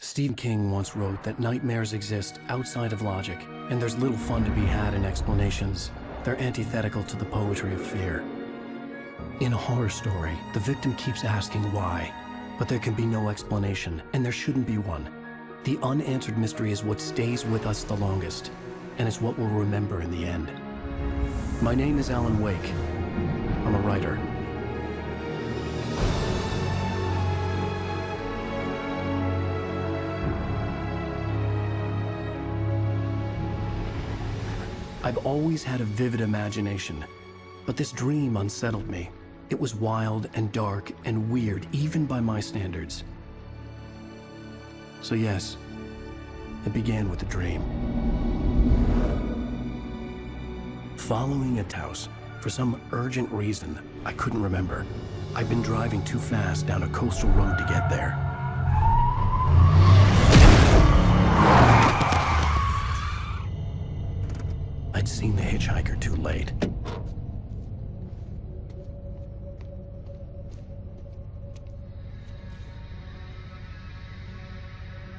Stephen King once wrote that nightmares exist outside of logic, and there's little fun to be had in explanations. They're antithetical to the poetry of fear. In a horror story, the victim keeps asking why, but there can be no explanation, and there shouldn't be one. The unanswered mystery is what stays with us the longest, and it's what we'll remember in the end. My name is Alan Wake. I'm a writer. I've always had a vivid imagination, but this dream unsettled me. It was wild and dark and weird, even by my standards. So yes, it began with a dream. Following a Taos, for some urgent reason I couldn't remember, I'd been driving too fast down a coastal road to get there. I'd seen the hitchhiker too late.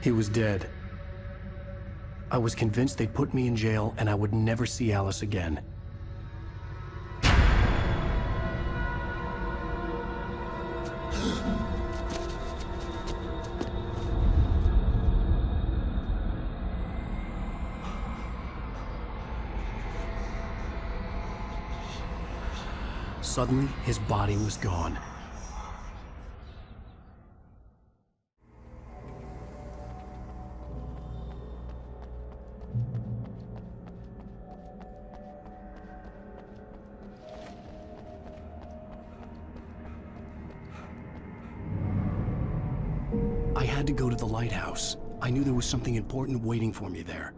He was dead. I was convinced they'd put me in jail and I would never see Alice again. Suddenly, his body was gone. I had to go to the lighthouse. I knew there was something important waiting for me there.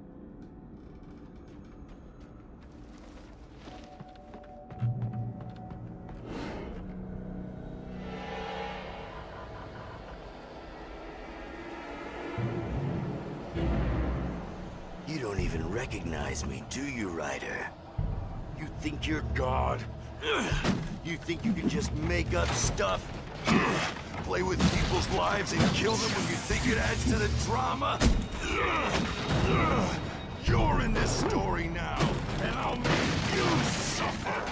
You don't even recognize me, do you, Ryder? You think you're God? You think you can just make up stuff? Play with people's lives and kill them when you think it adds to the drama? You're in this story now, and I'll make you suffer!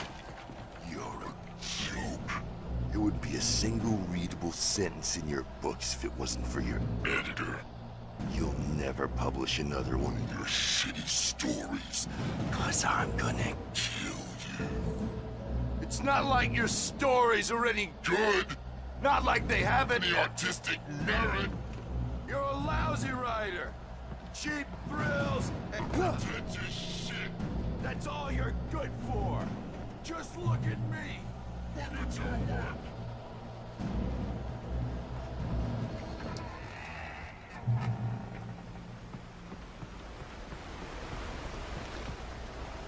You're a joke. It would be a single readable sentence in your books if it wasn't for your editor. You'll never publish another one of your shitty stories, 'cause I'm gonna kill you. It's not like your stories are any good. Not like they have any artistic merit. You're a lousy writer. Cheap thrills and pretentious shit. That's all you're good for. Just look at me. Look at your work.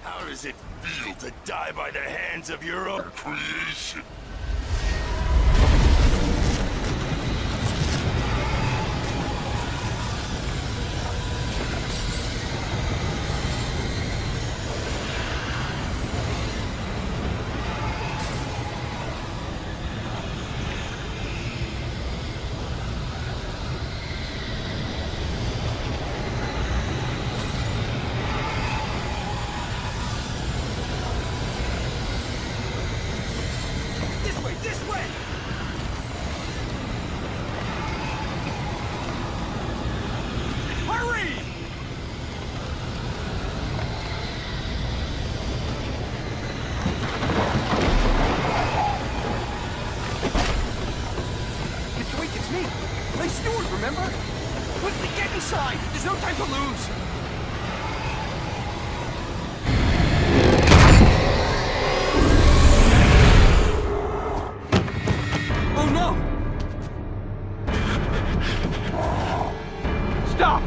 How does it feel to die by the hands of your own creation? Remember? Quickly, get inside! There's no time to lose! Oh no! Stop!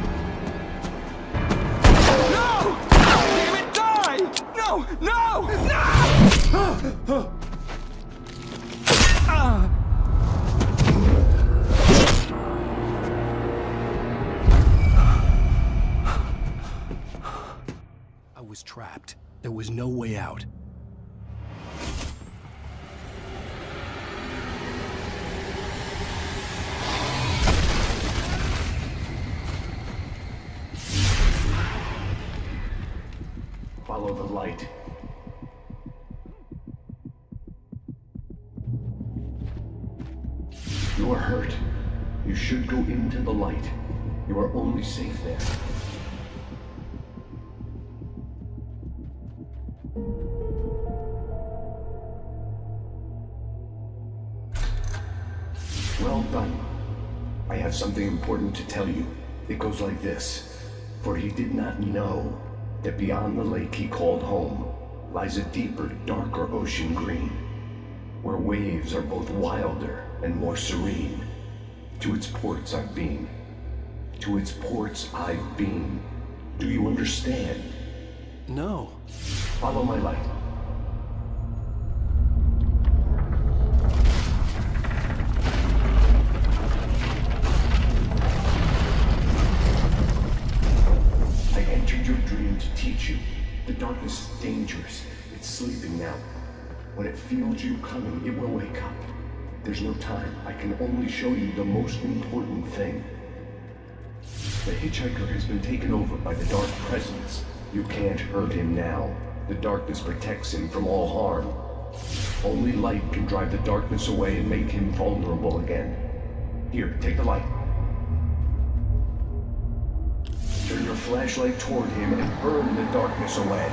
No! Damn it, die! No! No! No! Was trapped. There was no way out. the light. You are hurt. You should go into the light. You are only safe there. Well done. I have something important to tell you. It goes like this. For he did not know that beyond the lake he called home lies a deeper, darker ocean green, where waves are both wilder and more serene. To its ports I've been. To its ports I've been. Do you understand? No. Follow my light. I entered your dream to teach you. The darkness is dangerous. It's sleeping now. When it feels you coming, it will wake up. There's no time. I can only show you the most important thing. The hitchhiker has been taken over by the dark presence. You can't hurt him now. The darkness protects him from all harm. Only light can drive the darkness away and make him vulnerable again. Here, take the light. Turn your flashlight toward him and burn the darkness away.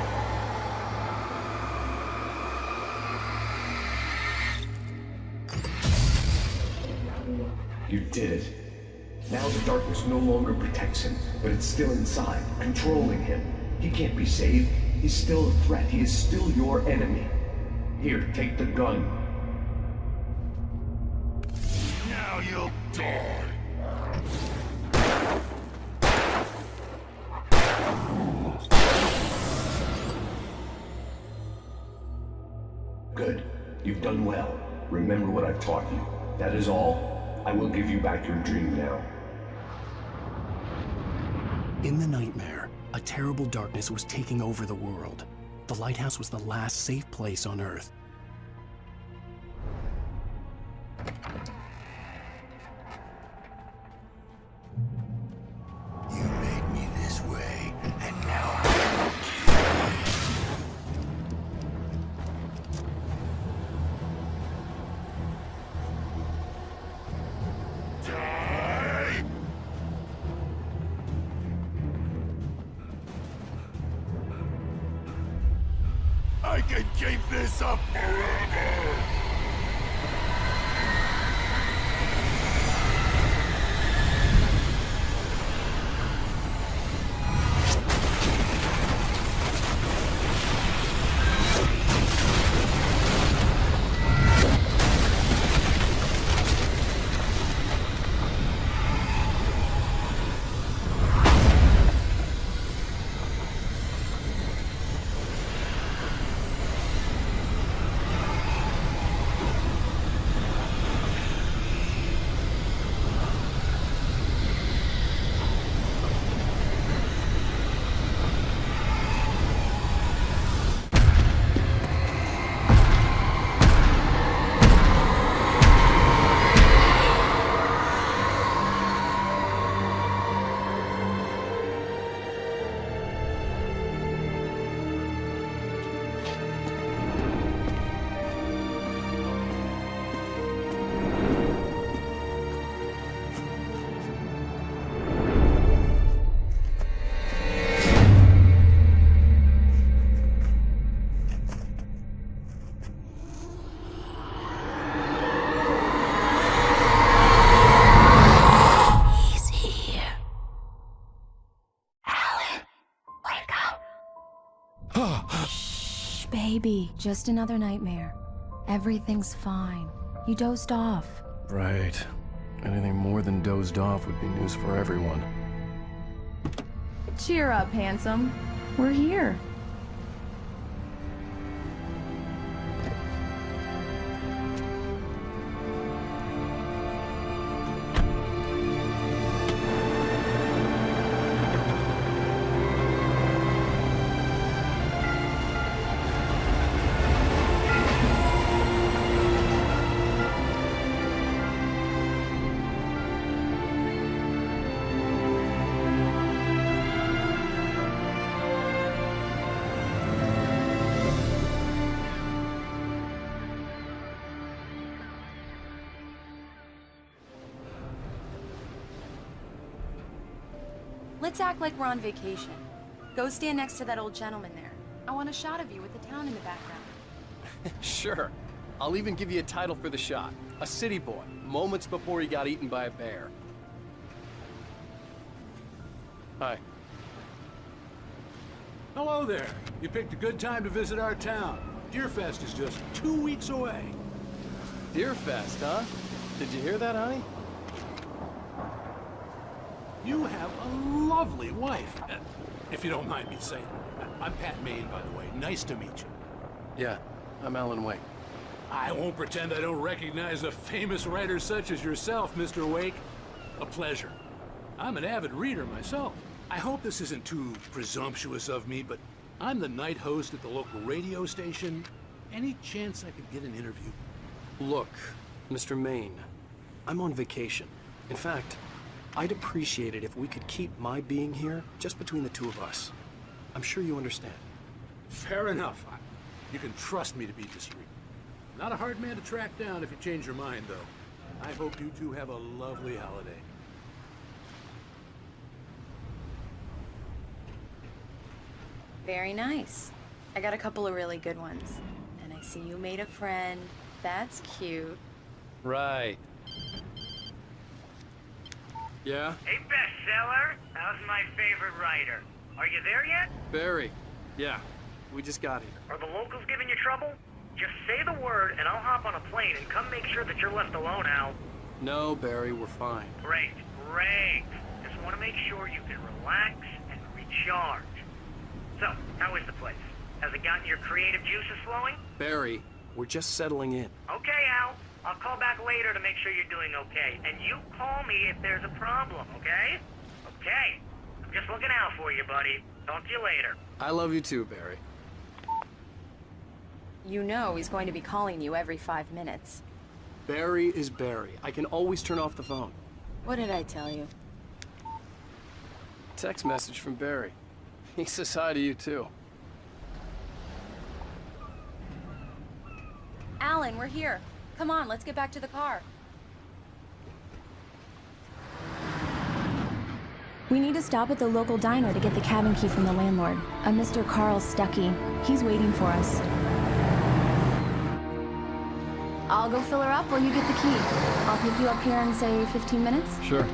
You did it. Now the darkness no longer protects him, but it's still inside, controlling him. He can't be saved. He's still a threat. He is still your enemy. Here, take the gun. Now you'll die. Good. You've done well. Remember what I've taught you. That is all. I will give you back your dream now. In the nightmare, a terrible darkness was taking over the world. The lighthouse was the last safe place on Earth. You made me this way, and now die! I can keep this up forever! Baby, just another nightmare. Everything's fine. You dozed off. Right. Anything more than dozed off would be news for everyone. Cheer up, handsome. We're here. Let's act like we're on vacation. Go stand next to that old gentleman there. I want a shot of you with the town in the background. Sure. I'll even give you a title for the shot. A city boy, moments before he got eaten by a bear. Hi. Hello there. You picked a good time to visit our town. Deerfest is just 2 weeks away. Deerfest, huh? Did you hear that, honey? You have a lovely wife. If you don't mind me saying. I'm Pat Maine, by the way. Nice to meet you. Yeah, I'm Alan Wake. I won't pretend I don't recognize a famous writer such as yourself, Mr. Wake. A pleasure. I'm an avid reader myself. I hope this isn't too presumptuous of me, but I'm the night host at the local radio station. Any chance I could get an interview? Look, Mr. Maine, I'm on vacation. In fact, I'd appreciate it if we could keep my being here just between the two of us. I'm sure you understand. Fair enough. You can trust me to be discreet. Not a hard man to track down if you change your mind, though. I hope you two have a lovely holiday. Very nice. I got a couple of really good ones. And I see you made a friend. That's cute. Right. Yeah? Hey, bestseller. How's my favorite writer? Are you there yet? Barry. Yeah, we just got here. Are the locals giving you trouble? Just say the word and I'll hop on a plane and come make sure that you're left alone, Al. No, Barry, we're fine. Great, great. Just want to make sure you can relax and recharge. So, how is the place? Has it gotten your creative juices flowing? Barry, we're just settling in. Okay, Al. I'll call back later to make sure you're doing okay. And you call me if there's a problem, okay? Okay. I'm just looking out for you, buddy. Talk to you later. I love you too, Barry. You know he's going to be calling you every 5 minutes. Barry is Barry. I can always turn off the phone. What did I tell you? Text message from Barry. He says hi to you too. Alan, we're here. Come on, let's get back to the car. We need to stop at the local diner to get the cabin key from the landlord, a Mr. Carl Stuckey. He's waiting for us. I'll go fill her up while you get the key. I'll pick you up here in, say, 15 minutes? Sure.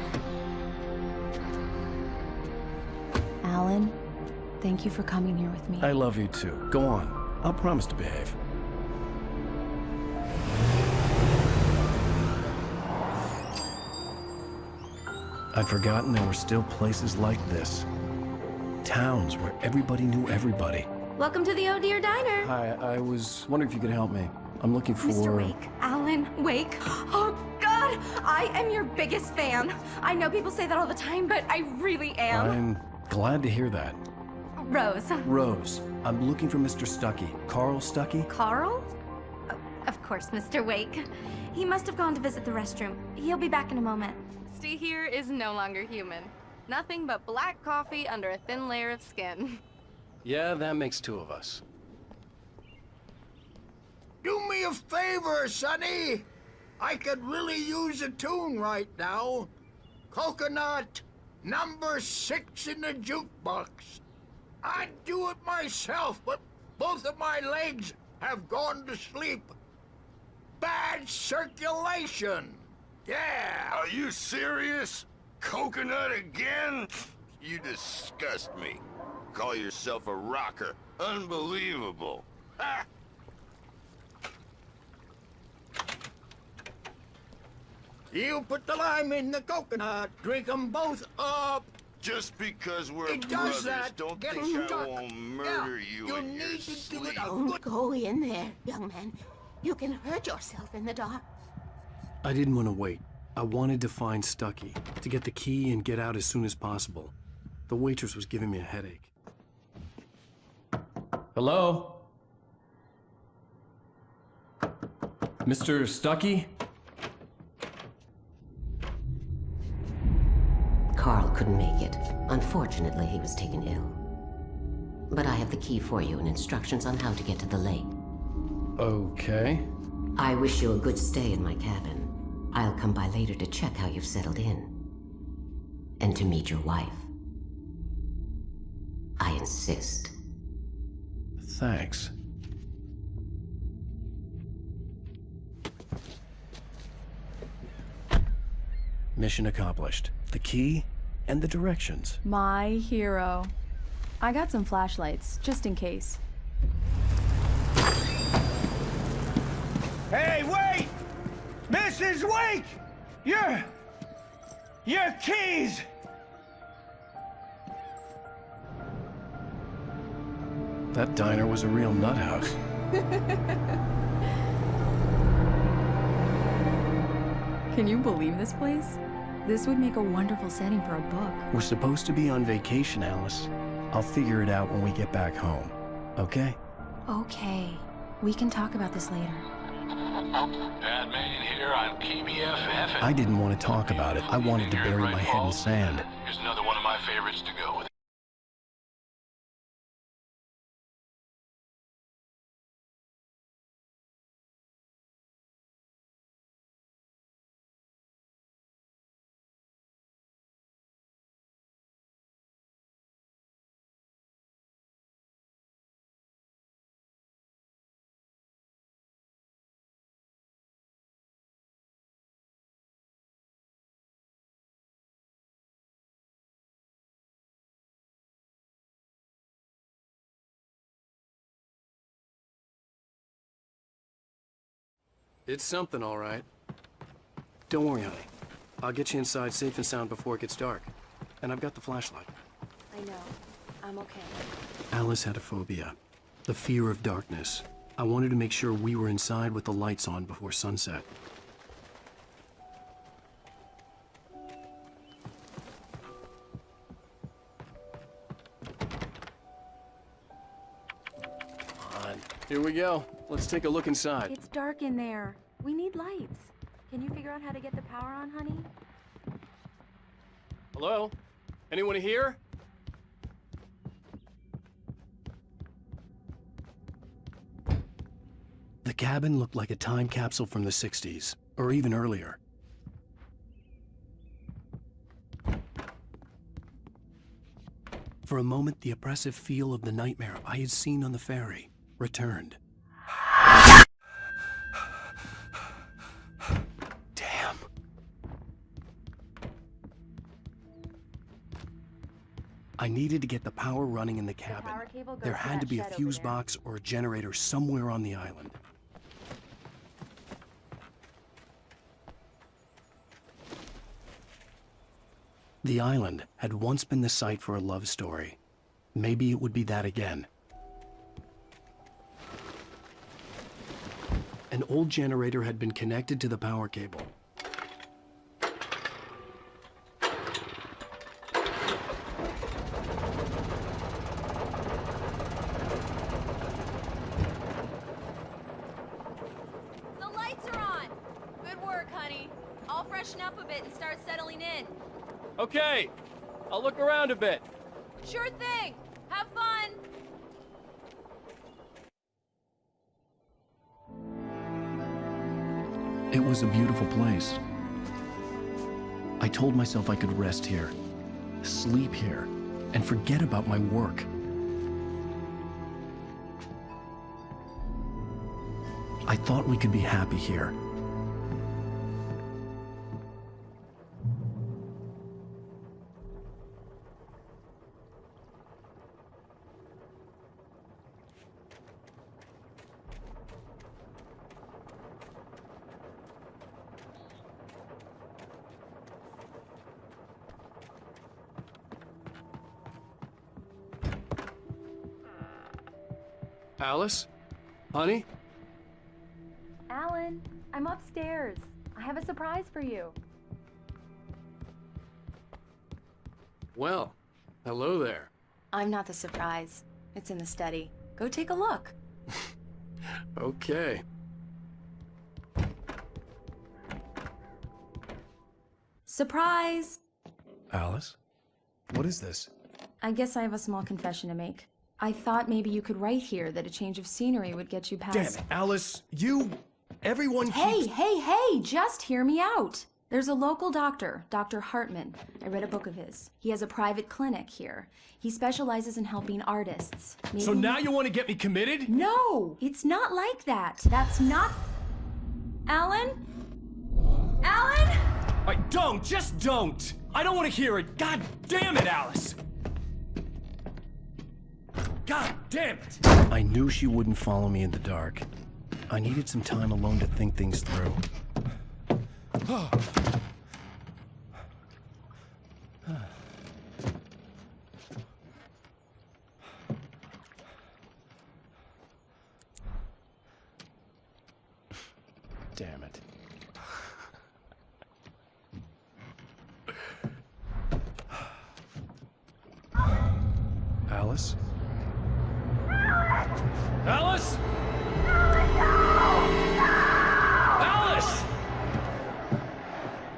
Alan, thank you for coming here with me. I love you too. Go on. I'll promise to behave. I'd forgotten there were still places like this. Towns where everybody knew everybody. Welcome to the Oh Dear Diner. Hi, I was wondering if you could help me. I'm looking for... Mr. Wake. Alan Wake. Oh, God! I am your biggest fan. I know people say that all the time, but I really am. I'm glad to hear that. Rose. Rose, I'm looking for Mr. Stuckey. Carl Stuckey? Carl? Oh, of course, Mr. Wake. He must have gone to visit the restroom. He'll be back in a moment. Steve here is no longer human. Nothing but black coffee under a thin layer of skin. Yeah, that makes two of us. Do me a favor, Sonny. I could really use a tune right now. Coconut, number 6 in the jukebox. I'd do it myself, but both of my legs have gone to sleep. Bad circulation. Yeah. Are you serious? Coconut again? You disgust me. Call yourself a rocker. Unbelievable. Ha! You put the lime in the coconut. Drink them both up. Just because we're It does brothers, that. don't Get think I stuck. won't murder Yeah, you you in your need to do sleep. it a Don't go in there, young man. You can hurt yourself in the dark. I didn't want to wait. I wanted to find Stuckey, to get the key and get out as soon as possible. The waitress was giving me a headache. Hello? Mr. Stuckey? Carl couldn't make it. Unfortunately, he was taken ill. But I have the key for you and instructions on how to get to the lake. Okay. I wish you a good stay in my cabin. I'll come by later to check how you've settled in. And to meet your wife. I insist. Thanks. Mission accomplished. The key and the directions. My hero. I got some flashlights, just in case. Hey, wait! Mrs. Wake! Your keys! That diner was a real nut house. Can you believe this place? This would make a wonderful setting for a book. We're supposed to be on vacation, Alice. I'll figure it out when we get back home. Okay? Okay. We can talk about this later. Bad man here on KBFF. I didn't want to talk about it. I wanted to bury my head in sand. Here's another one of my favorites to go with. It's something, all right. Don't worry, honey. I'll get you inside safe and sound before it gets dark. And I've got the flashlight. I know. I'm okay. Alice had a phobia. The fear of darkness. I wanted to make sure we were inside with the lights on before sunset. Come on. Here we go. Let's take a look inside. It's dark in there. We need lights. Can you figure out how to get the power on, honey? Hello? Anyone here? The cabin looked like a time capsule from the 60s, or even earlier. For a moment, the oppressive feel of the nightmare I had seen on the ferry returned. Damn. I needed to get the power running in the cabin. There had to be a fuse box or a generator somewhere on the island. The island had once been the site for a love story. Maybe it would be that again. An old generator had been connected to the power cable. The lights are on! Good work, honey. I'll freshen up a bit and start settling in. Okay, I'll look around a bit. Sure thing! Have fun! It was a beautiful place. I told myself I could rest here, sleep here, and forget about my work. I thought we could be happy here. Alice? Honey? Alan, I'm upstairs. I have a surprise for you. Well, hello there. I'm not the surprise. It's in the study. Go take a look. Okay. Surprise! Alice? What is this? I guess I have a small confession to make. I thought maybe you could write here that a change of scenery would get you past... Damn it, Alice, everyone Hey, keeps... hey, hey! Just hear me out! There's a local doctor, Dr. Hartman. I read a book of his. He has a private clinic here. He specializes in helping artists. Maybe... So now you want to get me committed? No, it's not like that. That's not... Alan? Alan? Just don't! I don't want to hear it! God damn it, Alice! God damn it! I knew she wouldn't follow me in the dark. I needed some time alone to think things through. Damn it. Alice? Alice? Alice! The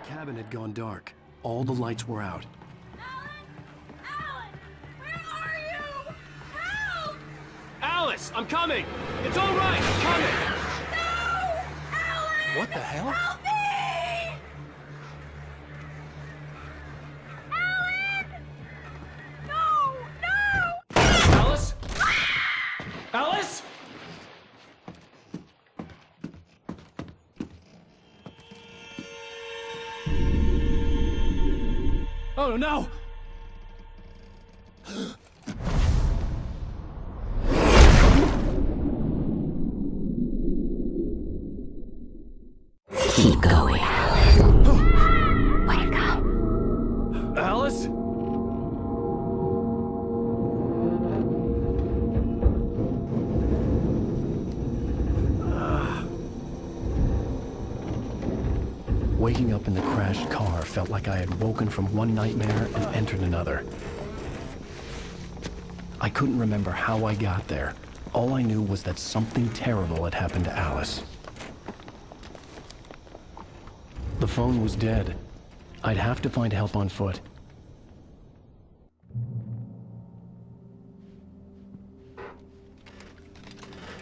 cabin had gone dark. All the lights were out. Alice, I'm coming! It's all right, I'm coming! What the hell? Help me! Alan! No! Alice? Alice? Oh no! Keep going. Wake up. Alice? Waking up in the crashed car felt like I had woken from one nightmare and entered another. I couldn't remember how I got there. All I knew was that something terrible had happened to Alice. The phone was dead. I'd have to find help on foot.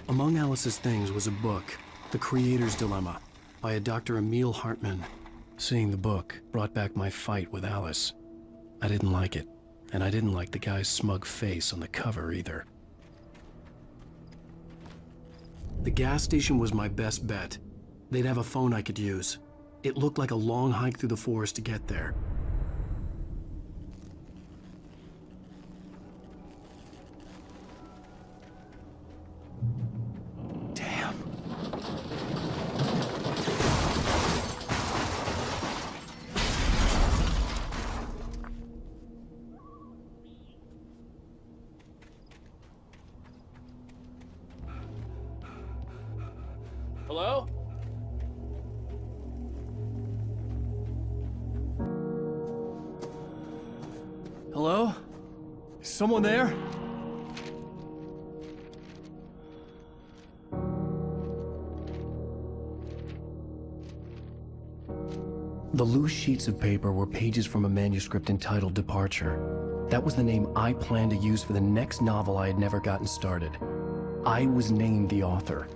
Among Alice's things was a book, The Creator's Dilemma, by a Dr. Emil Hartman. Seeing the book brought back my fight with Alice. I didn't like it, and I didn't like the guy's smug face on the cover either. The gas station was my best bet. They'd have a phone I could use. It looked like a long hike through the forest to get there. Damn. Hello? Hello? Is someone there? The loose sheets of paper were pages from a manuscript entitled Departure. That was the name I planned to use for the next novel I had never gotten started. I was named the author.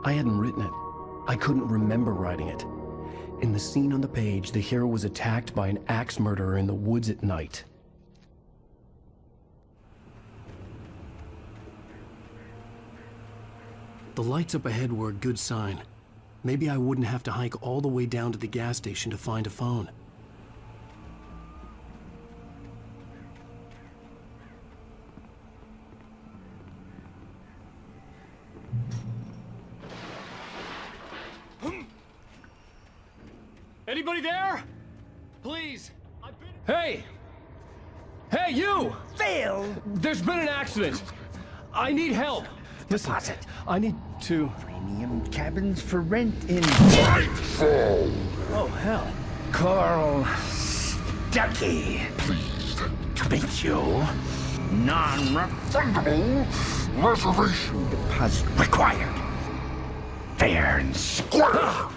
I hadn't written it. I couldn't remember writing it. In the scene on the page, the hero was attacked by an axe murderer in the woods at night. The lights up ahead were a good sign. Maybe I wouldn't have to hike all the way down to the gas station to find a phone. Anybody there? Please. Hey! Hey, you! Phil! There's been an accident. I need help. Listen, Deposit. I need to... Premium cabins for rent in Oh, hell. Carl Stuckey. Pleased to meet you. Non-refundable reservation deposit required. Fair and square.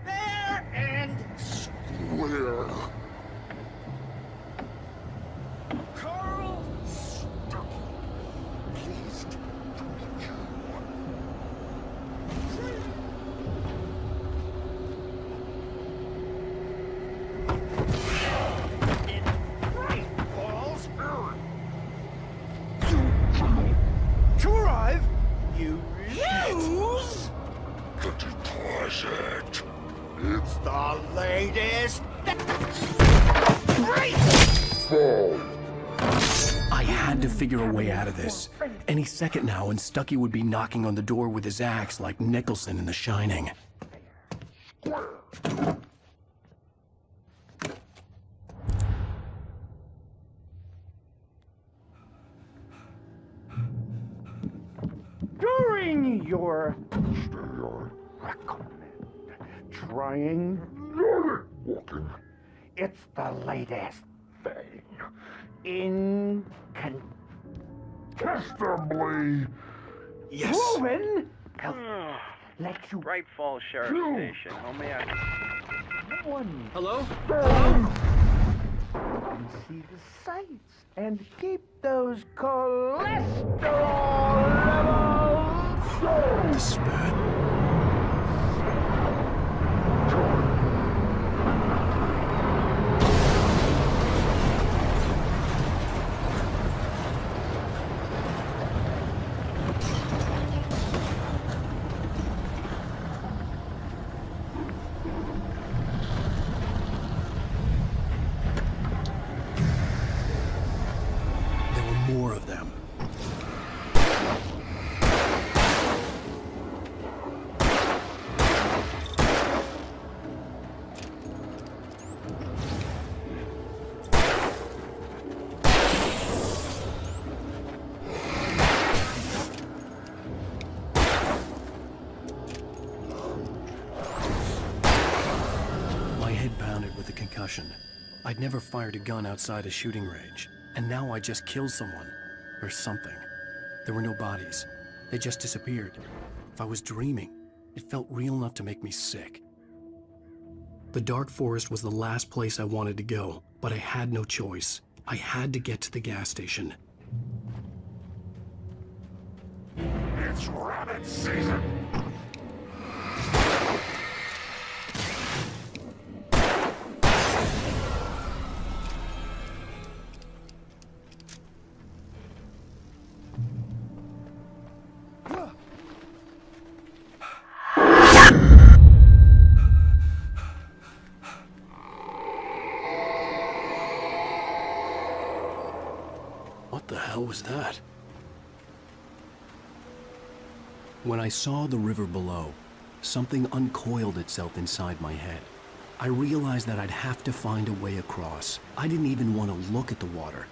Fair and square. Carl Stuckey. Pleased to meet you. the latest. I had to figure a way out of this. Any second now, and Stucky would be knocking on the door with his axe like Nicholson in The Shining. During your recommend trying walking. It's the latest thing. Incontestably Yes. proven. Let you Bright Falls Sheriff Station. Homie, one Hello? and see the sights and keep those cholesterol levels. The spurt. There were more of them. My head pounded with the concussion. I'd never fired a gun outside a shooting range, and now I just killed someone. Or something. There were no bodies. They just disappeared. If I was dreaming, it felt real enough to make me sick. The dark forest was the last place I wanted to go, but I had no choice. I had to get to the gas station. It's rabbit season. What the hell was that? When I saw the river below, something uncoiled itself inside my head. I realized that I'd have to find a way across. I didn't even want to look at the water.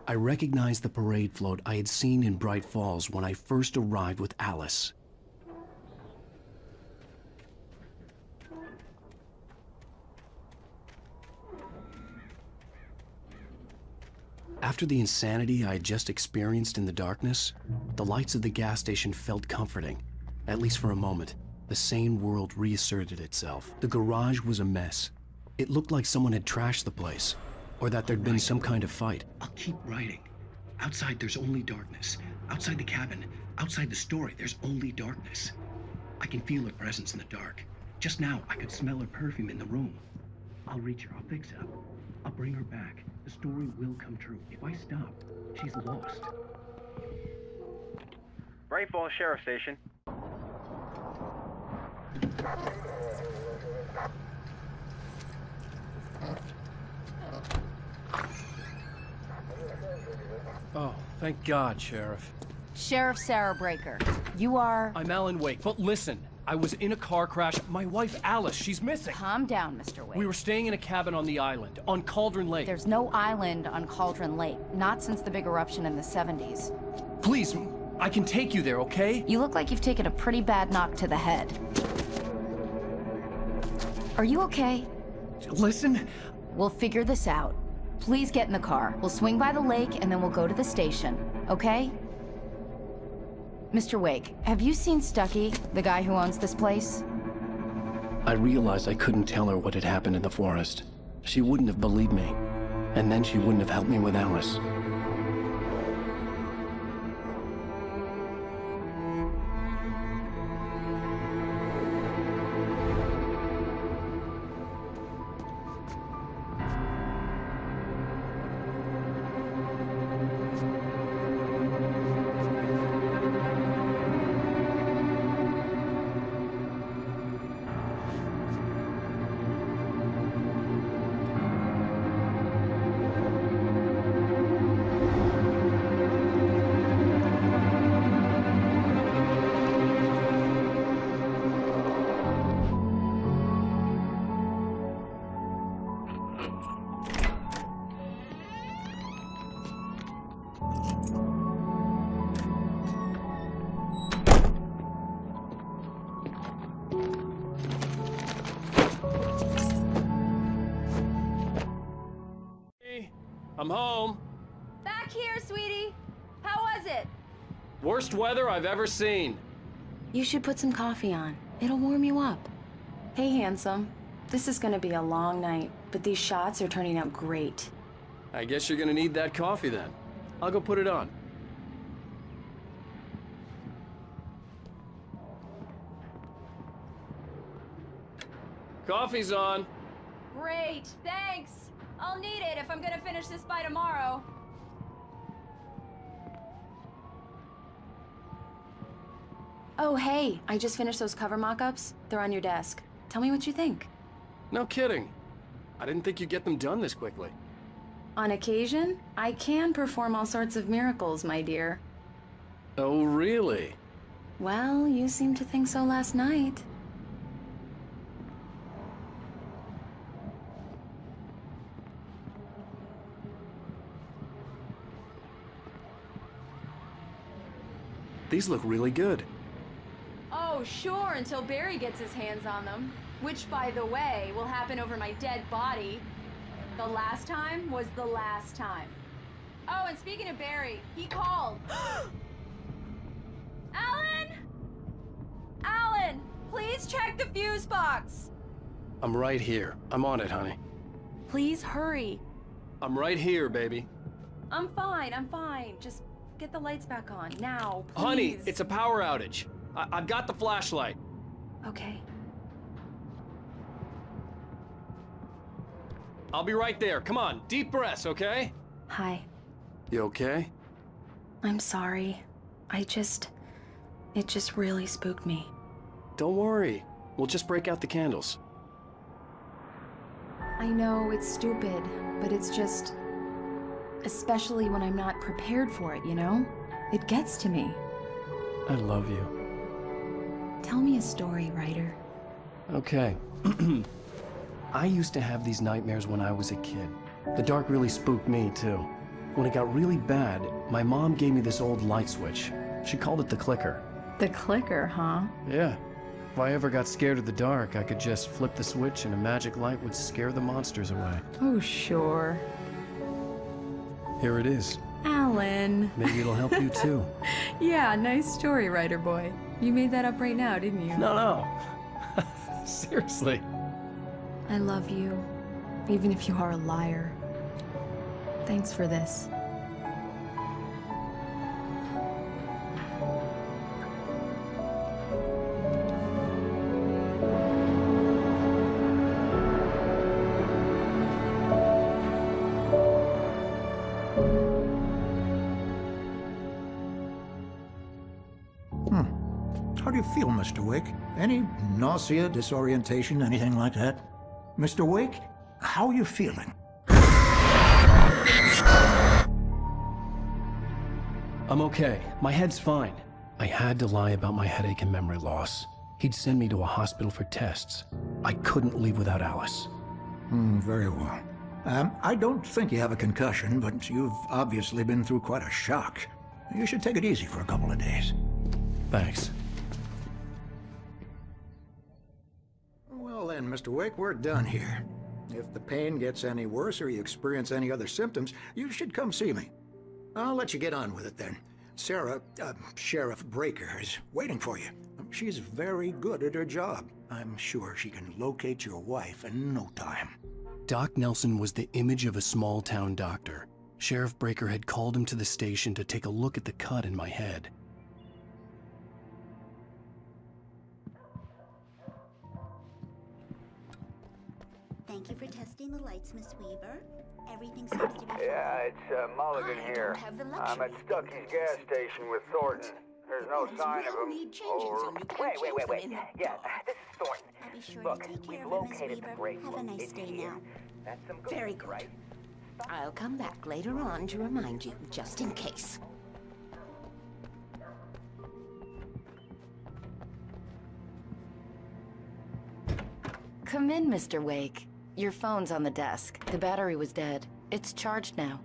I recognized the parade float I had seen in Bright Falls when I first arrived with Alice. After the insanity I had just experienced in the darkness, the lights of the gas station felt comforting, at least for a moment. The sane world reasserted itself. The garage was a mess. It looked like someone had trashed the place, or that there'd been some kind of fight. I'll keep writing. Outside, there's only darkness. Outside the cabin, outside the story, there's only darkness. I can feel her presence in the dark. Just now, I could smell her perfume in the room. I'll reach her. I'll fix it up. I'll bring her back. The story will come true. If I stop, she's lost. Bright Falls Sheriff Station. Oh, thank God, Sheriff. Sheriff Sarah Breaker. You are... I'm Alan Wake, but listen. I was in a car crash. My wife, Alice, she's missing. Calm down, Mr. Wake. We were staying in a cabin on the island, on Cauldron Lake. There's no island on Cauldron Lake. Not since the big eruption in the 70s. Please, I can take you there, okay? You look like you've taken a pretty bad knock to the head. Are you okay? Listen. We'll figure this out. Please get in the car. We'll swing by the lake and then we'll go to the station, okay? Mr. Wake, have you seen Stucky, the guy who owns this place? I realized I couldn't tell her what had happened in the forest. She wouldn't have believed me, and then she wouldn't have helped me with Alice. I'm home. Back here, sweetie. How was it? Worst weather I've ever seen. You should put some coffee on. It'll warm you up. Hey, handsome. This is gonna be a long night, but these shots are turning out great. I guess you're gonna need that coffee then. I'll go put it on. Coffee's on. Great, thanks. I'll need it if I'm gonna finish this by tomorrow. Oh, hey, I just finished those cover mock-ups. They're on your desk. Tell me what you think. No kidding. I didn't think you'd get them done this quickly. On occasion, I can perform all sorts of miracles, my dear. Oh, really? Well, you seemed to think so last night. These look really good. Oh, sure, until Barry gets his hands on them. Which, by the way, will happen over my dead body. The last time was the last time. Oh, and speaking of Barry, he called. Alan! Alan! Please check the fuse box! I'm right here. I'm on it, honey. Please hurry. I'm right here, baby. I'm fine, I'm fine. Just get the lights back on, now, please. Honey, it's a power outage. I've got the flashlight. Okay. I'll be right there. Come on, deep breaths, okay? Hi. You okay? I'm sorry. It just really spooked me. Don't worry. We'll just break out the candles. I know it's stupid, but it's just... especially when I'm not prepared for it, you know? It gets to me. I love you. Tell me a story, writer. Okay. I used to have these nightmares when I was a kid. The dark really spooked me, too. When it got really bad, my mom gave me this old light switch. She called it the clicker. The clicker, huh? Yeah. If I ever got scared of the dark, I could just flip the switch and a magic light would scare the monsters away. Oh, sure. Here it is. Alan. Maybe it'll help you, too. Yeah, nice story, writer boy. You made that up right now, didn't you? No. Seriously. I love you, even if you are a liar. Thanks for this. How do you feel, Mr. Wake? Any nausea, disorientation, anything like that? Mr. Wake, how are you feeling? I'm okay. My head's fine. I had to lie about my headache and memory loss. He'd send me to a hospital for tests. I couldn't leave without Alice. Very well. I don't think you have a concussion, but you've obviously been through quite a shock. You should take it easy for a couple of days. Thanks. Well then, Mr. Wake, we're done here. If the pain gets any worse or you experience any other symptoms, you should come see me. I'll let you get on with it then. Sarah, Sheriff Breaker, is waiting for you. She's very good at her job. I'm sure she can locate your wife in no time. Doc Nelson was the image of a small-town doctor. Sheriff Breaker had called him to the station to take a look at the cut in my head. Thank you for testing the lights, Miss Weaver. Everything seems to be fine. Yeah, it's Mulligan here. I'm at Stucky's gas station with Thornton. There's no sign of him. Or... Wait. Yeah, this is Thornton. Be sure Look, to take we've care of it, Miss located the Weaver. grave. Have a nice day now. That's some good Very news, good. right? I'll come back later on to remind you, just in case. Come in, Mr. Wake. Your phone's on the desk. The battery was dead. It's charged now.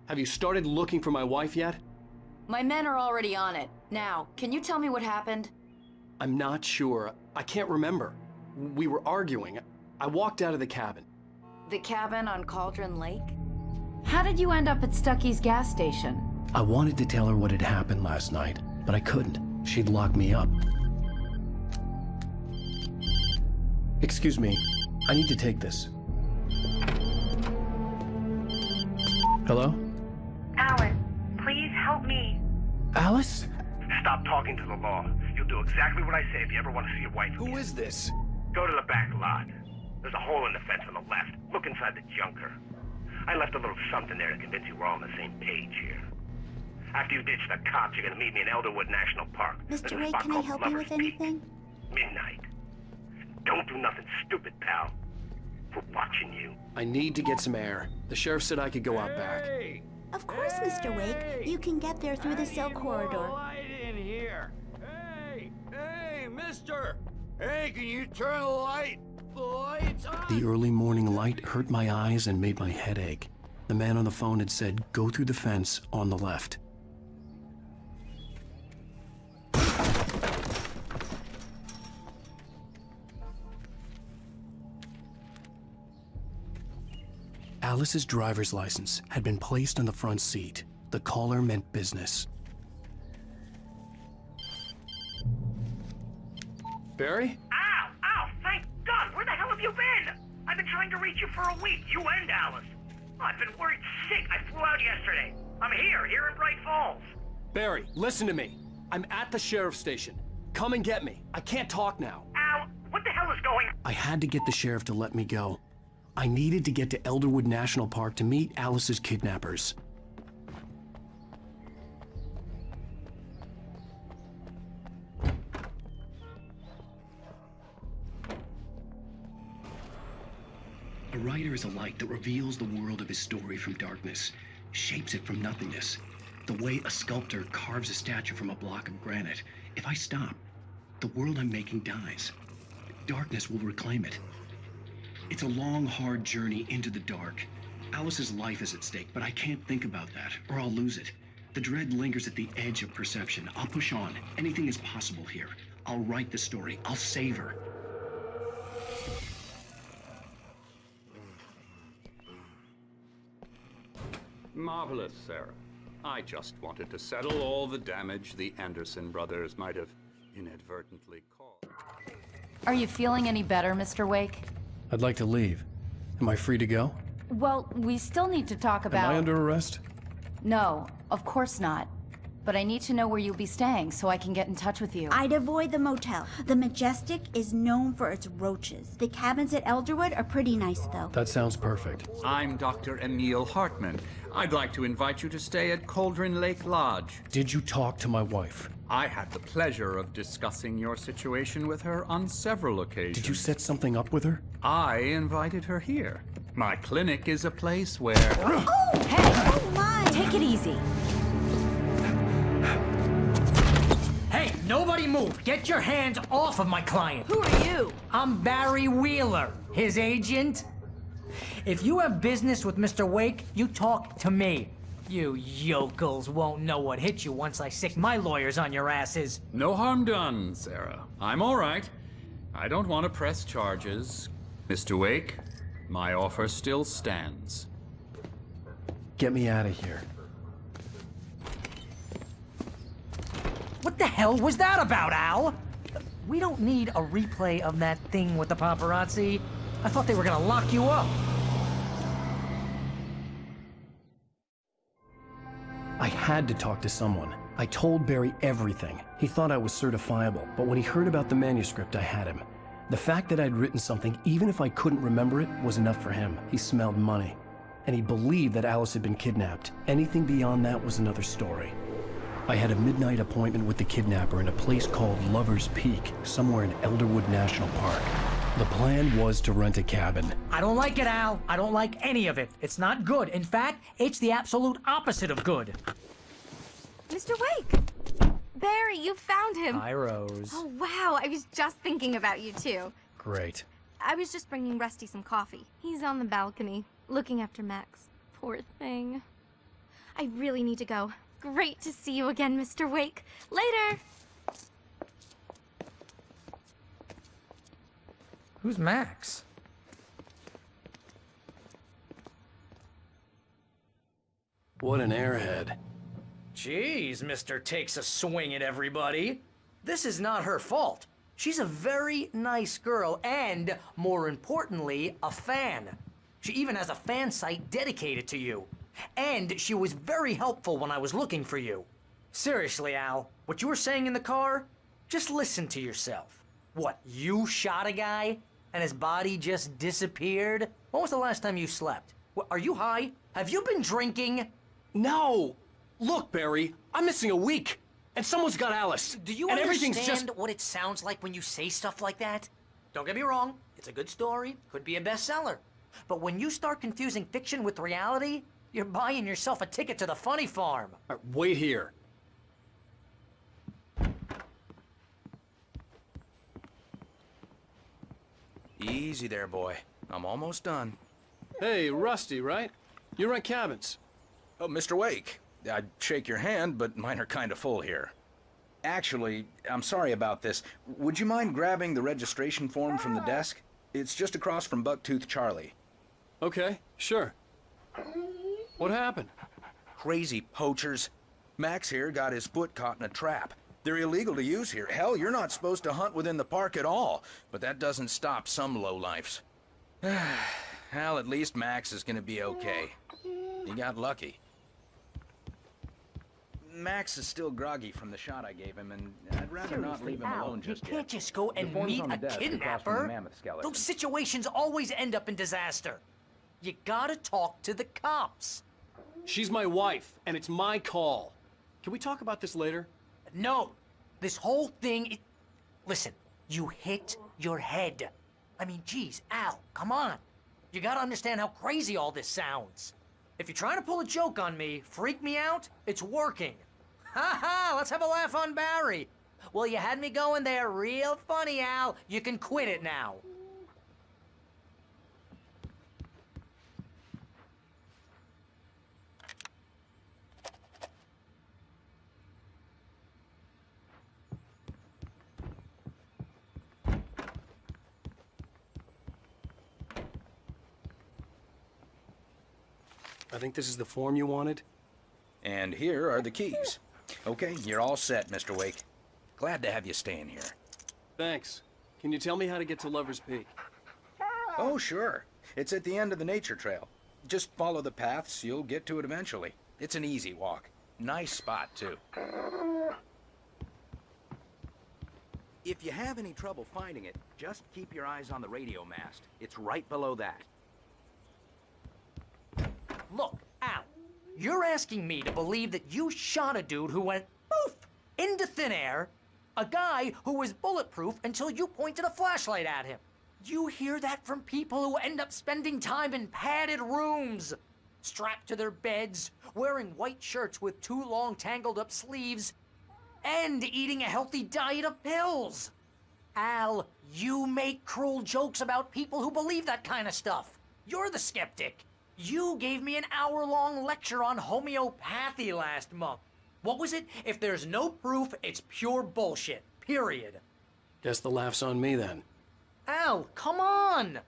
Have you started looking for my wife yet? My men are already on it. Now, can you tell me what happened? I'm not sure. I can't remember. We were arguing. I walked out of the cabin. The cabin on Cauldron Lake? How did you end up at Stucky's gas station? I wanted to tell her what had happened last night, but I couldn't. She'd lock me up. Excuse me, I need to take this. Hello? Alan, please help me. Alice? Stop talking to the law. You'll do exactly what I say if you ever want to see your wife again. Who is this? Go to the back lot. There's a hole in the fence on the left. Look inside the junker. I left a little something there to convince you we're all on the same page here. After you ditch the cops, you're gonna meet me in Elderwood National Park. Mr. Wake, can I help you with anything? Midnight. Don't do nothing stupid, pal. We're watching you. I need to get some air. The sheriff said I could go out back. Of course, Mr. Wake. You can get there through the cell corridor. Light in here. Hey, mister. Hey, can you turn the light? The light's on. The early morning light hurt my eyes and made my head ache. The man on the phone had said, go through the fence on the left. Alice's driver's license had been placed on the front seat. The caller meant business. Barry? Ow! Ow! Thank God! Where the hell have you been? I've been trying to reach you for a week, you and Alice. Oh, I've been worried sick. I flew out yesterday. I'm here in Bright Falls. Barry, listen to me. I'm at the sheriff's station. Come and get me. I can't talk now. Ow! What the hell is going on? I had to get the sheriff to let me go. I needed to get to Elderwood National Park to meet Alice's kidnappers. A writer is a light that reveals the world of his story from darkness, shapes it from nothingness. The way a sculptor carves a statue from a block of granite. If I stop, the world I'm making dies. Darkness will reclaim it. It's a long, hard journey into the dark. Alice's life is at stake, but I can't think about that, or I'll lose it. The dread lingers at the edge of perception. I'll push on. Anything is possible here. I'll write the story. I'll save her. Marvelous, Sarah. I just wanted to settle all the damage the Anderson brothers might have inadvertently caused. Are you feeling any better, Mr. Wake? I'd like to leave. Am I free to go? Well, we still need to talk about... Am I under arrest? No, of course not. But I need to know where you'll be staying so I can get in touch with you. I'd avoid the motel. The Majestic is known for its roaches. The cabins at Elderwood are pretty nice, though. That sounds perfect. I'm Dr. Emil Hartman. I'd like to invite you to stay at Cauldron Lake Lodge. Did you talk to my wife? I had the pleasure of discussing your situation with her on several occasions. Did you set something up with her? I invited her here. My clinic is a place where... Oh! Hey! Oh, my! Take it easy. Hey, nobody move! Get your hands off of my client! Who are you? I'm Barry Wheeler, his agent. If you have business with Mr. Wake, you talk to me. You yokels won't know what hit you once I sick my lawyers on your asses. No harm done, Sarah. I'm all right. I don't want to press charges. Mr. Wake, my offer still stands. Get me out of here. What the hell was that about, Al? We don't need a replay of that thing with the paparazzi. I thought they were gonna lock you up. I had to talk to someone. I told Barry everything. He thought I was certifiable, but when he heard about the manuscript, I had him. The fact that I'd written something, even if I couldn't remember it, was enough for him. He smelled money. And he believed that Alice had been kidnapped. Anything beyond that was another story. I had a midnight appointment with the kidnapper in a place called Lover's Peak, somewhere in Elderwood National Park. The plan was to rent a cabin. I don't like it, Al. I don't like any of it. It's not good. In fact, it's the absolute opposite of good. Mr. Wake! Barry, you found him! Hi, Rose. Oh, wow, I was just thinking about you, too. Great. I was just bringing Rusty some coffee. He's on the balcony, looking after Max. Poor thing. I really need to go. Great to see you again, Mr. Wake. Later! Who's Max? What an airhead. Jeez, Mr. Takes a swing at everybody. This is not her fault. She's a very nice girl and, more importantly, a fan. She even has a fan site dedicated to you. And she was very helpful when I was looking for you. Seriously, Al, what you were saying in the car, just listen to yourself. What, you shot a guy and his body just disappeared? When was the last time you slept? What, are you high? Have you been drinking? No! Look, Barry, I'm missing a week, and someone's got Alice. Do you and understand everything's just... what it sounds like when you say stuff like that? Don't get me wrong, it's a good story, could be a bestseller. But when you start confusing fiction with reality, you're buying yourself a ticket to the funny farm. All right, wait here. Easy there, boy. I'm almost done. Hey, Rusty, right? You rent cabins. Oh, Mr. Wake. I'd shake your hand, but mine are kind of full here. Actually, I'm sorry about this. Would you mind grabbing the registration form from the desk? It's just across from Bucktooth Charlie. Okay, sure. What happened? Crazy poachers. Max here got his foot caught in a trap. They're illegal to use here. Hell, you're not supposed to hunt within the park at all. But that doesn't stop some lowlifes. Well, at least Max is gonna be okay. He got lucky. Max is still groggy from the shot I gave him, and I'd rather not leave him alone just yet. You can't just go and meet a kidnapper. Those situations always end up in disaster. You gotta talk to the cops. She's my wife, and it's my call. Can we talk about this later? No. This whole thing... Listen, you hit your head. I mean, geez, Al, come on. You gotta understand how crazy all this sounds. If you're trying to pull a joke on me, freak me out, it's working. Ha ha, let's have a laugh on Barry. Well, you had me going there real funny, Al. You can quit it now. I think this is the form you wanted. And here are the keys. Okay, you're all set, Mr. Wake. Glad to have you staying here. Thanks. Can you tell me how to get to Lover's Peak? Oh, sure. It's at the end of the nature trail. Just follow the paths, you'll get to it eventually. It's an easy walk. Nice spot, too. If you have any trouble finding it, just keep your eyes on the radio mast. It's right below that. Look, Al, you're asking me to believe that you shot a dude who went poof into thin air, a guy who was bulletproof until you pointed a flashlight at him. You hear that from people who end up spending time in padded rooms, strapped to their beds, wearing white shirts with too long tangled up sleeves, and eating a healthy diet of pills. Al, you make cruel jokes about people who believe that kind of stuff. You're the skeptic. You gave me an hour-long lecture on homeopathy last month. What was it? If there's no proof, it's pure bullshit. Period. Guess the laugh's on me then. Al, come on!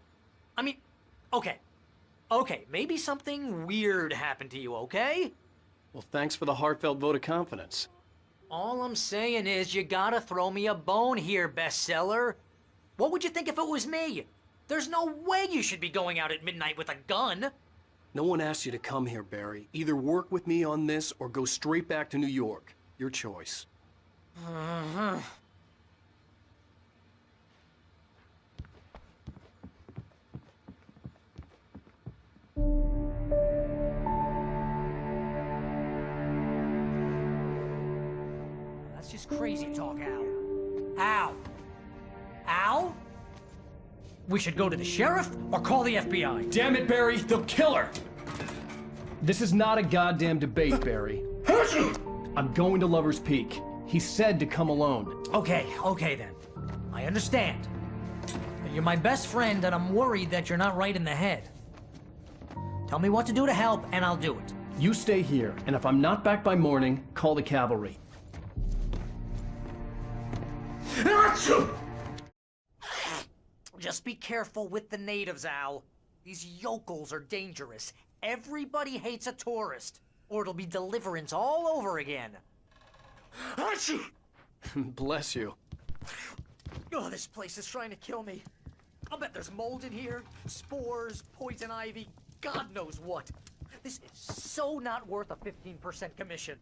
I mean, okay. Okay, maybe something weird happened to you, okay? Well, thanks for the heartfelt vote of confidence. All I'm saying is you gotta throw me a bone here, bestseller. What would you think if it was me? There's no way you should be going out at midnight with a gun. No one asked you to come here, Barry. Either work with me on this or go straight back to New York. Your choice. That's just crazy talk, Al. Al? Al? We should go to the sheriff or call the FBI. Damn it, Barry, they'll kill her! This is not a goddamn debate, Barry. I'm going to Lover's Peak. He said to come alone. Okay then. I understand. You're my best friend and I'm worried that you're not right in the head. Tell me what to do to help and I'll do it. You stay here, and if I'm not back by morning, call the cavalry. Just be careful with the natives, Al. These yokels are dangerous. Everybody hates a tourist. or it'll be deliverance all over again. Achoo! Bless you. Oh, this place is trying to kill me. I'll bet there's mold in here, spores, poison ivy, God knows what. This is so not worth a 15% commission.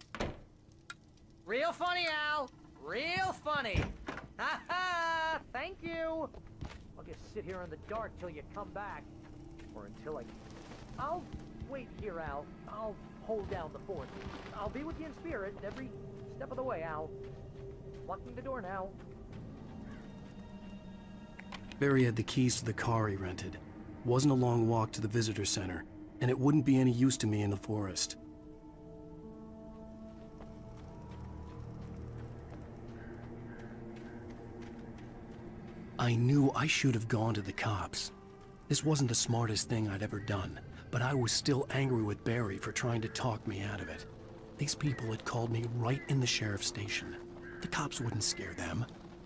Real funny, Al. Real funny. Ha ha! Thank you. I'll just sit here in the dark till you come back. Or until I'll wait here, Al. I'll hold down the fort. I'll be with you in spirit every step of the way, Al. Locking the door now. Barry had the keys to the car he rented. Wasn't a long walk to the visitor center, and it wouldn't be any use to me in the forest. I knew I should have gone to the cops. This wasn't the smartest thing I'd ever done, but I was still angry with Barry for trying to talk me out of it. These people had called me right in the sheriff's station. The cops wouldn't scare them,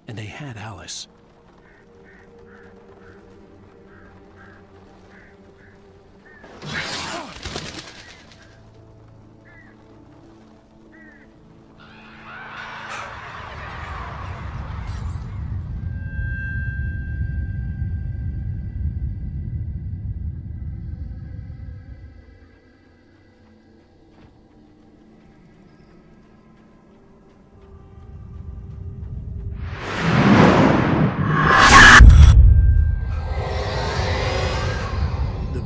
and they had Alice.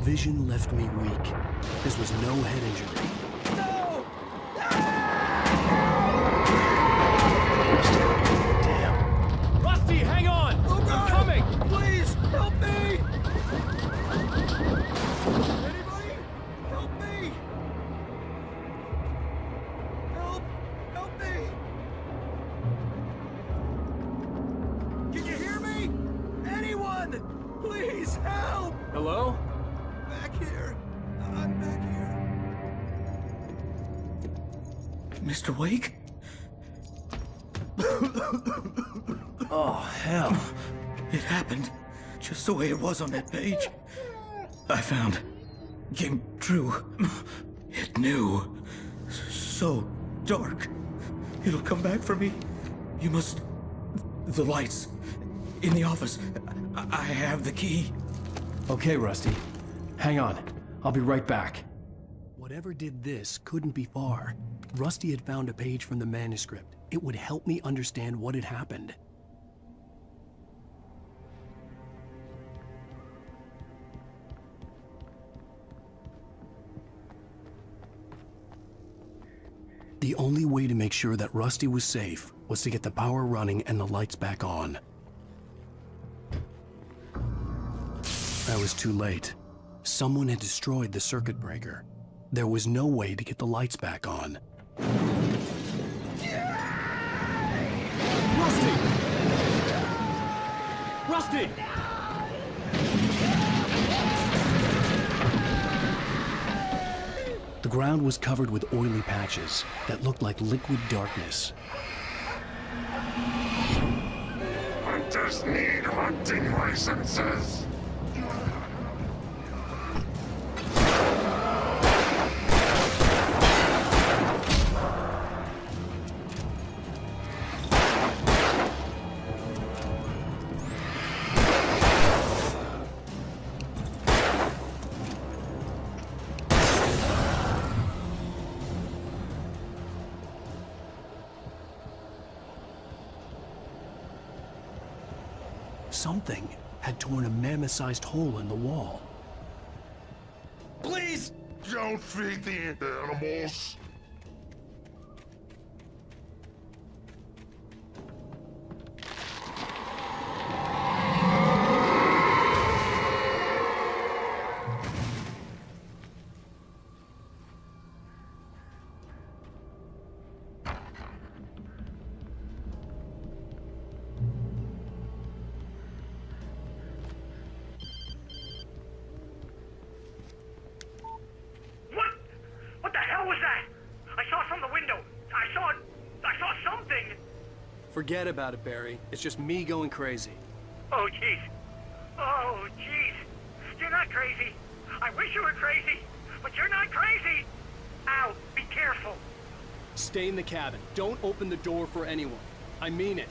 Vision left me weak. This was no head injury. No! Damn. Rusty, hang on! Oh, God! I'm coming! Please, help me! Anybody? Help me! Help me! Can you hear me? Anyone? Please, help! Hello? Back here. I'm back here. Mr. Wake? Oh, hell. It happened just the way it was on that page. I found. Came true. It knew. So dark. It'll come back for me. You must. The lights. In the office. I have the key. Okay, Rusty. Hang on. I'll be right back. Whatever did this couldn't be far. Rusty had found a page from the manuscript. It would help me understand what had happened. The only way to make sure that Rusty was safe was to get the power running and the lights back on. I was too late. Someone had destroyed the circuit breaker. There was no way to get the lights back on. Rusty! Rusty! The ground was covered with oily patches that looked like liquid darkness. Hunters need hunting licenses. Something had torn a mammoth-sized hole in the wall. Please don't feed the animals. Forget about it, Barry. It's just me going crazy. Oh, jeez. Oh, jeez. You're not crazy. I wish you were crazy, but you're not crazy. Ow, be careful. Stay in the cabin. Don't open the door for anyone. I mean it.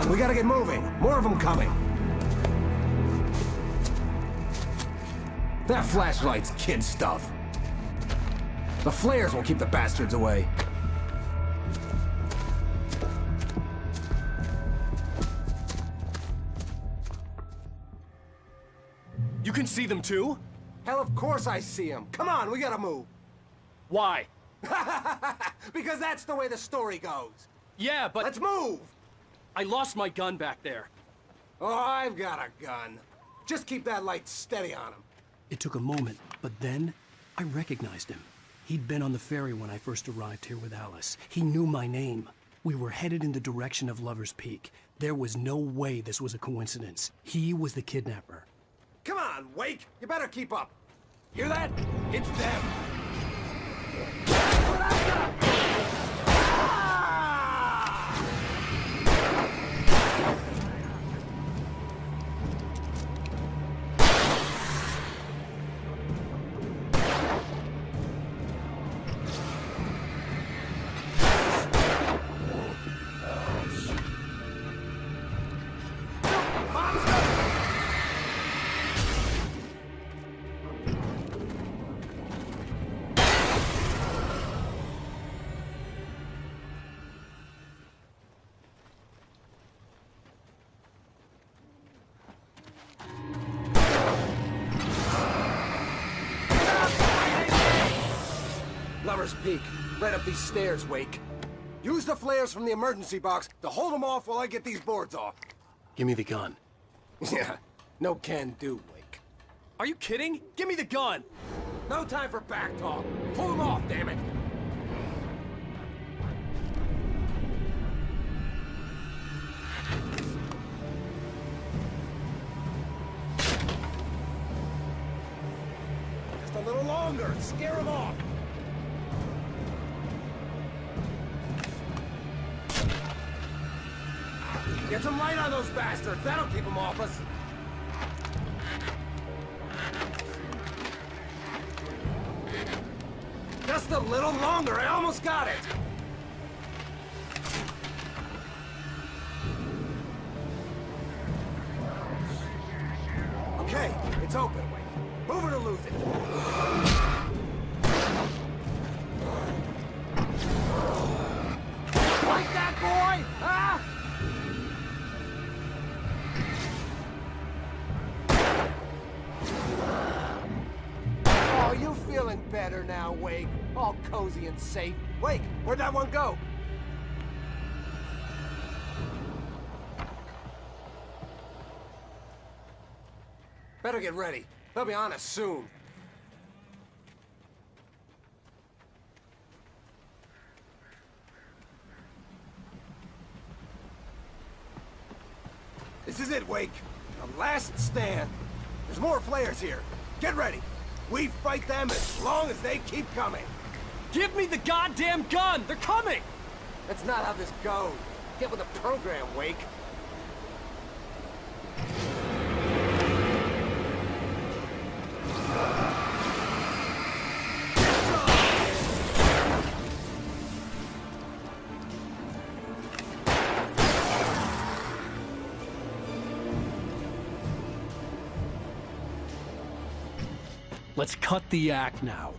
We gotta get moving. More of them coming. That flashlight's kid stuff. The flares will keep the bastards away. You can see them too? Hell, of course I see them. Come on, we gotta move. Why? Because that's the way the story goes. Yeah, but... Let's move! I lost my gun back there. Oh, I've got a gun. Just keep that light steady on him. It took a moment, but then I recognized him. He'd been on the ferry when I first arrived here with Alice. He knew my name. We were headed in the direction of Lover's Peak. There was no way this was a coincidence. He was the kidnapper. Come on, Wake! You better keep up. Hear that? It's them. Lover's Peak. Right up these stairs, Wake. Use the flares from the emergency box to hold them off while I get these boards off. Give me the gun. Yeah, no can do, Wake. Are you kidding? Give me the gun! No time for back talk. Pull them off, damn it! Just a little longer. Scare them off. Get some light on those bastards. That'll keep them off us. Just a little longer. I almost got it. Okay, it's open. Wait. Move it or lose it. Like that, boy? Huh? Oh, you feeling better now, Wake? All cozy and safe. Wake, where'd that one go? Better get ready. They'll be on us soon. This is it, Wake. The last stand. There's more flares here. Get ready. We fight them as long as they keep coming. Give me the goddamn gun! They're coming! That's not how this goes. Get with the program, Wake. Let's cut the act now.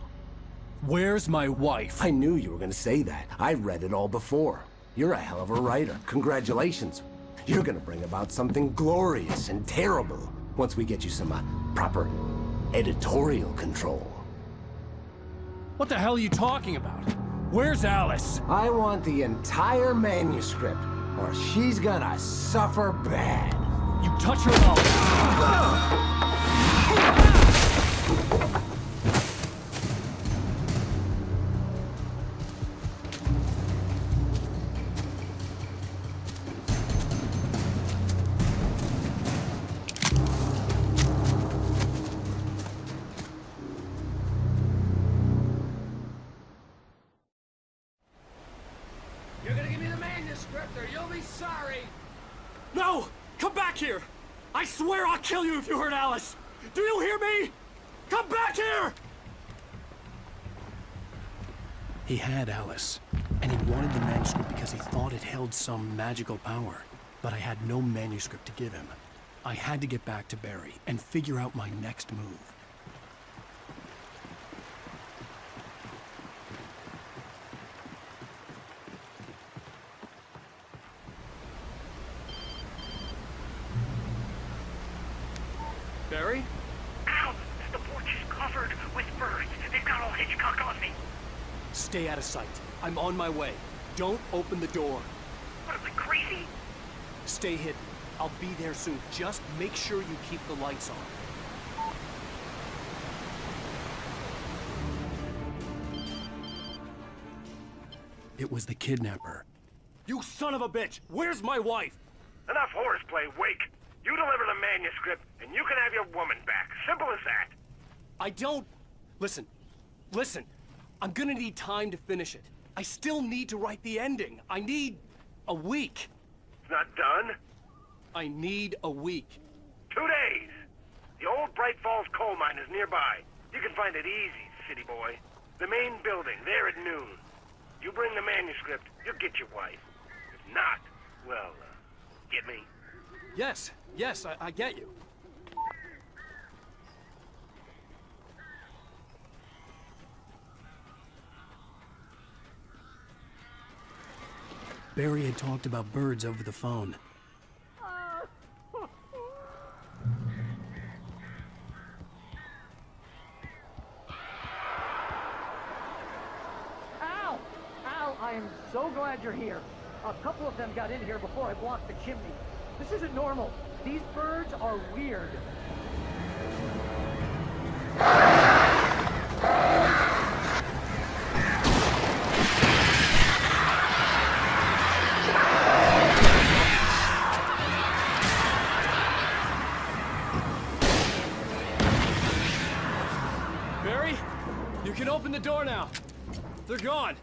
Where's my wife? I knew you were gonna say that. I read it all before. You're a hell of a writer. Congratulations. You're gonna bring about something glorious and terrible. Once we get you some proper editorial control. What the hell are you talking about? Where's Alice? I want the entire manuscript, or she's gonna suffer bad. You touch her up. You're gonna give me the manuscript or you'll be sorry! No! Come back here! I swear I'll kill you if you hurt Alice! Do you hear me? Come back here! He had Alice, and he wanted the manuscript because he thought it held some magical power. But I had no manuscript to give him. I had to get back to Barry and figure out my next move. Barry? Ow! The porch is covered with birds. They've got all Hitchcock on me. Stay out of sight. I'm on my way. Don't open the door. What, am I crazy? Stay hidden. I'll be there soon. Just make sure you keep the lights on. It was the kidnapper. You son of a bitch! Where's my wife? Enough horseplay, Wake. You deliver the manuscript, and you can have your woman back. Simple as that. I don't... Listen. I'm gonna need time to finish it. I still need to write the ending. I need a week. It's not done. I need a week. 2 days. The old Bright Falls coal mine is nearby. You can find it easy, city boy. The main building, there at noon. You bring the manuscript, you'll get your wife. If not, well, get me. Yes, I get you. Barry had talked about birds over the phone. Al! Al, I am so glad you're here. A couple of them got in here before I blocked the chimney. This isn't normal. These birds are weird. Barry, you can open the door now. They're gone.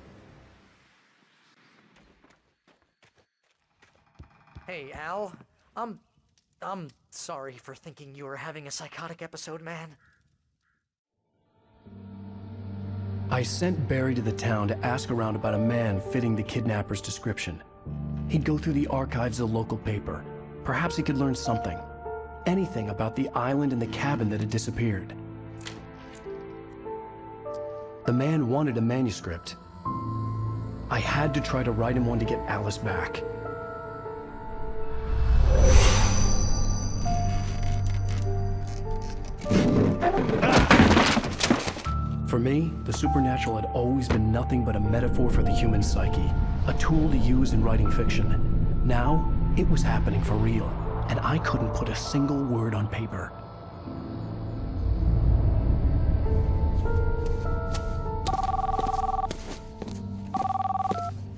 Hey, Al. I'm sorry for thinking you were having a psychotic episode, man. I sent Barry to the town to ask around about a man fitting the kidnapper's description. He'd go through the archives of the local paper. Perhaps he could learn something. Anything about the island and the cabin that had disappeared. The man wanted a manuscript. I had to try to write him one to get Alice back. For me, the supernatural had always been nothing but a metaphor for the human psyche, a tool to use in writing fiction. Now, it was happening for real, and I couldn't put a single word on paper.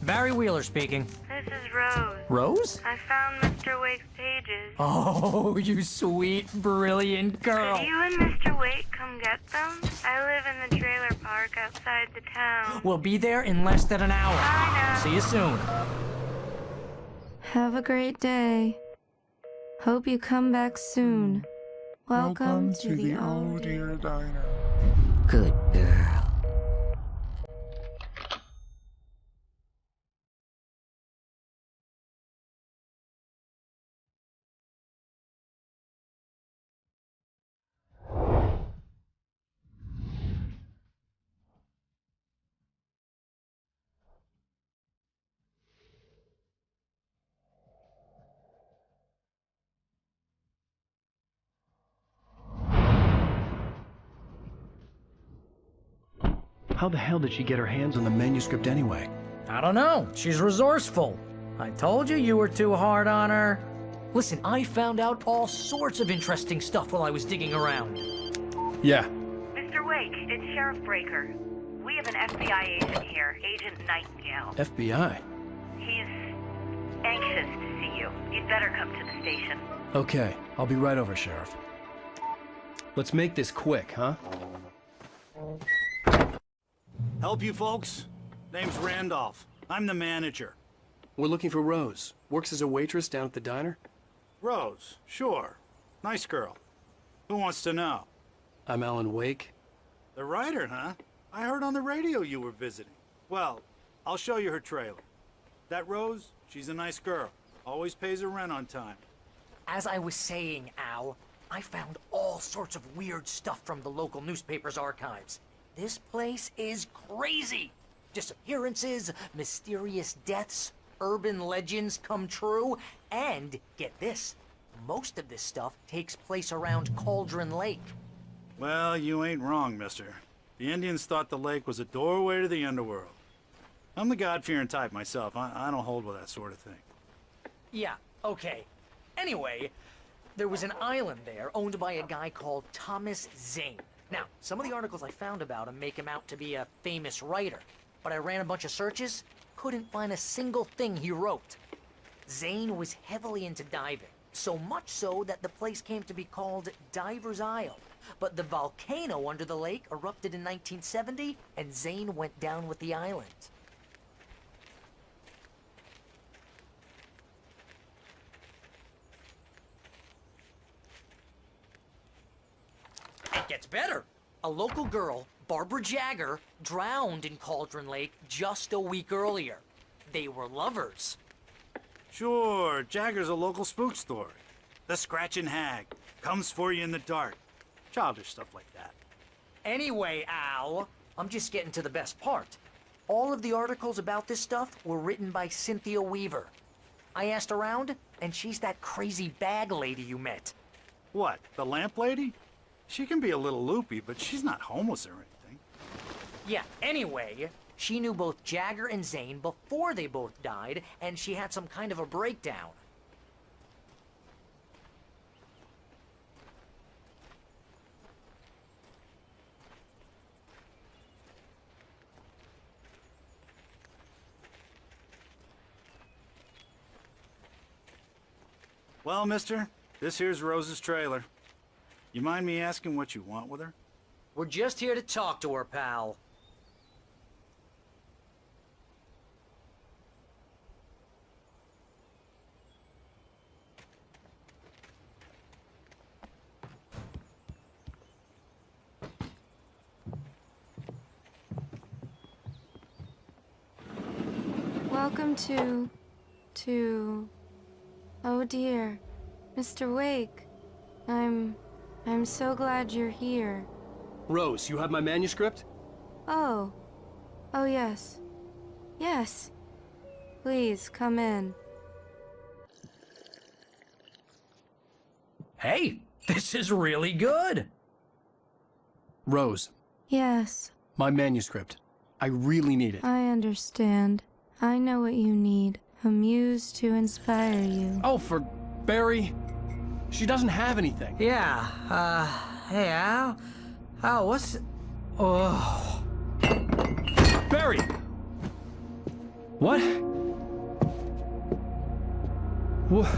Barry Wheeler speaking. This is Rose. Rose? I found Mr. Wake's pages. Oh, you sweet, brilliant girl. Could you and Mr. Wake come get them? I live in the trailer park outside the town. We'll be there in less than an hour. I know. See you soon. Have a great day. Hope you come back soon. Welcome to the Oh Dear Diner. Good girl. How the hell did she get her hands on the manuscript anyway? I don't know. She's resourceful. I told you you were too hard on her. Listen, I found out all sorts of interesting stuff while I was digging around. Yeah. Mr. Wake, it's Sheriff Breaker. We have an FBI agent here, Agent Nightingale. FBI? He's anxious to see you. You'd better come to the station. Okay, I'll be right over, Sheriff. Let's make this quick, huh? Help you folks? Name's Randolph. I'm the manager. We're looking for Rose. Works as a waitress down at the diner. Rose, sure. Nice girl. Who wants to know? I'm Alan Wake. The writer, huh? I heard on the radio you were visiting. Well, I'll show you her trailer. That Rose, she's a nice girl. Always pays her rent on time. As I was saying, Al, I found all sorts of weird stuff from the local newspaper's archives. This place is crazy. Disappearances, mysterious deaths, urban legends come true, and get this, most of this stuff takes place around Cauldron Lake. Well, you ain't wrong, mister. The Indians thought the lake was a doorway to the underworld. I'm the God-fearing type myself. I don't hold with that sort of thing. Yeah, okay. Anyway, there was an island there owned by a guy called Thomas Zane. Now, some of the articles I found about him make him out to be a famous writer, but I ran a bunch of searches, couldn't find a single thing he wrote. Zane was heavily into diving, so much so that the place came to be called Diver's Isle. But the volcano under the lake erupted in 1970, and Zane went down with the island. It gets better. A local girl, Barbara Jagger, drowned in Cauldron Lake just a week earlier. They were lovers. Sure, Jagger's a local spook story. The Scratching Hag comes for you in the dark. Childish stuff like that. Anyway, Al, I'm just getting to the best part. All of the articles about this stuff were written by Cynthia Weaver. I asked around, and she's that crazy bag lady you met. What, the lamp lady? She can be a little loopy, but she's not homeless or anything. Yeah, anyway, she knew both Jagger and Zane before they both died, and she had some kind of a breakdown. Well, mister, this here's Rose's trailer. You mind me asking what you want with her? We're just here to talk to her, pal. Welcome to... Oh dear, Mr. Wake. I'm so glad you're here. Rose, you have my manuscript? Oh. Oh, yes. Yes. Please, come in. Hey, this is really good. Rose. Yes. My manuscript. I really need it. I understand. I know what you need. A muse to inspire you. Oh, for Barry. She doesn't have anything. Yeah, hey, Al? Al, what's... Oh... Barry! What? What?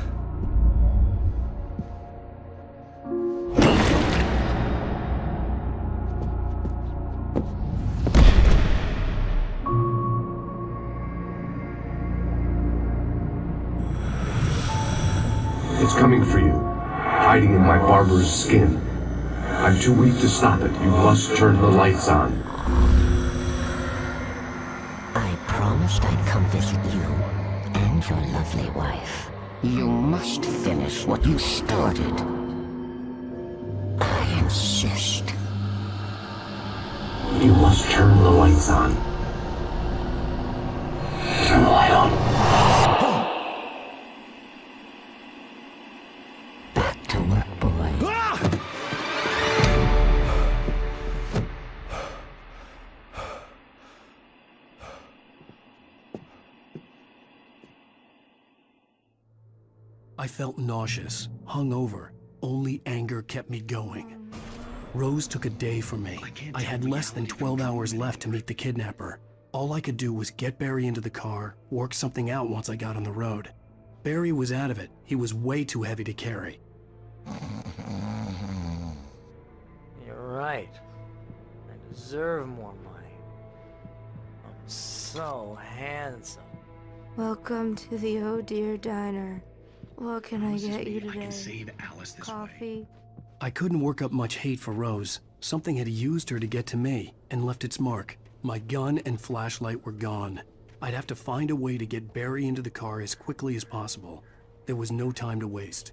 It's coming for you, hiding in my barber's skin. I'm too weak to stop it. You must turn the lights on. I promised I'd come visit you and your lovely wife. You must finish what you started. I insist. You must turn the lights on. Turn the light on. Back to work, boy. I felt nauseous, hungover. Only anger kept me going. Rose took a day from me. I had less than 12 hours left to meet the kidnapper. All I could do was get Barry into the car, work something out once I got on the road. Barry was out of it. He was way too heavy to carry. You're right. I deserve more money. I'm so handsome. Welcome to the Oh Dear Diner. What can I get you today? Coffee? I couldn't work up much hate for Rose. Something had used her to get to me and left its mark. My gun and flashlight were gone. I'd have to find a way to get Barry into the car as quickly as possible. There was no time to waste.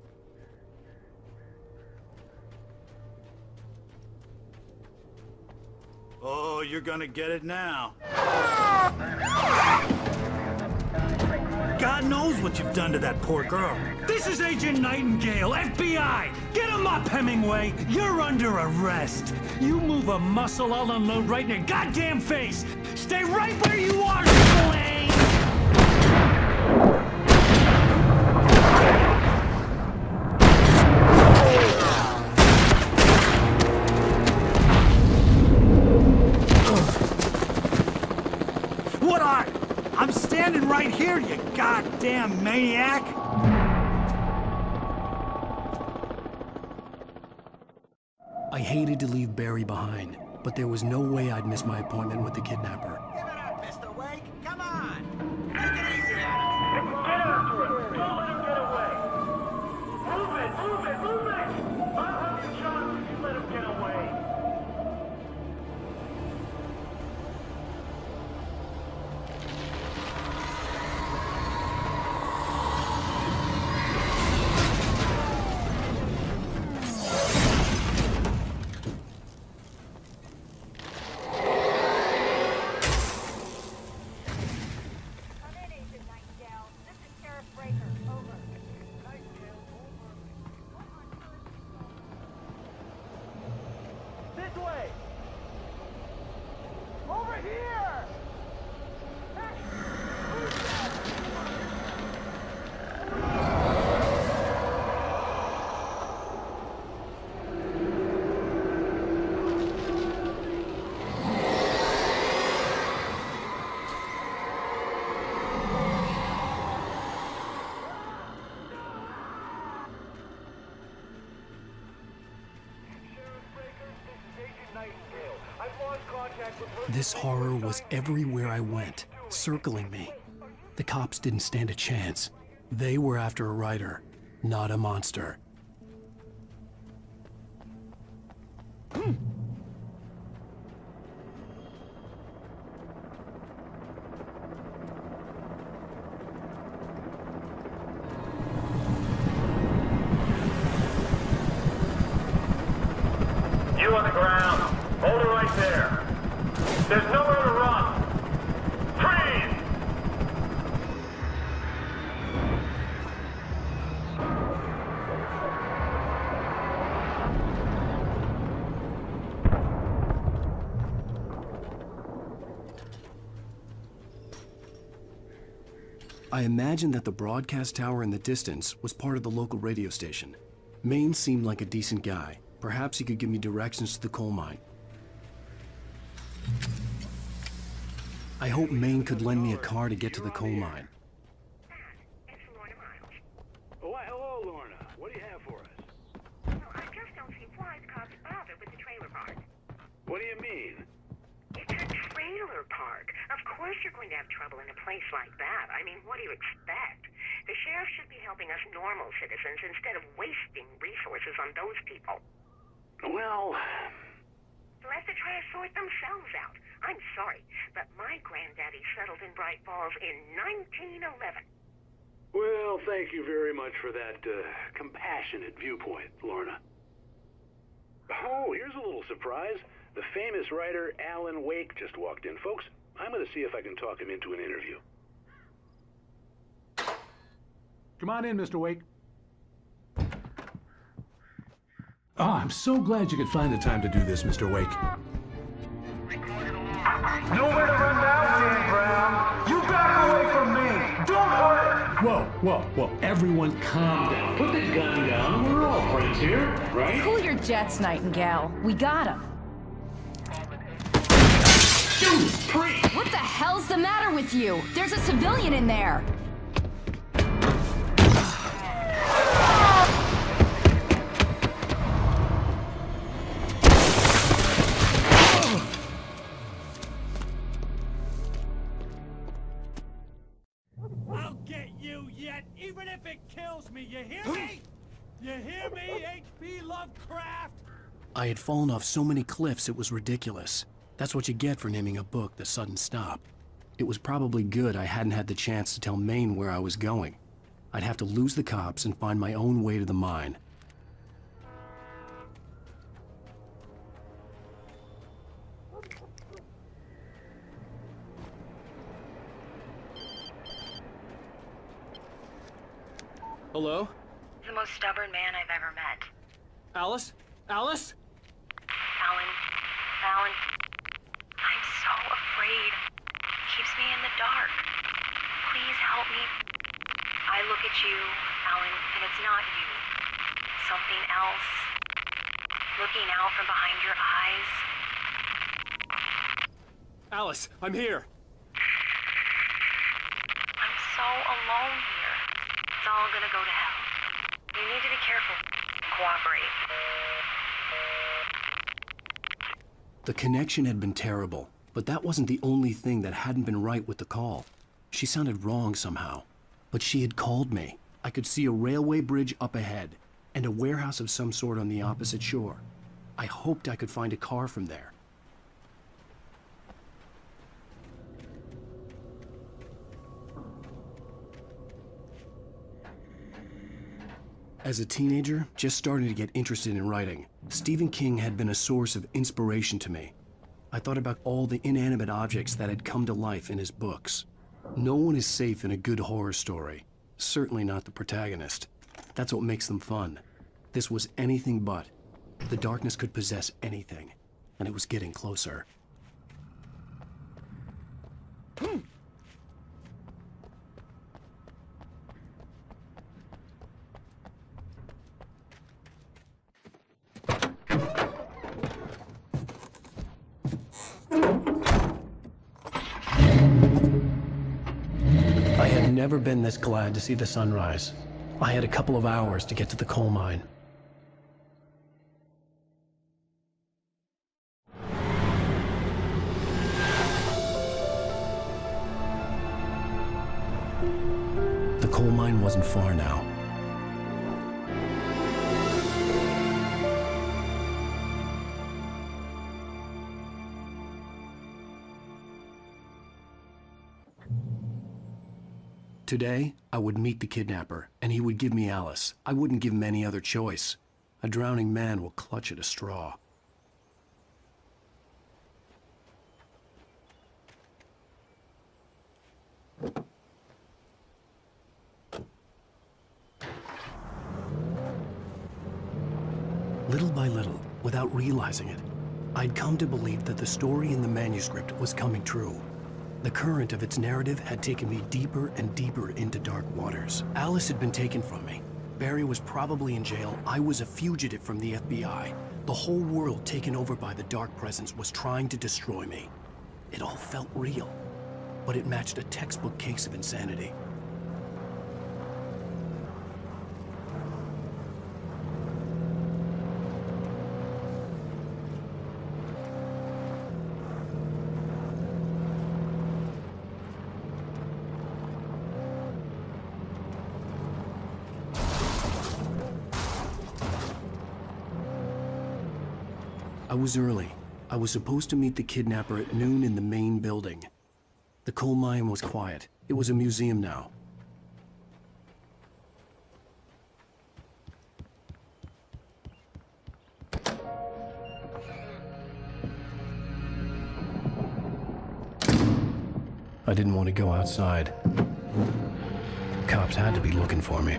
Oh, you're gonna get it now. God knows what you've done to that poor girl. This is Agent Nightingale, FBI! Get him up, Hemingway! You're under arrest! You move a muscle, I'll unload right in your goddamn face! Stay right where you are, Blaine! What are? I'm standing right here, you goddamn maniac! I hated to leave Barry behind, but there was no way I'd miss my appointment with the kidnapper. Give it up, Mr. Wake. Come on. Take it easy on him. Get after him! Don't let him get away! Move it! Move it! Move it! I'll have you shot if you let him get away! This horror was everywhere I went, circling me. The cops didn't stand a chance. They were after a writer, not a monster. You on the ground. Hold it right there. There's nowhere to run. Freeze! I imagined that the broadcast tower in the distance was part of the local radio station. Maine seemed like a decent guy. Perhaps he could give me directions to the coal mine. I hope Maine could lend me a car to get to the coal mine. Oh, hello, Lorna. What do you have for us? Well, I just don't see why the cops bother with the trailer park. What do you mean? It's a trailer park. Of course you're going to have trouble in a place like that. I mean, what do you expect? The sheriff should be helping us normal citizens instead of wasting resources on those people. Well... Let the trash sort themselves out. I'm sorry, but my granddaddy settled in Bright Falls in 1911. Well, thank you very much for that compassionate viewpoint, Lorna. Oh, here's a little surprise. The famous writer Alan Wake just walked in. Folks, I'm going to see if I can talk him into an interview. Come on in, Mr. Wake. Oh, I'm so glad you could find the time to do this, Mr. Wake. Nowhere to run now, Dan Brown. You back away from me. Don't hurt. Whoa. Everyone calm down. Put the gun down. We're all friends here, right? Cool your jets, Nightingale. We got him. What the hell's the matter with you? There's a civilian in there. I'll get you yet, even if it kills me, you hear me? You hear me, H.P. Lovecraft? I had fallen off so many cliffs it was ridiculous. That's what you get for naming a book The Sudden Stop. It was probably good I hadn't had the chance to tell Maine where I was going. I'd have to lose the cops and find my own way to the mine. Hello? The most stubborn man I've ever met. Alice? Alice? Alan, I'm so afraid. He keeps me in the dark. Please help me. I look at you, Alan, and it's not you. Something else. Looking out from behind your eyes. Alice, I'm here. I'm so alone here. It's all gonna go to hell. You need to be careful. Cooperate. The connection had been terrible, but that wasn't the only thing that hadn't been right with the call. She sounded wrong somehow, but she had called me. I could see a railway bridge up ahead, and a warehouse of some sort on the opposite shore. I hoped I could find a car from there. As a teenager, just starting to get interested in writing, Stephen King had been a source of inspiration to me. I thought about all the inanimate objects that had come to life in his books. No one is safe in a good horror story. Certainly not the protagonist. That's what makes them fun. This was anything but. The darkness could possess anything, and it was getting closer. I had never been this glad to see the sunrise. I had a couple of hours to get to the coal mine. The coal mine wasn't far now. Today, I would meet the kidnapper, and he would give me Alice. I wouldn't give him any other choice. A drowning man will clutch at a straw. Little by little, without realizing it, I'd come to believe that the story in the manuscript was coming true. The current of its narrative had taken me deeper and deeper into dark waters. Alice had been taken from me. Barry was probably in jail. I was a fugitive from the FBI. The whole world taken over by the dark presence was trying to destroy me. It all felt real, but it matched a textbook case of insanity. I was early. I was supposed to meet the kidnapper at noon in the main building. The coal mine was quiet. It was a museum now. I didn't want to go outside. Cops had to be looking for me.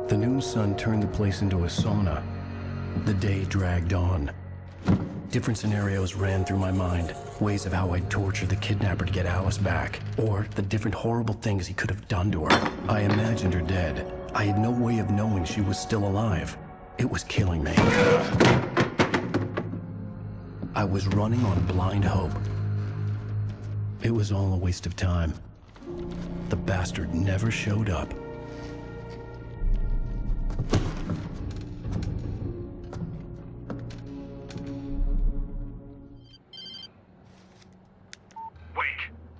The noon sun turned the place into a sauna. The day dragged on. Different scenarios ran through my mind. Ways of how I'd torture the kidnapper to get Alice back. Or the different horrible things he could have done to her. I imagined her dead. I had no way of knowing she was still alive. It was killing me. I was running on blind hope. It was all a waste of time. The bastard never showed up.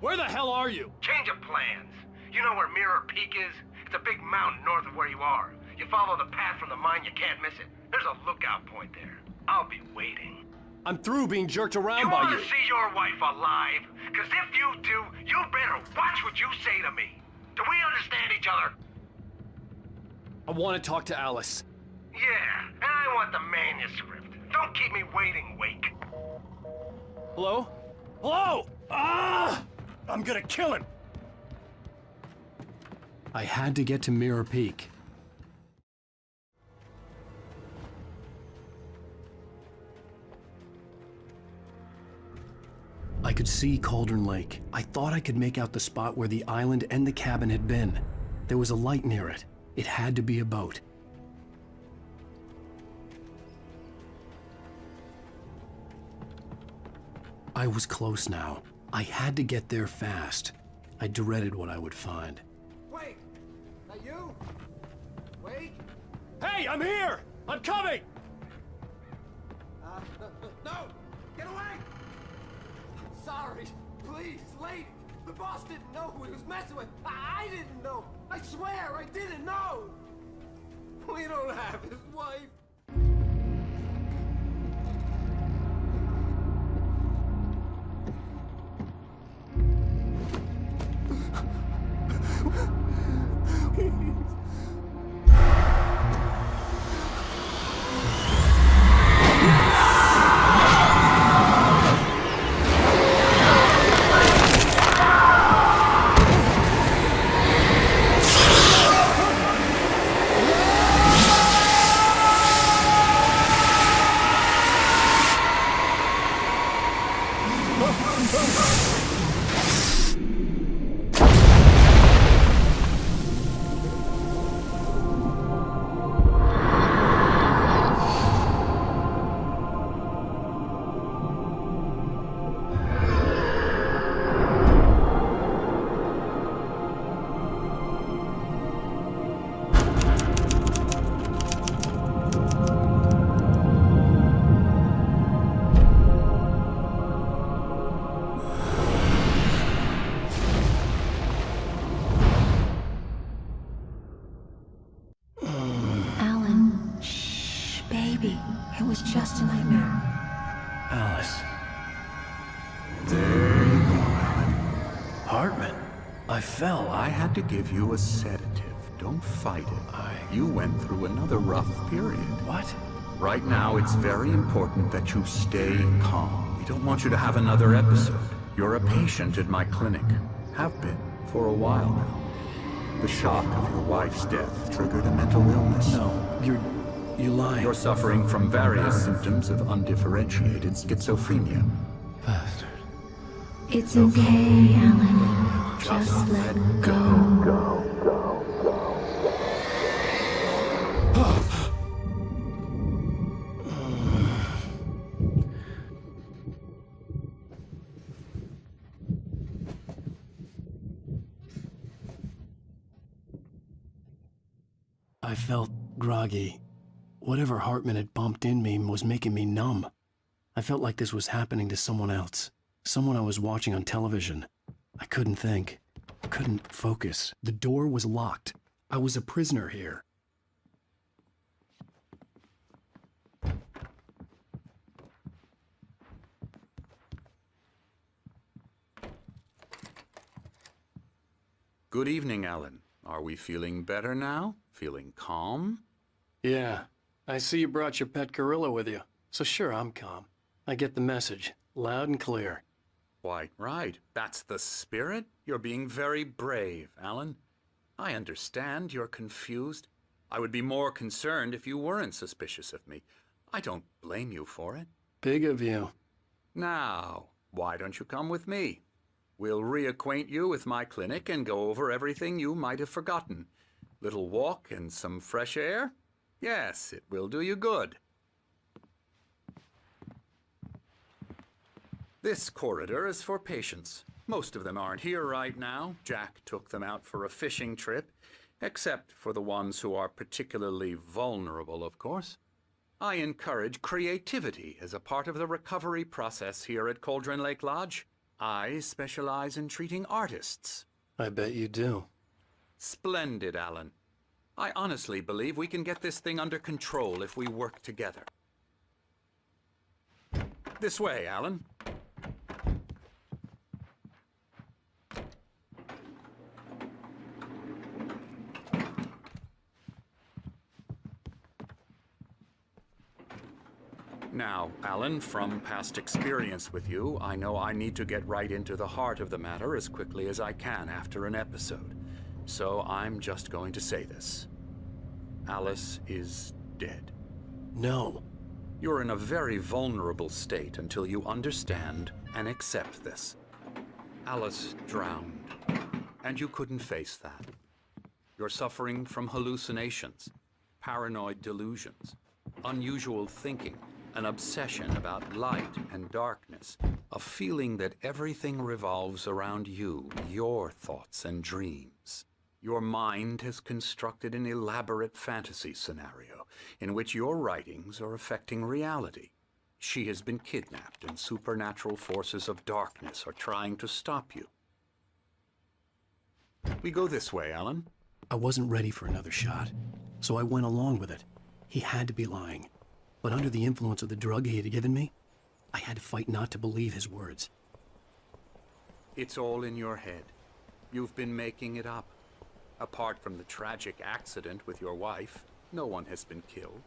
Where the hell are you? Change of plans. You know where Mirror Peak is? It's a big mountain north of where you are. You follow the path from the mine, you can't miss it. There's a lookout point there. I'll be waiting. I'm through being jerked around You by want you. to see your wife alive? Because if you do, you better watch what you say to me. Do we understand each other? I want to talk to Alice. Yeah, and I want the manuscript. Don't keep me waiting, Wake. Hello? Hello? Ah! I'm gonna kill him! I had to get to Mirror Peak. I could see Cauldron Lake. I thought I could make out the spot where the island and the cabin had been. There was a light near it. It had to be a boat. I was close now. I had to get there fast. I dreaded what I would find. Wait! That you? Wait! Hey, I'm here! I'm coming! No! Get away! I'm sorry. Please, lady. The boss didn't know who he was messing with. I didn't know. I swear I didn't know. We don't have his wife. It was just a nightmare. Alice. There you go, Alan. Hartman, I fell. I had to give you a sedative. Don't fight it. You went through another rough period. What? Right now, it's very important that you stay calm. We don't want you to have another episode. You're a patient at my clinic. Have been for a while now. The shock of your wife's death triggered a mental illness. No, you lie. You're suffering from various symptoms of undifferentiated schizophrenia. Bastard. It's okay, Alan. Just let go. I felt groggy. Whatever Hartman had bumped in me was making me numb. I felt like this was happening to someone else. Someone I was watching on television. I couldn't think. Couldn't focus. The door was locked. I was a prisoner here. Good evening, Alan. Are we feeling better now? Feeling calm? Yeah. I see you brought your pet gorilla with you. So sure, I'm calm. I get the message. Loud and clear. Why, right. That's the spirit. You're being very brave, Alan. I understand you're confused. I would be more concerned if you weren't suspicious of me. I don't blame you for it. Big of you. Now, why don't you come with me? We'll reacquaint you with my clinic and go over everything you might have forgotten. Little walk and some fresh air? Yes, it will do you good. This corridor is for patients. Most of them aren't here right now. Jack took them out for a fishing trip, except for the ones who are particularly vulnerable, of course. I encourage creativity as a part of the recovery process here at Cauldron Lake Lodge. I specialize in treating artists. I bet you do. Splendid, Alan. I honestly believe we can get this thing under control if we work together. This way, Alan. Now, Alan, from past experience with you, I know I need to get right into the heart of the matter as quickly as I can after an episode. So I'm just going to say this. Alice is dead. No. You're in a very vulnerable state until you understand and accept this. Alice drowned, and you couldn't face that. You're suffering from hallucinations, paranoid delusions, unusual thinking, an obsession about light and darkness, a feeling that everything revolves around you, your thoughts and dreams. Your mind has constructed an elaborate fantasy scenario in which your writings are affecting reality. She has been kidnapped and supernatural forces of darkness are trying to stop you. We go this way, Alan. I wasn't ready for another shot, so I went along with it. He had to be lying. But under the influence of the drug he had given me, I had to fight not to believe his words. It's all in your head. You've been making it up. Apart from the tragic accident with your wife, no one has been killed.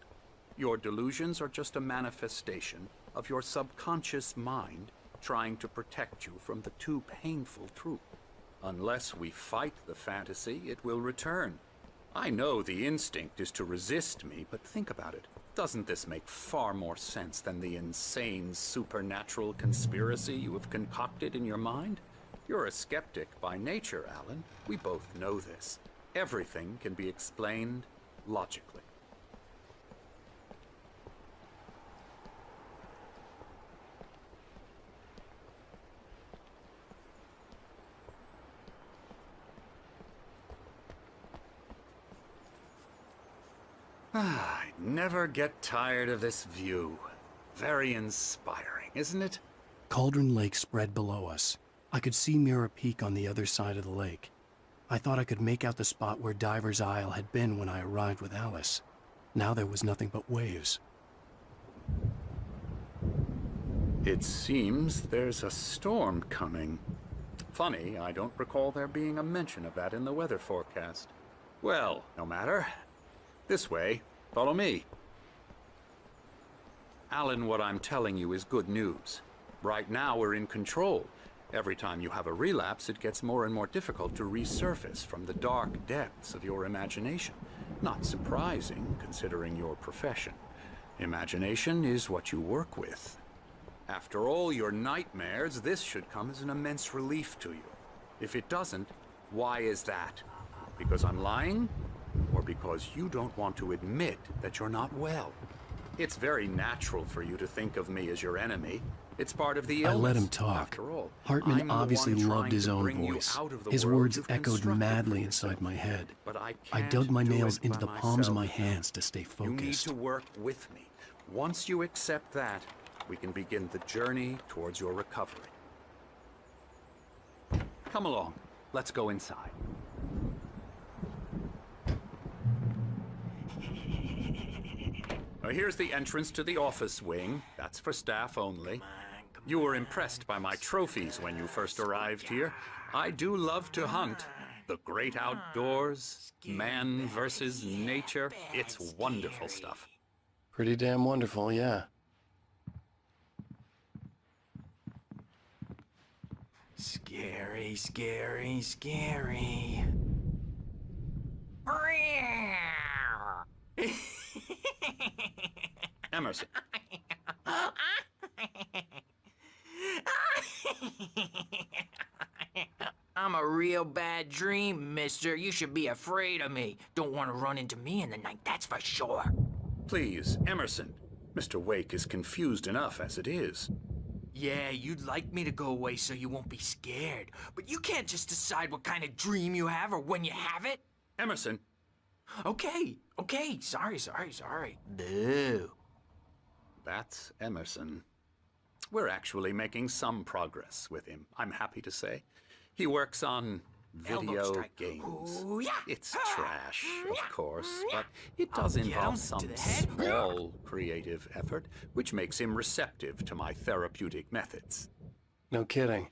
Your delusions are just a manifestation of your subconscious mind trying to protect you from the too painful truth. Unless we fight the fantasy, it will return. I know the instinct is to resist me, but think about it. Doesn't this make far more sense than the insane supernatural conspiracy you have concocted in your mind? You're a skeptic by nature, Alan. We both know this. Everything can be explained logically. I never get tired of this view. Very inspiring, isn't it? Cauldron Lake spread below us. I could see Mirror Peak on the other side of the lake. I thought I could make out the spot where Diver's Isle had been when I arrived with Alice. Now there was nothing but waves. It seems there's a storm coming. Funny, I don't recall there being a mention of that in the weather forecast. Well, no matter. This way. Follow me. Alan, what I'm telling you is good news. Right now we're in control. Every time you have a relapse, it gets more and more difficult to resurface from the dark depths of your imagination. Not surprising, considering your profession. Imagination is what you work with. After all your nightmares, this should come as an immense relief to you. If it doesn't, why is that? Because I'm lying? Or because you don't want to admit that you're not well? It's very natural for you to think of me as your enemy. It's part of the illness. I let him talk. After all, Hartman obviously loved his own voice. His words echoed madly inside my head. But I dug my nails into the palms of my hands to stay You need focused. to work with me. Once you accept that, we can begin the journey towards your recovery. Come along. Let's go inside. Now, here's the entrance to the office wing. That's for staff only. You were impressed by my trophies when you first arrived here. I do love to hunt. The great outdoors, man versus nature. It's wonderful stuff. Pretty damn wonderful, yeah. Scary, scary, scary. Emerson. I'm a real bad dream, mister. You should be afraid of me. Don't want to run into me in the night, that's for sure. Please, Emerson. Mr. Wake is confused enough as it is. Yeah, you'd like me to go away so you won't be scared. But you can't just decide what kind of dream you have or when you have it. Emerson. Okay. Sorry. Boo. That's Emerson. We're actually making some progress with him, I'm happy to say. He works on video games. Ooh, yeah. It's trash, of course, but it does involve some small creative effort, which makes him receptive to my therapeutic methods. No kidding.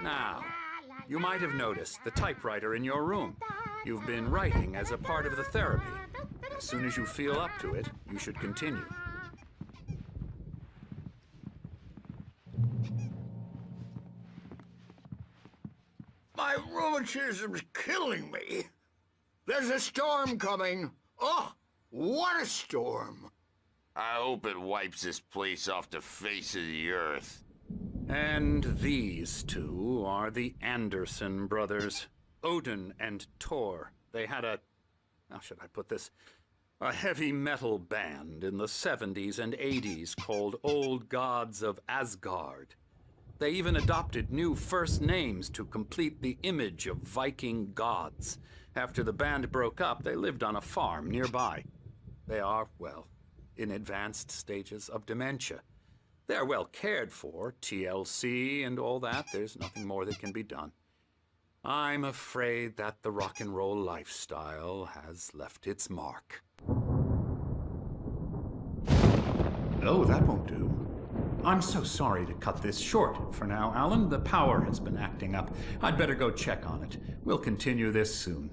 Now, you might have noticed the typewriter in your room. You've been writing as a part of the therapy. As soon as you feel up to it, you should continue. My rheumatism's killing me. There's a storm coming. Oh, what a storm. I hope it wipes this place off the face of the earth. And these two are the Anderson brothers, Odin and Thor. They had how should I put this? A heavy metal band in the 70s and 80s called Old Gods of Asgard. They even adopted new first names to complete the image of Viking gods. After the band broke up, they lived on a farm nearby. They are, well, in advanced stages of dementia. They're well cared for, TLC and all that. There's nothing more that can be done. I'm afraid that the rock and roll lifestyle has left its mark. Oh, that won't do. I'm so sorry to cut this short for now, Alan. The power has been acting up. I'd better go check on it. We'll continue this soon.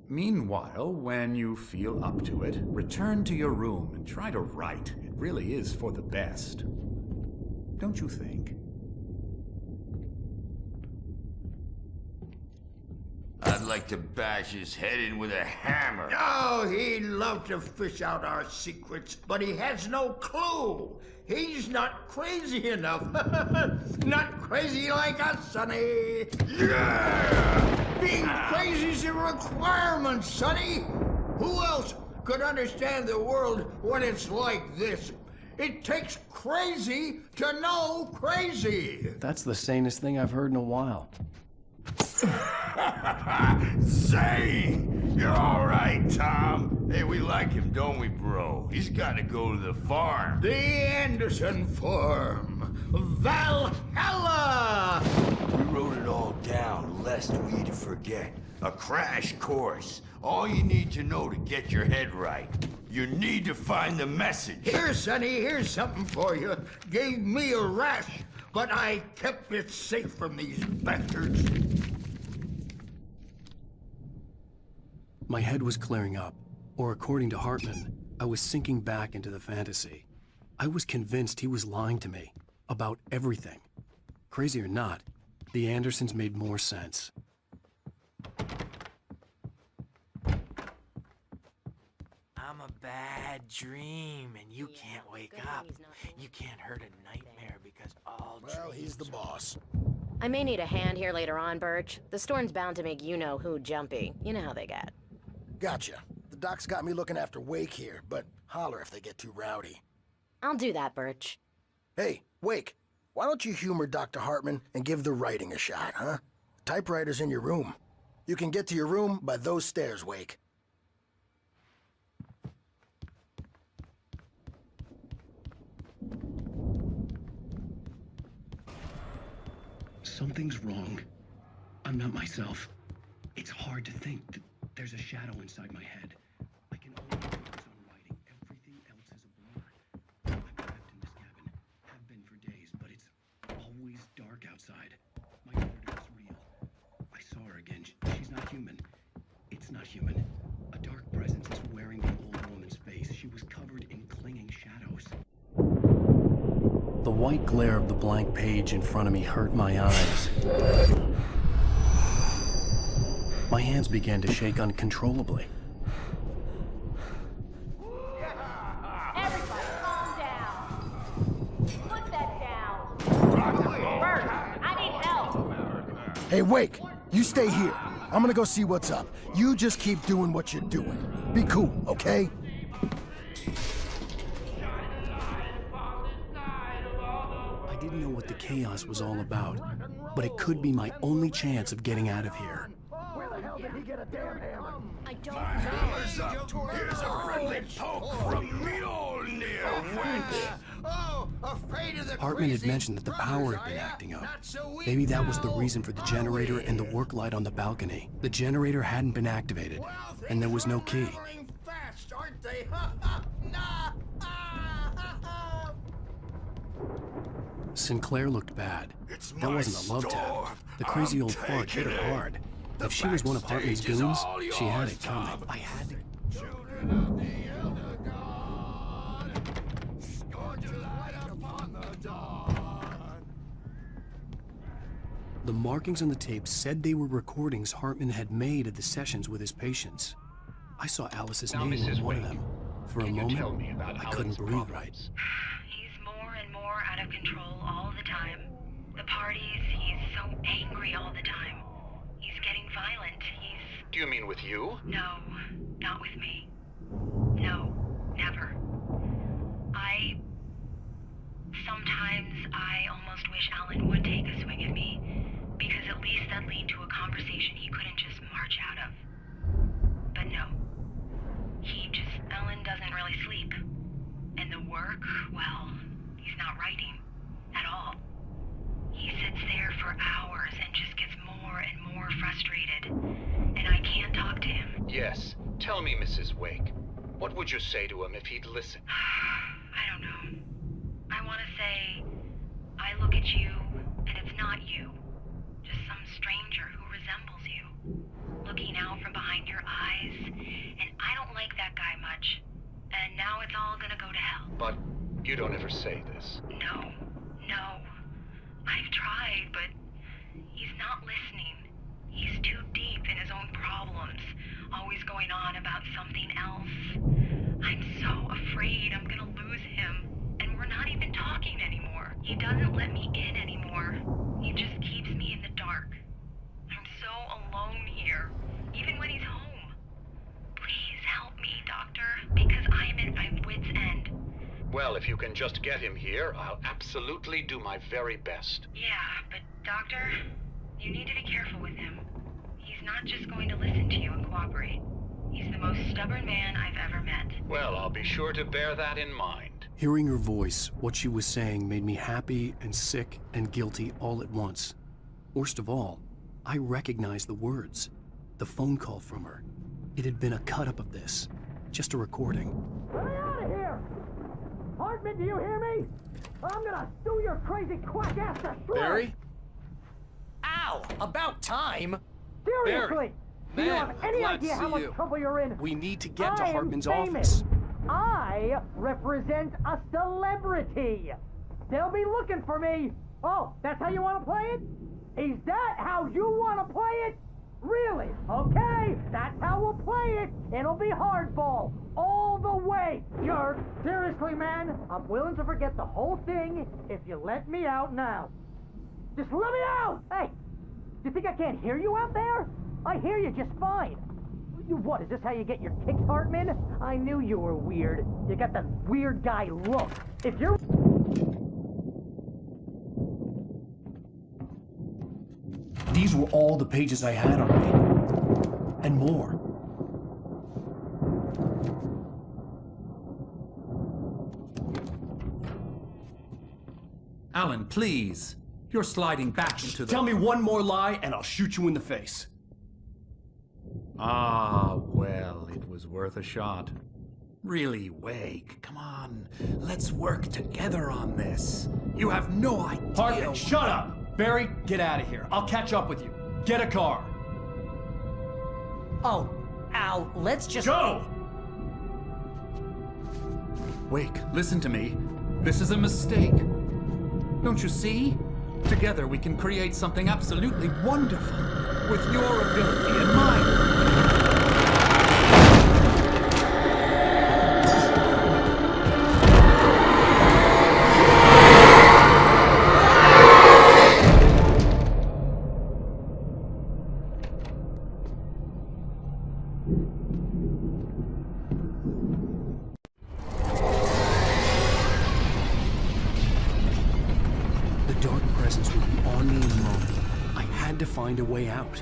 Meanwhile, when you feel up to it, return to your room and try to write. It really is for the best. Don't you think? I'd like to bash his head in with a hammer. Oh, he'd love to fish out our secrets, but he has no clue. He's not crazy enough. Not crazy like us, Sonny. Yeah! Being crazy's a requirement, Sonny. Who else could understand the world when it's like this? It takes crazy to know crazy. That's the sanest thing I've heard in a while. Zane! You're all right, Tom. Hey, we like him, don't we, bro? He's got to go to the farm. The Anderson farm. Valhalla! We wrote it all down, lest we forget. A crash course. All you need to know to get your head right. You need to find the message. Here, Sonny, here's something for you. Gave me a rash, but I kept it safe from these bastards. My head was clearing up, or according to Hartman, I was sinking back into the fantasy. I was convinced he was lying to me about everything. Crazy or not, the Andersons made more sense. I'm a bad dream, and you can't wake up. You can't hurt a nightmare because all dreams he's the boss. I may need a hand here later on, Birch. The storm's bound to make you-know-who jumpy. You know how they get. Gotcha. The doc's got me looking after Wake here, but holler if they get too rowdy. I'll do that, Birch. Hey, Wake, why don't you humor Dr. Hartman and give the writing a shot, huh? Typewriter's in your room. You can get to your room by those stairs, Wake. Something's wrong. I'm not myself. It's hard to think that there's a shadow inside my head. I can only focus on writing. Everything else is a blur. I'm trapped in this cabin. Have been for days, but it's always dark outside. My daughter is real. I saw her again. She's not human. It's not human. A dark presence is wearing the old woman's face. She was covered in clinging shadows. The white glare of the blank page in front of me hurt my eyes. My hands began to shake uncontrollably. Everybody, calm down. Put that down. Bert, I need help. Hey, Wake, you stay here. I'm gonna go see what's up. You just keep doing what you're doing. Be cool, okay? I didn't know what the chaos was all about, but it could be my only chance of getting out of here. Where the hell did he get a damn hammer? I don't know. Here's a friendly poke from Mjolnir, Wake. Oh, afraid of the Hartman had crazy mentioned that the power had been acting up. Maybe that was the reason for the generator and the work light on the balcony. The generator hadn't been activated, and there was no key. Fast, aren't they? Sinclair looked bad. That wasn't a love tap. The crazy old fart hit her hard. If she was one of Hartman's goons, she had it coming. I had to... The markings on the tape said they were recordings Hartman had made of the sessions with his patients. I saw Alice's name on one of them. For a moment, I couldn't breathe right. He's more and more out of control all the time. The parties, he's so angry all the time. He's getting violent. Do you mean with you? No, not with me. No, never. Sometimes I almost wish Alan would take a swing at me, because at least that'd lead to a conversation he couldn't just march out of. But no. Alan doesn't really sleep. And the work, well, he's not writing at all. He sits there for hours and just gets more and more frustrated. And I can't talk to him. Yes. Tell me, Mrs. Wake. What would you say to him if he'd listen? I don't know. I want to say, I look at you, and it's not you. Just some stranger who resembles you. Looking out from behind your eyes, and I don't like that guy much. And now it's all gonna go to hell. But you don't ever say this. No. I've tried, but he's not listening. He's too deep in his own problems, always going on about something else. I'm so afraid I'm gonna lose him, and we're not even talking anymore. He doesn't let me in anymore. He just keeps me in the dark. I'm so alone here, even when he's home. Please help me, Doctor, because I'm at my wit's end. Well, if you can just get him here, I'll absolutely do my very best. Yeah, but Doctor, you need to be careful with him. He's not just going to listen to you and cooperate. He's the most stubborn man I've ever met. Well, I'll be sure to bear that in mind. Hearing her voice, what she was saying made me happy and sick and guilty all at once. Worst of all, I recognized the words. The phone call from her. It had been a cut-up of this. Just a recording. Get me out of here! Hartman, do you hear me? I'm gonna sue your crazy quack ass to shreds! Barry? Ow! About time! Seriously! Do you Man, have I'm any glad to idea how see much you. trouble you're in? We need to get to I am Hartman's famous. office. I represent a celebrity. They'll be looking for me. Oh, that's how you want to play it? Is that how you want to play it? Really? Okay, that's how we'll play it. It'll be hardball all the way, jerk. Seriously, man, I'm willing to forget the whole thing if you let me out now. Just let me out! Hey, you think I can't hear you out there? I hear you just fine. What, is this how you get your kicks, Hartman? I knew you were weird. You got that weird guy look. If you're... These were all the pages I had on me. And more. Alan, please. You're sliding back into the... Tell me one more lie, and I'll shoot you in the face. Ah, well, it was worth a shot. Really, Wake, come on. Let's work together on this. You have no idea... Hartman, shut up! Barry, get out of here. I'll catch up with you. Get a car. Oh, Al, let's just... Go! Wake, listen to me. This is a mistake. Don't you see? Together we can create something absolutely wonderful, with your ability and mine. The dark presence would be on me in a moment. I had to find a way out.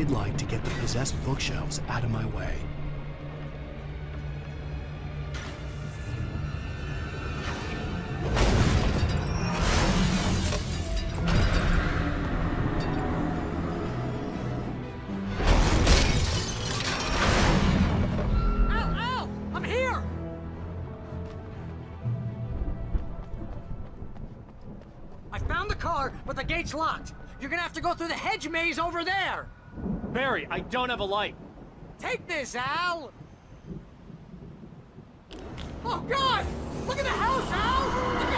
Light to get the possessed bookshelves out of my way. Al! I'm here! I found the car, but the gate's locked. You're gonna have to go through the hedge maze over there! Barry, I don't have a light. Take this, Al! Oh, God! Look at the house, Al! Look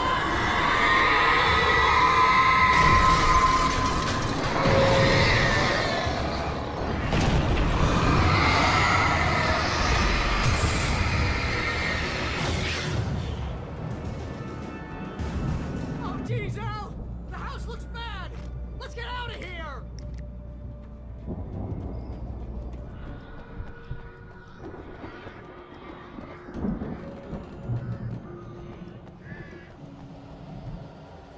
Oh, jeez, Al! The house looks bad! Let's get out of here!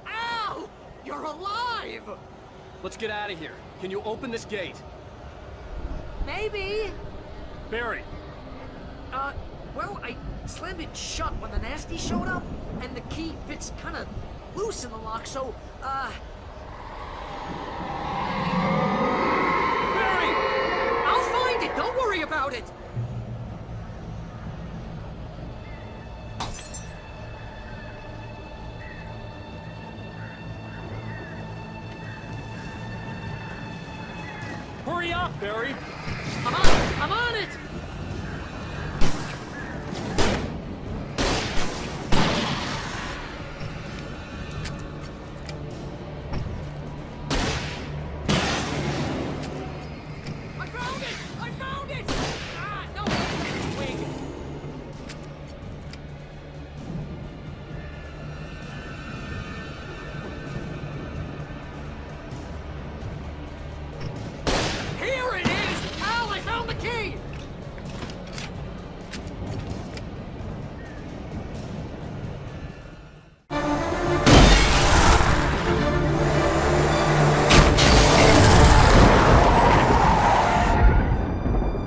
Al! You're alive! Let's get out of here. Can you open this gate? Maybe. Barry! Well, I slammed it shut when the nasty showed up, and the key fits kind of loose in the lock, so, Barry! I'll find it! Don't worry about it! Hurry up, Barry! I'm on it! I found it! Ah, no! Wait. Here it is! Al, I found the key!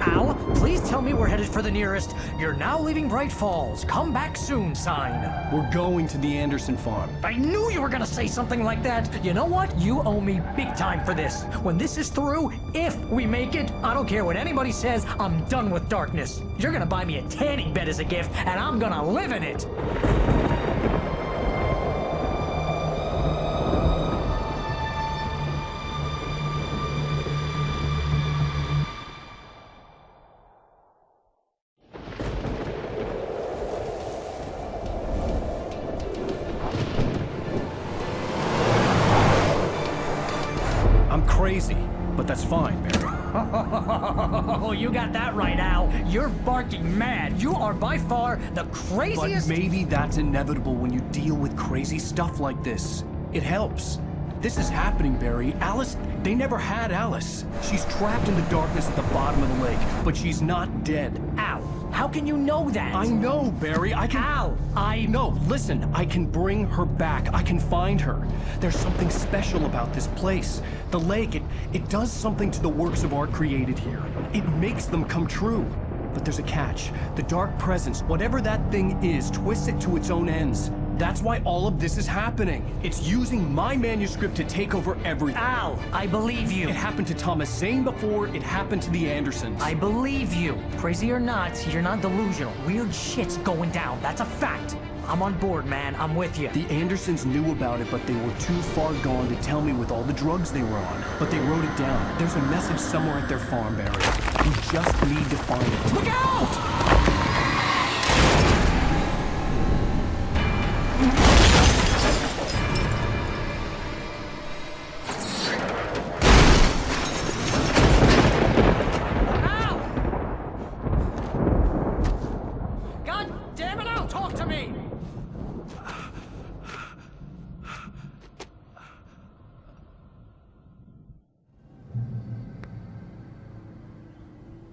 Al, please tell me we're headed for the nearest "You're now leaving Bright Falls. Come back soon" sign. We're going to the Anderson farm. I knew you were gonna say something like that. You know what? You owe me big time for this. When this is through, if we make it, I don't care what anybody says, I'm done with darkness. You're gonna buy me a tanning bed as a gift, and I'm gonna live in it. I'm crazy, but that's fine, Barry. Oh, you got that right, Al. You're barking mad. You are by far the craziest... But maybe that's inevitable when you deal with crazy stuff like this. It helps. This is happening, Barry. Alice, they never had Alice. She's trapped in the darkness at the bottom of the lake, but she's not dead. Al, how can you know that? I know, Barry. I can... Al, No, listen. I can bring her back. I can find her. There's something special about this place. The lake, it does something to the works of art created here. It makes them come true. But there's a catch. The dark presence, whatever that thing is, twists it to its own ends. That's why all of this is happening. It's using my manuscript to take over everything. Al, I believe you. It happened to Thomas Zane before it happened to the Andersons. I believe you. Crazy or not, you're not delusional. Weird shit's going down. That's a fact. I'm on board, man. I'm with you. The Andersons knew about it, but they were too far gone to tell me with all the drugs they were on. But they wrote it down. There's a message somewhere at their farm, Barry. We just need to find it. Look out!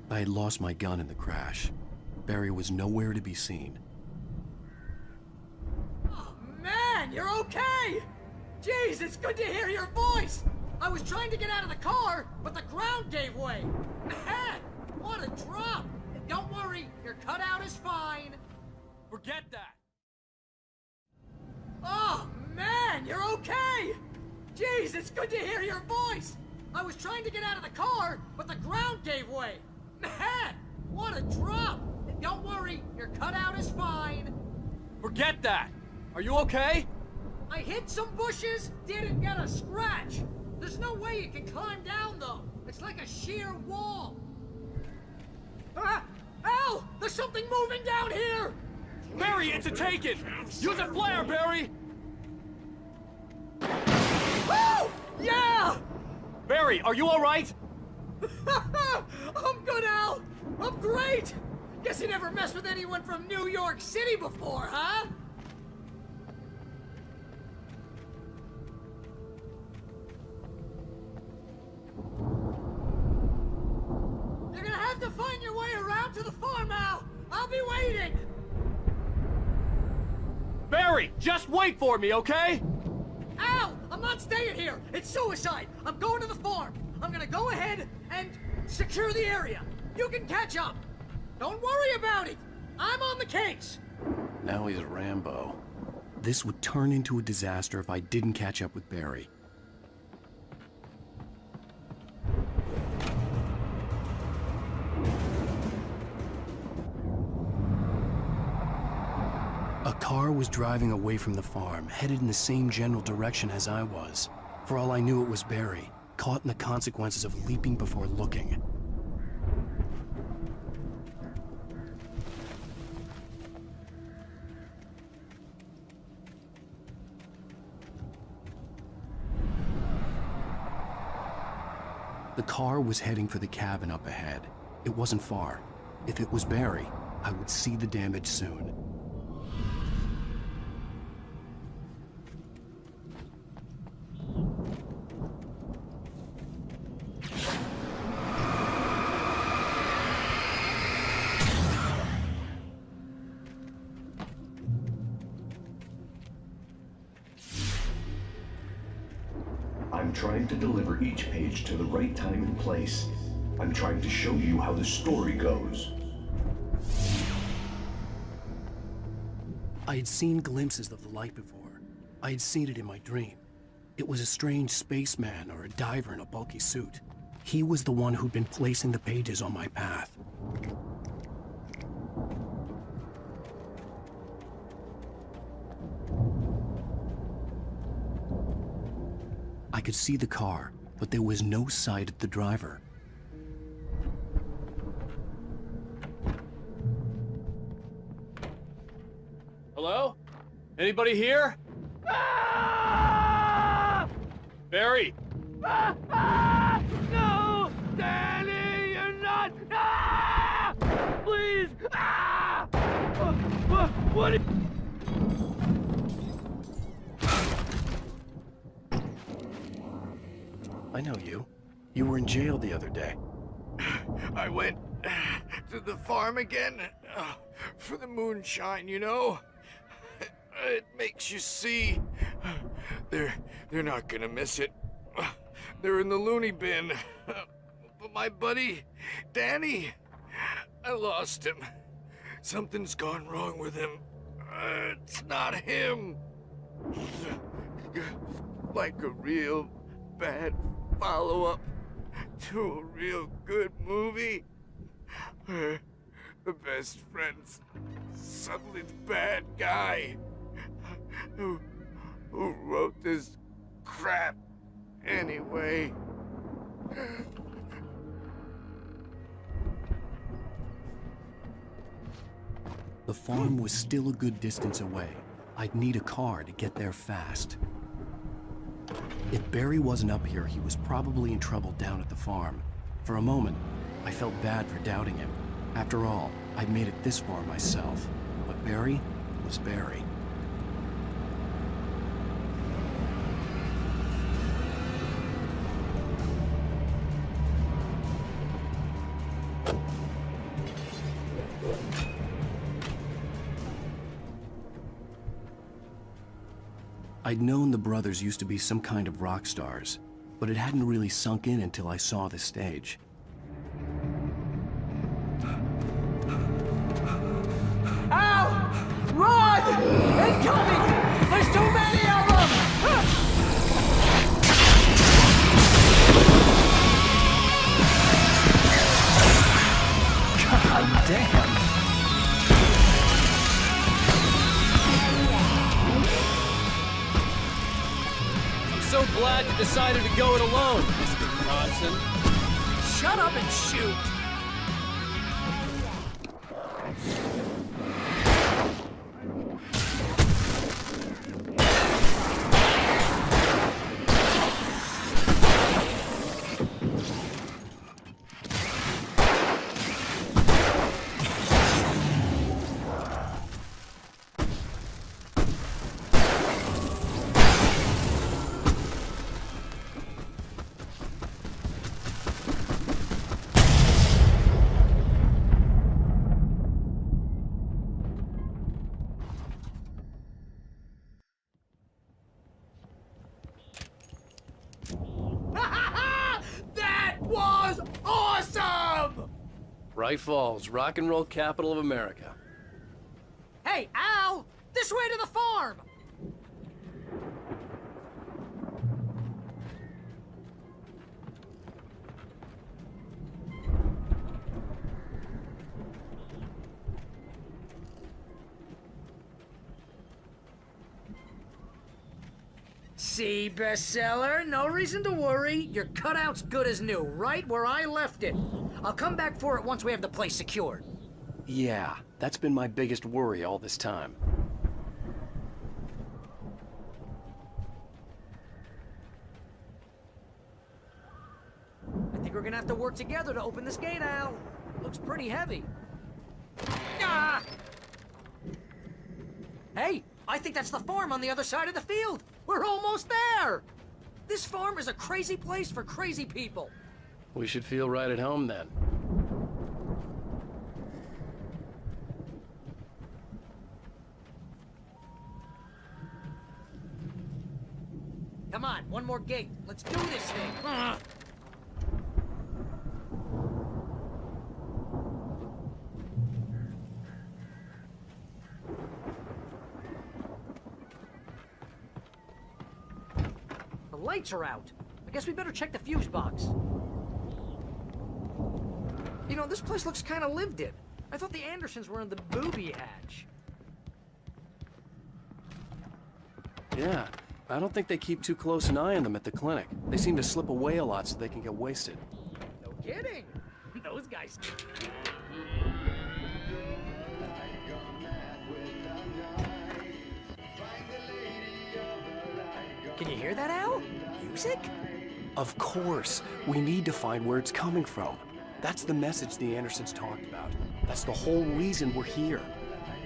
I had lost my gun in the crash. Barry was nowhere to be seen. Oh, man, you're okay! Jeez, it's good to hear your voice! I was trying to get out of the car, but the ground gave way. Man, what a drop! And don't worry, your cutout is fine. Forget that! Oh, man, you're okay! Jeez, it's good to hear your voice! I was trying to get out of the car, but the ground gave way. Man, what a drop! And don't worry, your cutout is fine. Forget that! Are you okay? I hit some bushes, didn't get a scratch. There's no way you can climb down, though. It's like a sheer wall. Al! There's something moving down here! Barry, it's a take-it! Use a flare, Barry! Oh! Yeah! Barry, are you alright? I'm good, Al! I'm great! Guess you never messed with anyone from New York City before, huh? You're gonna have to find your way around to the farm, Al! I'll be waiting! Barry, just wait for me, okay? Al! I'm not staying here! It's suicide! I'm going to the farm! I'm gonna go ahead and secure the area. You can catch up. Don't worry about it. I'm on the case. Now he's Rambo. This would turn into a disaster if I didn't catch up with Barry. A car was driving away from the farm, headed in the same general direction as I was. For all I knew, it was Barry, caught in the consequences of leaping before looking. The car was heading for the cabin up ahead. It wasn't far. If it was Barry, I would see the damage soon. I'm trying to deliver each page to the right time and place. I'm trying to show you how the story goes. I had seen glimpses of the light before. I had seen it in my dream. It was a strange spaceman or a diver in a bulky suit. He was the one who'd been placing the pages on my path. I could see the car, but there was no sight of the driver. Hello? Anybody here? Ah! Barry! No! Danny, you're not! Ah! Please! Ah! What? I know you. You were in jail the other day. I went to the farm again for the moonshine, you know? It makes you see. They're not gonna miss it. They're in the loony bin. But my buddy, Danny, I lost him. Something's gone wrong with him. It's not him. Like a real bad follow-up to a real good movie. Where the best friend's suddenly the bad guy. Who wrote this crap anyway? The farm was still a good distance away. I'd need a car to get there fast. If Barry wasn't up here, he was probably in trouble down at the farm. For a moment, I felt bad for doubting him. After all, I'd made it this far myself. But Barry was Barry. I'd known the brothers used to be some kind of rock stars, but it hadn't really sunk in until I saw the stage. Al! Run! Incoming! There's too many of them! God damn! So glad you decided to go it alone, Mr. Bronson. Shut up and shoot! That was awesome! Bright Falls, rock and roll capital of America. Hey, Al! This way to the farm! See, bestseller, no reason to worry. Your cutout's good as new, right where I left it. I'll come back for it once we have the place secured. Yeah, that's been my biggest worry all this time. I think we're gonna have to work together to open this gate, Al. Looks pretty heavy. Ah! Hey, I think that's the farm on the other side of the field. We're almost there! This farm is a crazy place for crazy people. We should feel right at home then. Come on, one more gate. Let's do this thing. The lights are out. I guess we better check the fuse box. You know, this place looks kind of lived in. I thought the Andersons were in the booby hatch. Yeah, I don't think they keep too close an eye on them at the clinic. They seem to slip away a lot so they can get wasted. No kidding. Those guys... Can you hear that, Al? Music? Of course. We need to find where it's coming from. That's the message the Andersons talked about. That's the whole reason we're here.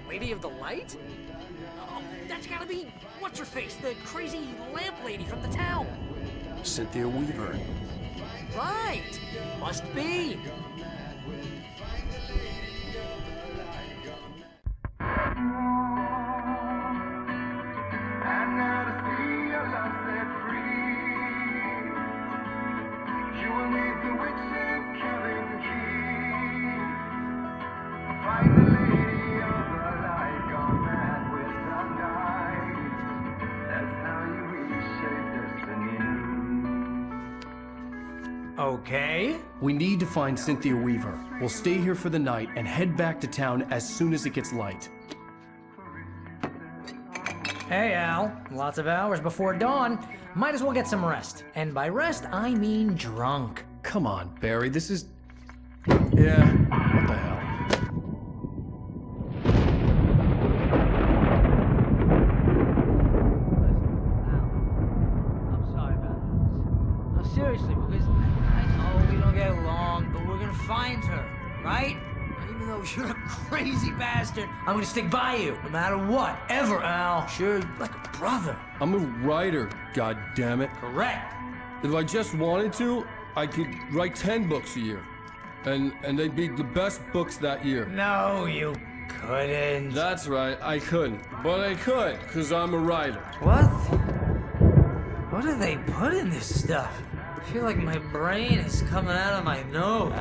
Lady of the Light? Oh, that's gotta be... What's-her-face? The crazy lamp lady from the town. Cynthia Weaver. Right! Must be! Okay. We need to find Cynthia Weaver. We'll stay here for the night and head back to town as soon as it gets light. Hey, Al. Lots of hours before dawn. Might as well get some rest. And by rest, I mean drunk. Come on, Barry, this is... Yeah, what the hell? Seriously, because I know we don't get along, but we're gonna find her, right? Even though you're a crazy bastard, I'm gonna stick by you, no matter what, ever, Al. Sure, like a brother. I'm a writer, goddammit. Correct. If I just wanted to, I could write 10 books a year. And they'd be the best books that year. No, you couldn't. That's right, I couldn't. But I could, because I'm a writer. What? What do they put in this stuff? I feel like my brain is coming out of my nose.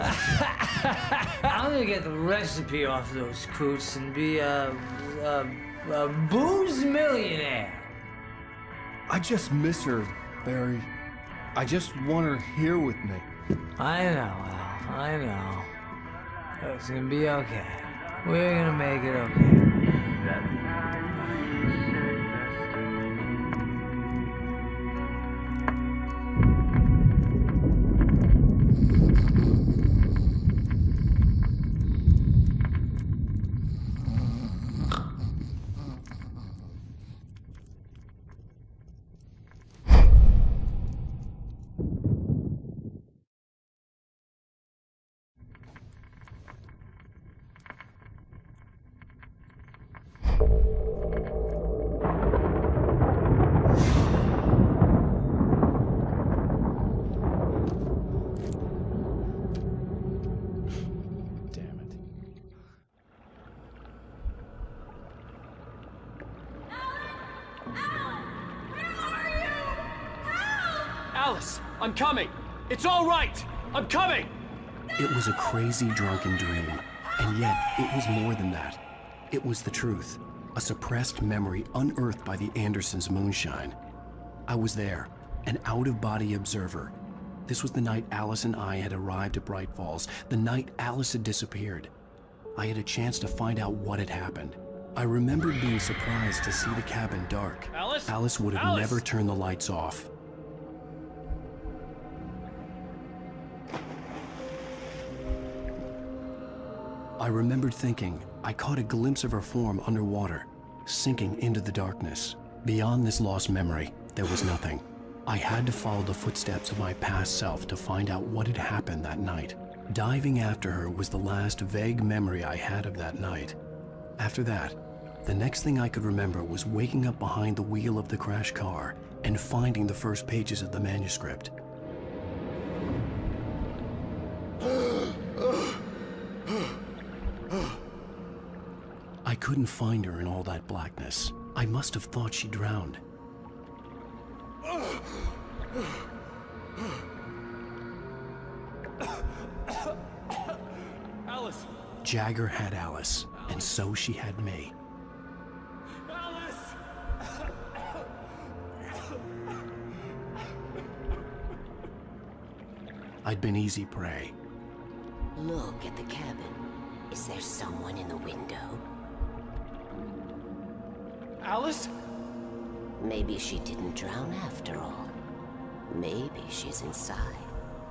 I'm gonna get the recipe off those coots and be a booze millionaire. I just miss her, Barry. I just want her here with me. I know, Al. I know. It's gonna be okay. We're gonna make it okay. Alice, I'm coming. It's all right. I'm coming. It was a crazy drunken dream, and yet it was more than that. It was the truth, a suppressed memory unearthed by the Andersons' moonshine. I was there, an out-of-body observer. This was the night Alice and I had arrived at Bright Falls, the night Alice had disappeared. I had a chance to find out what had happened. I remembered being surprised to see the cabin dark. Alice would have never turned the lights off. I remembered thinking I caught a glimpse of her form underwater, sinking into the darkness. Beyond this lost memory, there was nothing. I had to follow the footsteps of my past self to find out what had happened that night. Diving after her was the last vague memory I had of that night. After that, the next thing I could remember was waking up behind the wheel of the crashed car and finding the first pages of the manuscript. I couldn't find her in all that blackness. I must have thought she drowned. Alice! Jagger had Alice, and so she had me. Alice! I'd been easy prey. Look at the cabin. Is there someone in the window? Alice? Maybe she didn't drown after all. Maybe she's inside.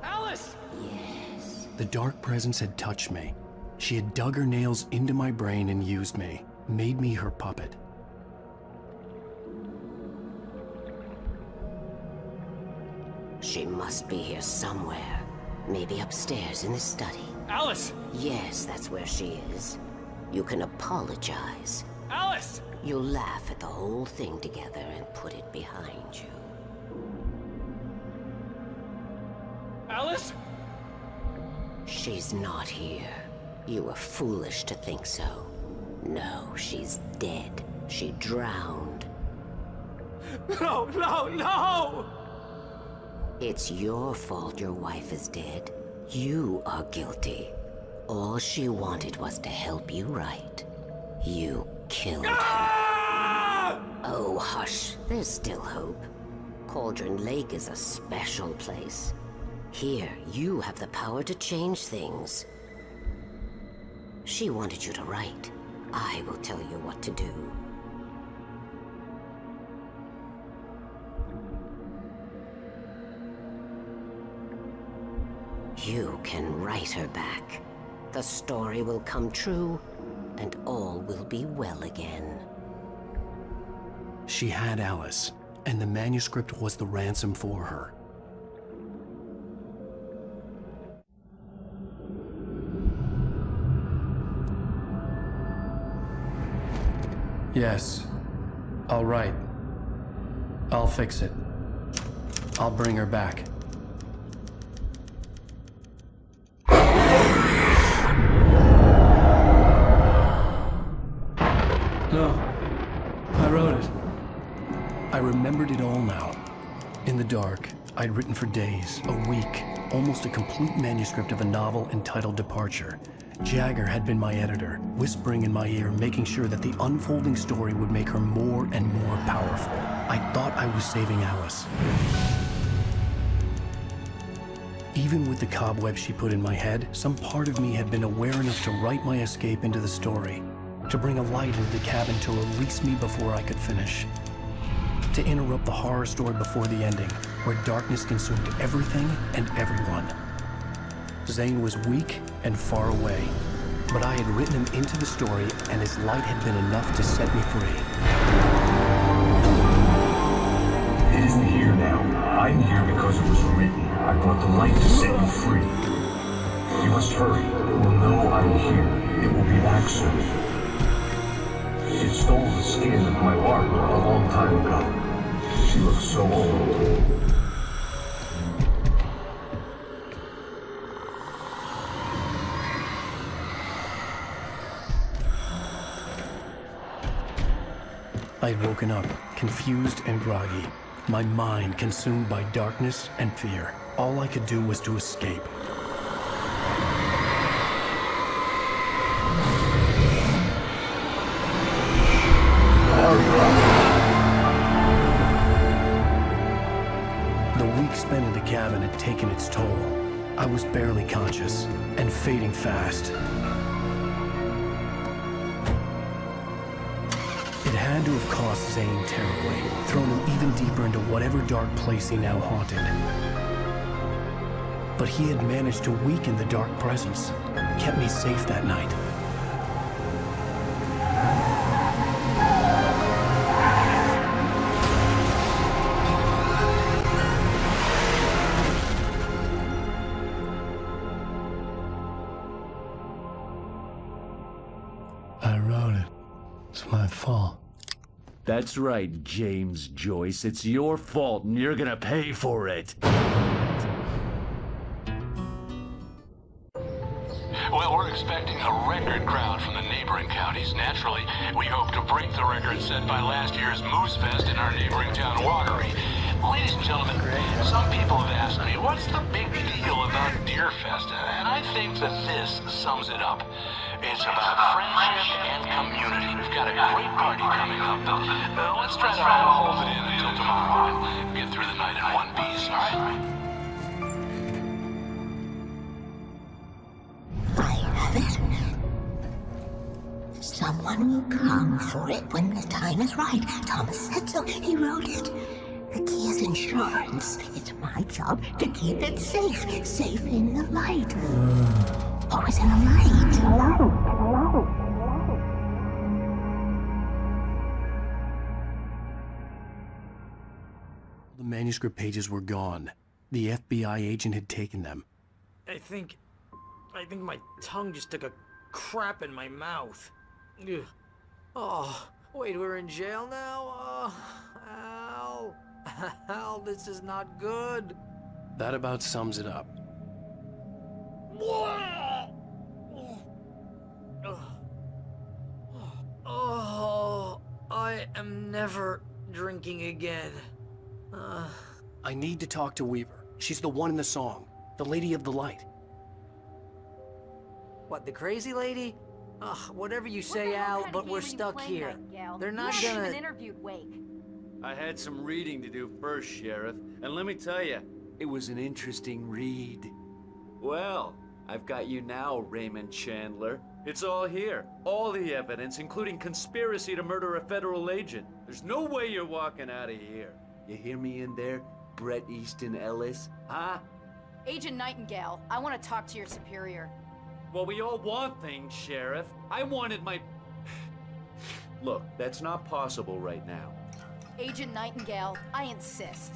Alice! Yes. The dark presence had touched me. She had dug her nails into my brain and used me, made me her puppet. She must be here somewhere. Maybe upstairs in the study. Alice! Yes, that's where she is. You can apologize. Alice! You'll laugh at the whole thing together and put it behind you. Alice? She's not here. You were foolish to think so. No, she's dead. She drowned. No, no, no! It's your fault your wife is dead. You are guilty. All she wanted was to help you right. You killed her. Oh, hush. There's still hope. Cauldron Lake is a special place. Here, you have the power to change things. She wanted you to write. I will tell you what to do. You can write her back. The story will come true, and all will be well again. She had Alice, and the manuscript was the ransom for her. Yes. All right. I'll fix it. I'll bring her back. No. I wrote it. I remembered it all now. In the dark, I'd written for days, a week, almost a complete manuscript of a novel entitled Departure. Jagger had been my editor, whispering in my ear, making sure that the unfolding story would make her more and more powerful. I thought I was saving Alice. Even with the cobwebs she put in my head, some part of me had been aware enough to write my escape into the story, to bring a light into the cabin to release me before I could finish, to interrupt the horror story before the ending, where darkness consumed everything and everyone. Zane was weak and far away, but I had written him into the story, and his light had been enough to set me free. It isn't here now. I'm here because it was written. I brought the light to set you free. You must hurry. It will know I'm here. It will be back soon. It stole the skin of my barber a long time ago. She looks so old. I'd woken up, confused and groggy, my mind consumed by darkness and fear. All I could do was to escape. The week spent in the cabin had taken its toll. I was barely conscious and fading fast. It had to have cost Zane terribly, thrown him even deeper into whatever dark place he now haunted. But he had managed to weaken the dark presence, kept me safe that night. I wrote it. It's my fault. That's right, James Joyce. It's your fault, and you're gonna pay for it. Well, we're expecting a record crowd from the neighboring counties. Naturally, we hope to break the record set by last year's Moose Fest in our neighboring town, Watery. Ladies and gentlemen, some people have asked me, what's the big deal about Deer Fest? And I think that this sums it up. It's about friendship and community. We've got a great party coming up, but let's try to hold it in until tomorrow and get through the night in one piece, all right? I have it. Someone will come for it when the time is right. Thomas said so. He wrote it. The key is insurance. It's my job to keep it safe. Safe in the light. Always in the light. The manuscript pages were gone. The FBI agent had taken them. I think my tongue just took a crap in my mouth. Ugh. Oh, wait, we're in jail now? Oh, Al. Al, this is not good. That about sums it up. Oh, I am never drinking again. I need to talk to Weaver. She's the one in the song. The Lady of the Light. What, the crazy lady? Ugh, whatever you say, Al, but we're stuck here. They're not gonna... interviewed Wake. I had some reading to do first, Sheriff. And let me tell you, It was an interesting read. Well, I've got you now, Raymond Chandler. It's all here. All the evidence, including conspiracy to murder a federal agent. There's no way you're walking out of here. You hear me in there, Bret Easton Ellis? Huh? Agent Nightingale, I want to talk to your superior. Well, we all want things, Sheriff. I wanted my... Look, that's not possible right now. Agent Nightingale, I insist.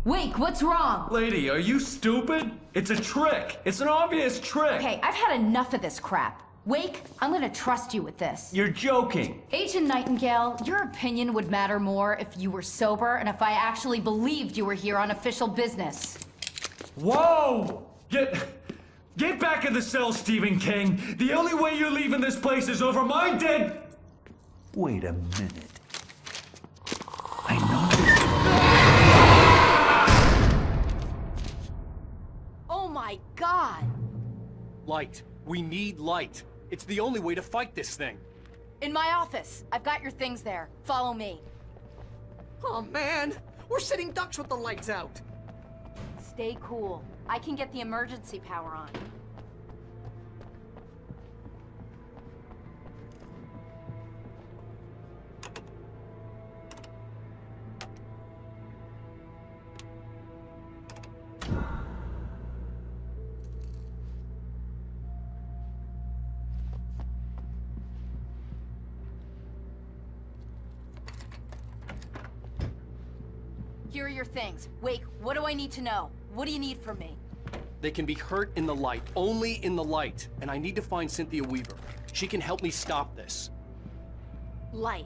Wake, what's wrong? Lady, are you stupid? It's a trick. It's an obvious trick. Okay, I've had enough of this crap. Wake, I'm gonna trust you with this. You're joking. Agent Nightingale, your opinion would matter more if you were sober and if I actually believed you were here on official business. Whoa! Get back in the cell, Stephen King. The only way you're leaving this place is over my dead... Wait a minute. I know. Oh my God! Light. We need light. It's the only way to fight this thing. In my office. I've got your things there. Follow me. Oh man, we're sitting ducks with the lights out. Stay cool. I can get the emergency power on. Here are your things. Wake, what do I need to know? What do you need from me? They can be hurt in the light, only in the light. And I need to find Cynthia Weaver. She can help me stop this. Light.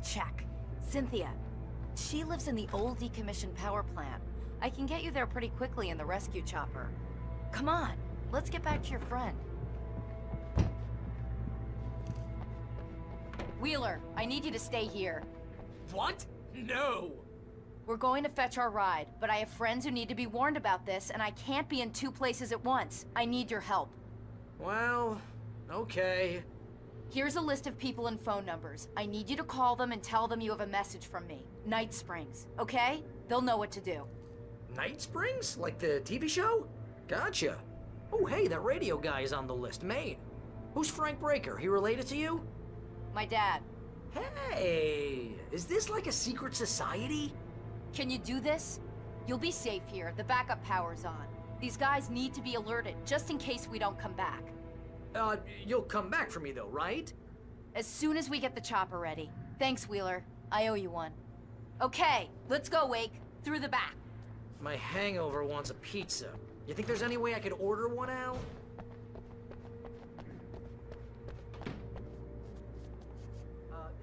Check. Cynthia. She lives in the old decommissioned power plant. I can get you there pretty quickly in the rescue chopper. Come on, let's get back to your friend. Wheeler, I need you to stay here. What? No! We're going to fetch our ride, but I have friends who need to be warned about this, and I can't be in two places at once. I need your help. Well, okay. Here's a list of people and phone numbers. I need you to call them and tell them you have a message from me. Night Springs, okay? They'll know what to do. Night Springs? Like the TV show? Gotcha. Oh, hey, that radio guy is on the list, Maine. Who's Frank Breaker? He related to you? My dad. Hey, is this like a secret society? Can you do this? You'll be safe here. The backup power's on. These guys need to be alerted, just in case we don't come back. You'll come back for me though, right? As soon as we get the chopper ready. Thanks, Wheeler. I owe you one. Okay, let's go, Wake. Through the back. My hangover wants a pizza. You think there's any way I could order one out?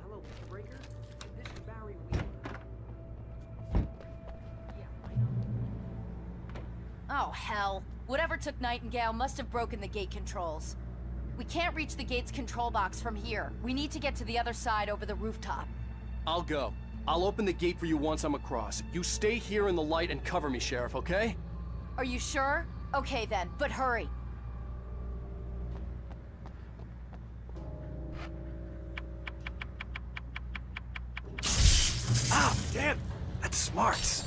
Hello, Mr. Breaker? This is Barry Wheeler. Oh, hell. Whatever took Nightingale must have broken the gate controls. We can't reach the gate's control box from here. We need to get to the other side over the rooftop. I'll go. I'll open the gate for you once I'm across. You stay here in the light and cover me, Sheriff, okay? Are you sure? Okay then, but hurry. Ah, damn! That's smart.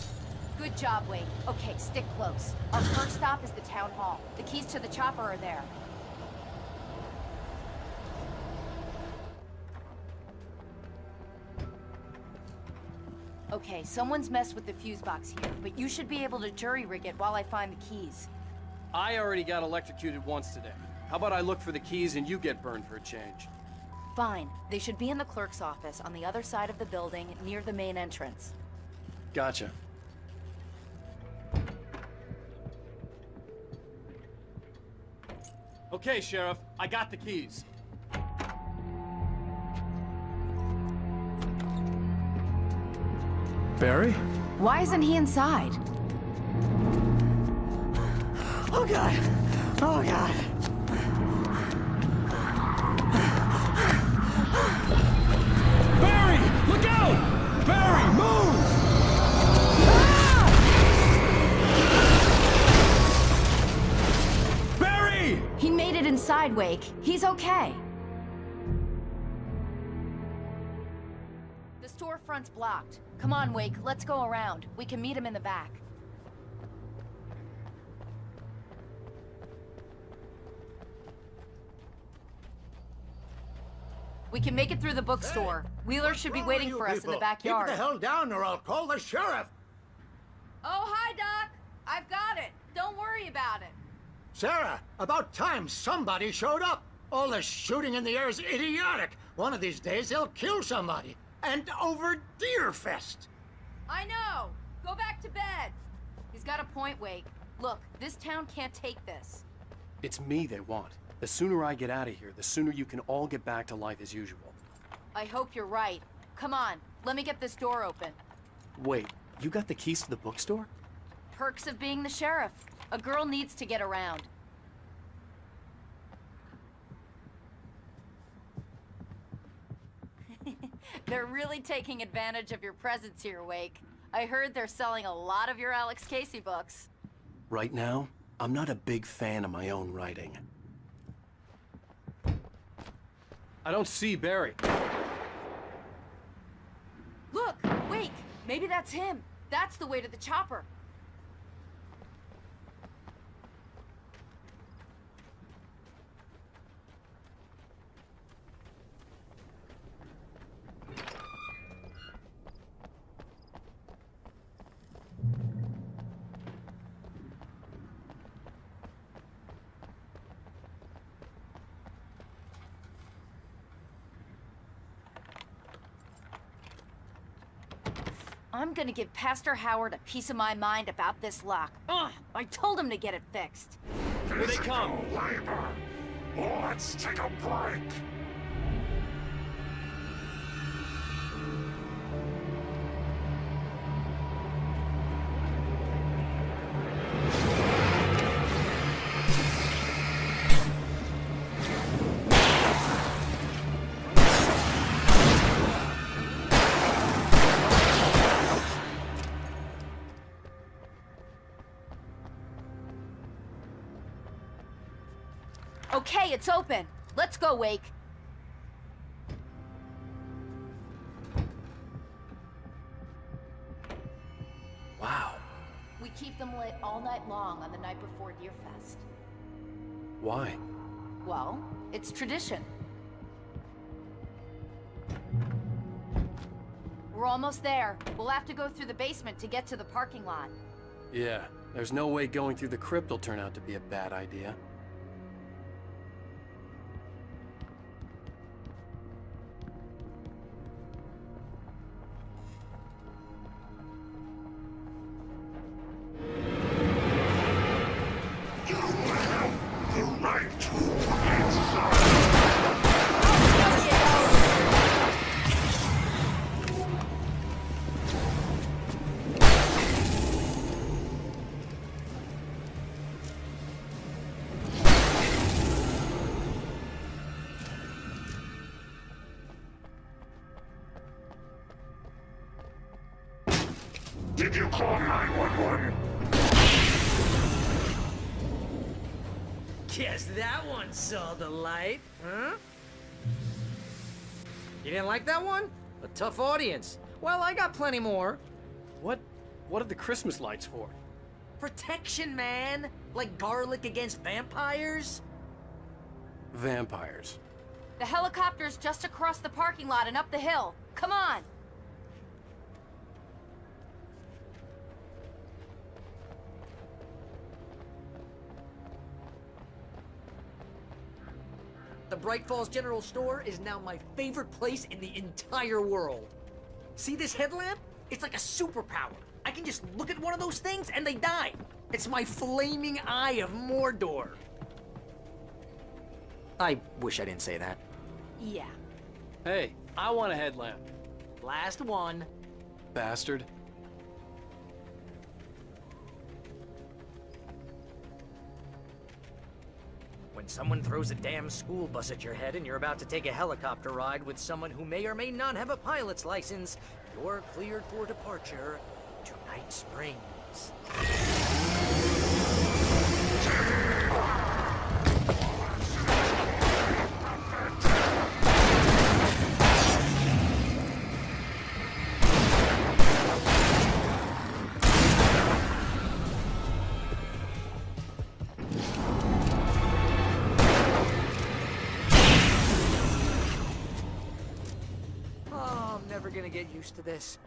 Good job, Wake. Okay, stick close. Our first stop is the town hall. The keys to the chopper are there. Okay, someone's messed with the fuse box here, but you should be able to jury rig it while I find the keys. I already got electrocuted once today. How about I look for the keys and you get burned for a change? Fine. They should be in the clerk's office on the other side of the building, near the main entrance. Gotcha. Okay, Sheriff. I got the keys. Barry? Why isn't he inside? Oh God! Oh God! Barry! Look out! Barry, move! Barry! He made it inside, Wake. He's okay. front's blocked. Come on, Wake, let's go around. We can meet him in the back. We can make it through the bookstore. Wheeler should be waiting for us in the backyard. Keep the hell down or I'll call the sheriff. Oh, hi, Doc. I've got it. Don't worry about it. Sarah, about time somebody showed up. All this shooting in the air is idiotic. One of these days they'll kill somebody. And over Deerfest. I know. Go back to bed. He's got a point, Wake. Look, this town can't take this. It's me they want. The sooner I get out of here, the sooner you can all get back to life as usual. I hope you're right. Come on, let me get this door open. Wait, you got the keys to the bookstore? Perks of being the sheriff. A girl needs to get around. They're really taking advantage of your presence here, Wake. I heard they're selling a lot of your Alex Casey books. Right now, I'm not a big fan of my own writing. I don't see Barry. Look, Wake, maybe that's him. That's the way to the chopper. I'm gonna give Pastor Howard a piece of my mind about this lock. Ugh, I told him to get it fixed. Here they come. Labor. Let's take a break. Okay, it's open. Let's go, Wake. Wow. We keep them lit all night long on the night before Deerfest. Why? Well, it's tradition. We're almost there. We'll have to go through the basement to get to the parking lot. Yeah, there's no way going through the crypt will turn out to be a bad idea. Did you call 911? Guess that one saw the light, huh? You didn't like that one? A tough audience. Well, I got plenty more. What are the Christmas lights for? Protection, man. Like garlic against vampires. Vampires. The helicopter's just across the parking lot and up the hill. Come on! The Bright Falls General Store is now my favorite place in the entire world. See this headlamp? It's like a superpower. I can just look at one of those things and they die. It's my flaming eye of Mordor. I wish I didn't say that. Yeah. Hey, I want a headlamp. Last one. Bastard. When someone throws a damn school bus at your head and you're about to take a helicopter ride with someone who may or may not have a pilot's license, you're cleared for departure to Night Springs. gonna get used to this.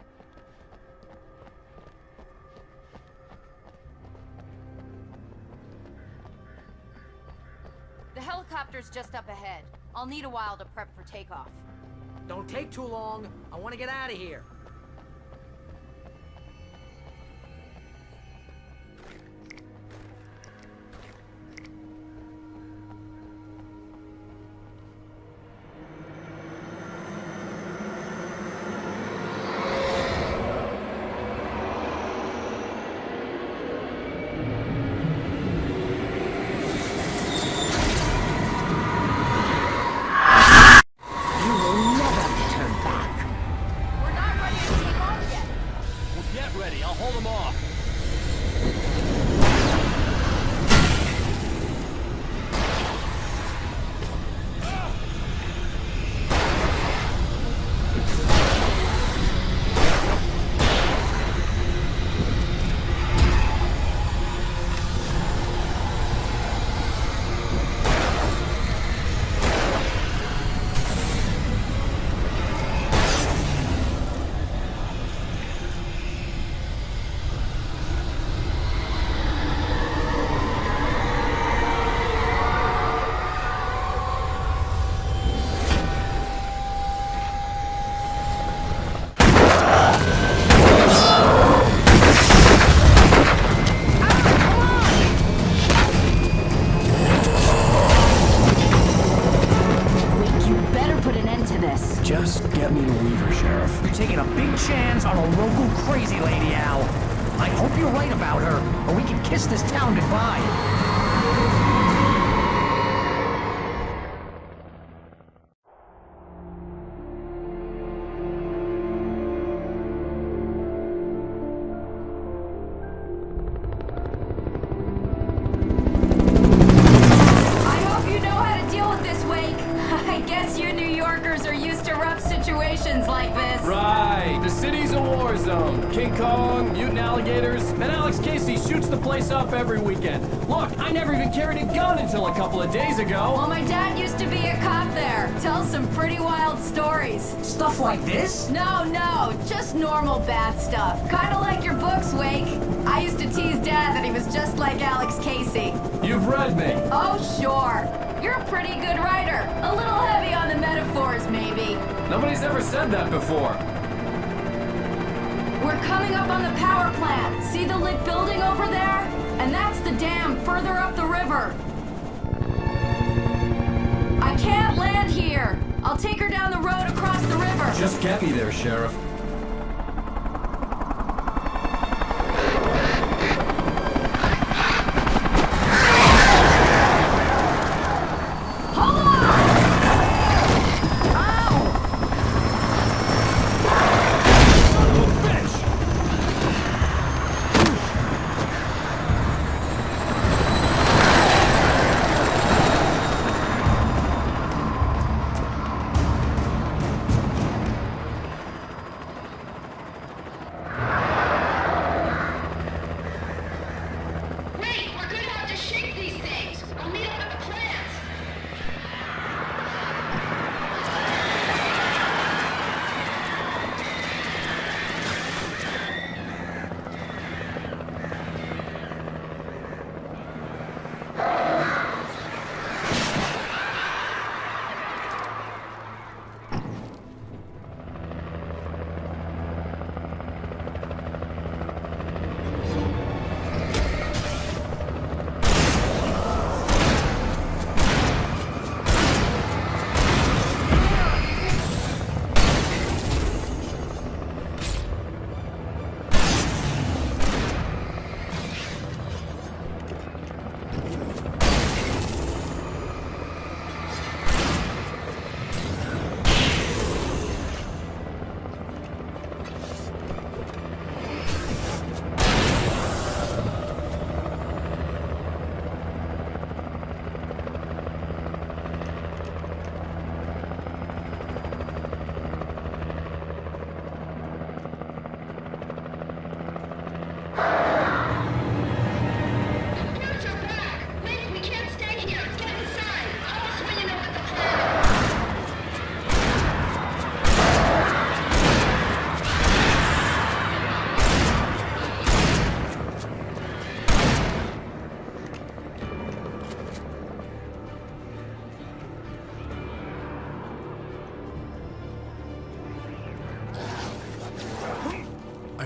The helicopter's just up ahead. I'll need a while to prep for takeoff. Don't take too long. I want to get out of here. Just get me to Weaver, Sheriff. You're taking a big chance on a local crazy lady, Al. I hope you're right about her, or we can kiss this town goodbye. Like this. Right, the city's a war zone. King Kong, mutant alligators, and Alex Casey shoots the place up every weekend. Look, I never even carried a gun until a couple of days ago. Well, my dad used to be a cop there. Tells some pretty wild stories. Stuff like this? No, just normal bad stuff. Kinda like your books, Wake. I used to tease Dad that he was just like Alex Casey. You've read me. Oh, sure. You're a pretty good writer. A little heavy on the metaphors, maybe. Nobody's ever said that before. We're coming up on the power plant. See the lit building over there? And that's the dam further up the river. I can't land here. I'll take her down the road across the river. Just get me there, Sheriff.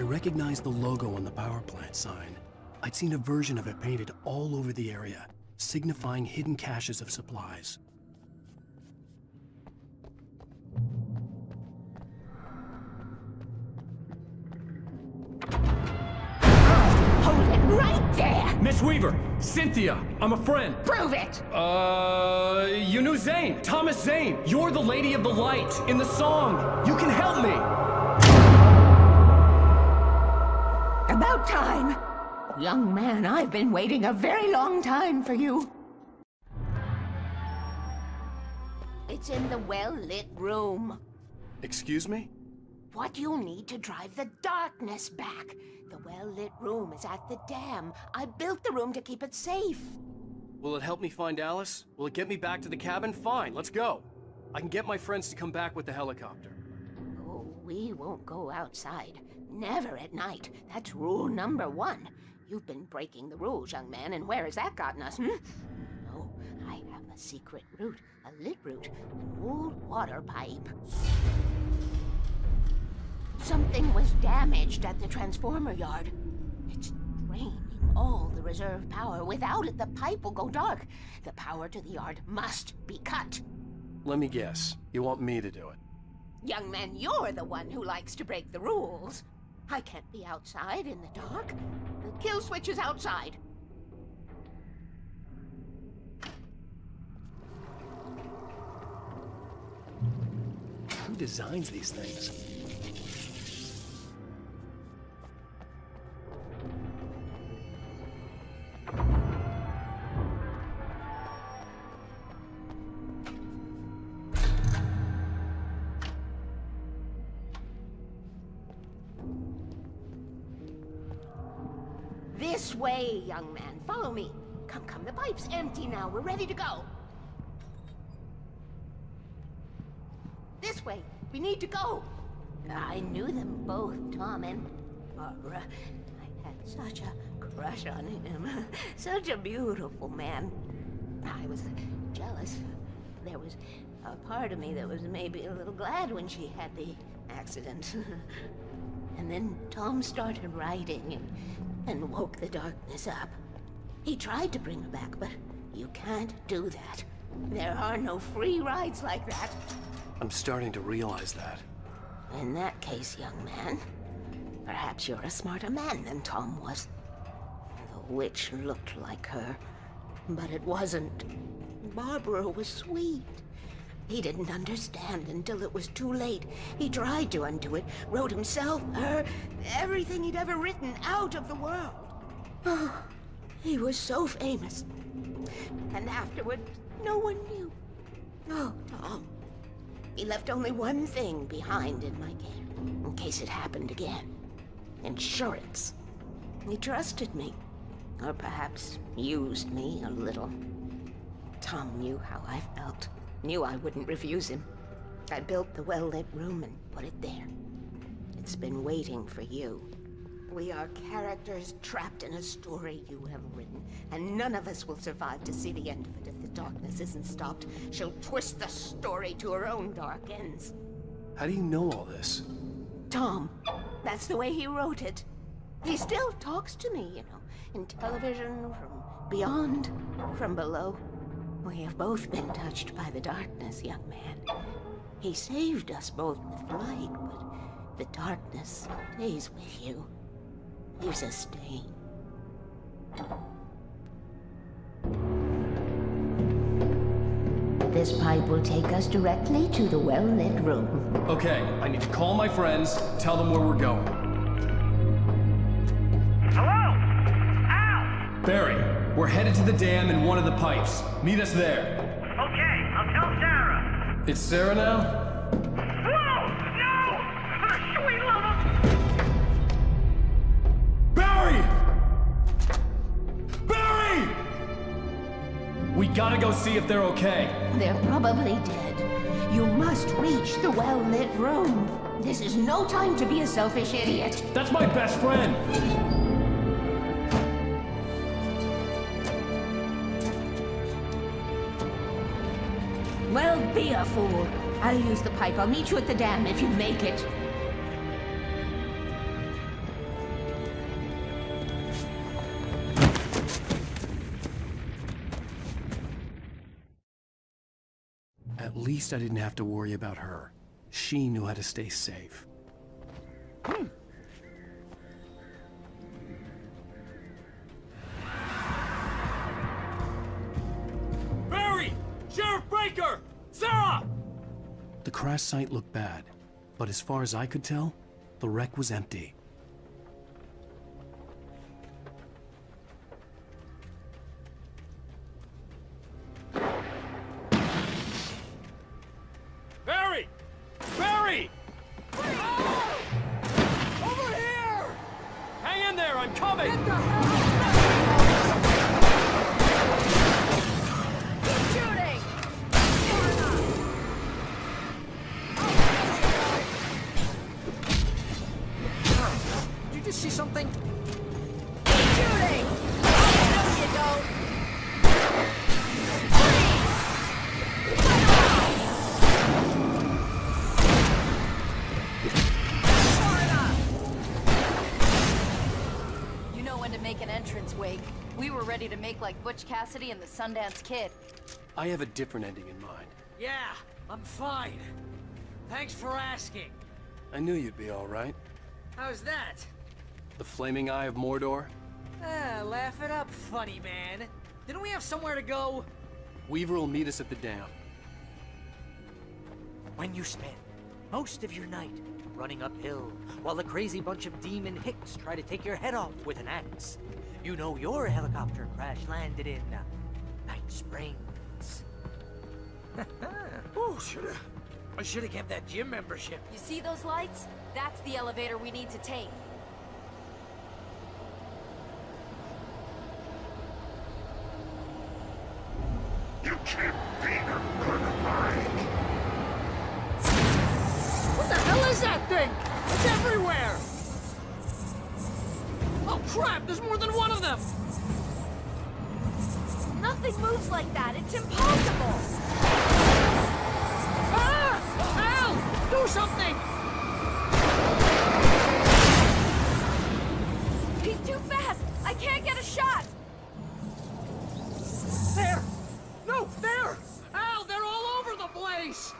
recognized the logo on the power plant sign. I'd seen a version of it painted all over the area, signifying hidden caches of supplies. Hold it right there! Miss Weaver! Cynthia! I'm a friend! Prove it! You knew Zane! Thomas Zane! You're the Lady of the Light in the song! You can help me! About time! Young man, I've been waiting a very long time for you. It's in the well-lit room. Excuse me? What you'll need to drive the darkness back. The well-lit room is at the dam. I built the room to keep it safe. Will it help me find Alice? Will it get me back to the cabin? Fine, let's go. I can get my friends to come back with the helicopter. Oh, we won't go outside. Never at night. That's rule number 1. You've been breaking the rules, young man, and where has that gotten us, No, I have a secret route, a lit route, an old water pipe. Something was damaged at the transformer yard. It's draining all the reserve power. Without it, the pipe will go dark. The power to the yard must be cut. Let me guess. You want me to do it? Young man, you're the one who likes to break the rules. I can't be outside in the dark. The kill switch is outside. Who designs these things? This way, young man. Follow me. Come, come. The pipe's empty now. We're ready to go. This way. We need to go. I knew them both, Tom and Barbara. I had such a crush on him. Such a beautiful man. I was jealous. There was a part of me that was maybe a little glad when she had the accident. And then Tom started writing and woke the darkness up. He tried to bring her back, but you can't do that. There are no free rides like that. I'm starting to realize that. In that case, young man, perhaps you're a smarter man than Tom was. The witch looked like her, but it wasn't. Barbara was sweet. He didn't understand until it was too late. He tried to undo it, wrote himself, her, everything he'd ever written out of the world. Oh, he was so famous. And afterward, no one knew. Oh, Tom. He left only one thing behind in my care, in case it happened again. Insurance. He trusted me. Or perhaps used me a little. Tom knew how I felt. Knew I wouldn't refuse him. I built the well-lit room and put it there. It's been waiting for you. We are characters trapped in a story you have written, and none of us will survive to see the end of it if the darkness isn't stopped. She'll twist the story to her own dark ends. How do you know all this? Tom, that's the way he wrote it. He still talks to me, you know, in television, from beyond, from below. We have both been touched by the darkness, young man. He saved us both with light, but the darkness stays with you. Leaves a stain. This pipe will take us directly to the well-lit room. Okay, I need to call my friends, tell them where we're going. Hello? Al! Barry, we're headed to the dam in one of the pipes. Meet us there. Okay, I'll tell Sarah. It's Sarah now? Whoa! No! Sweet love! Barry! Barry! We gotta go see if they're okay. They're probably dead. You must reach the well-lit room. This is no time to be a selfish idiot. That's my best friend! Well, be a fool. I'll use the pipe. I'll meet you at the dam if you make it. At least I didn't have to worry about her. She knew how to stay safe. Barry! Sheriff Baker! Sarah! The crash site looked bad, but as far as I could tell, the wreck was empty. Barry! Barry! Over here! Hang in there, I'm coming! Get the Keep shooting! Did you just see something? Keep shooting! No, you don't. You know when to make an entrance, Wake. We were ready to make like Butch Cassidy and the Sundance Kid. I have a different ending in mind. Yeah, I'm fine. Thanks for asking. I knew you'd be all right. How's that? The flaming eye of Mordor? Laugh it up, funny man. Didn't we have somewhere to go? Weaver will meet us at the dam. When you spend most of your night running uphill while a crazy bunch of demon hicks try to take your head off with an axe, you know your helicopter crash landed in Night Springs. Oh, I should have kept that gym membership. You see those lights? That's the elevator we need to take. You can't beat a good mind. What the hell is that thing? It's everywhere! Oh crap, there's more than one of them! Nothing moves like that. It's impossible. Ah! Al! Do something! He's too fast. I can't get a shot. There! No, there! Al, they're all over the place!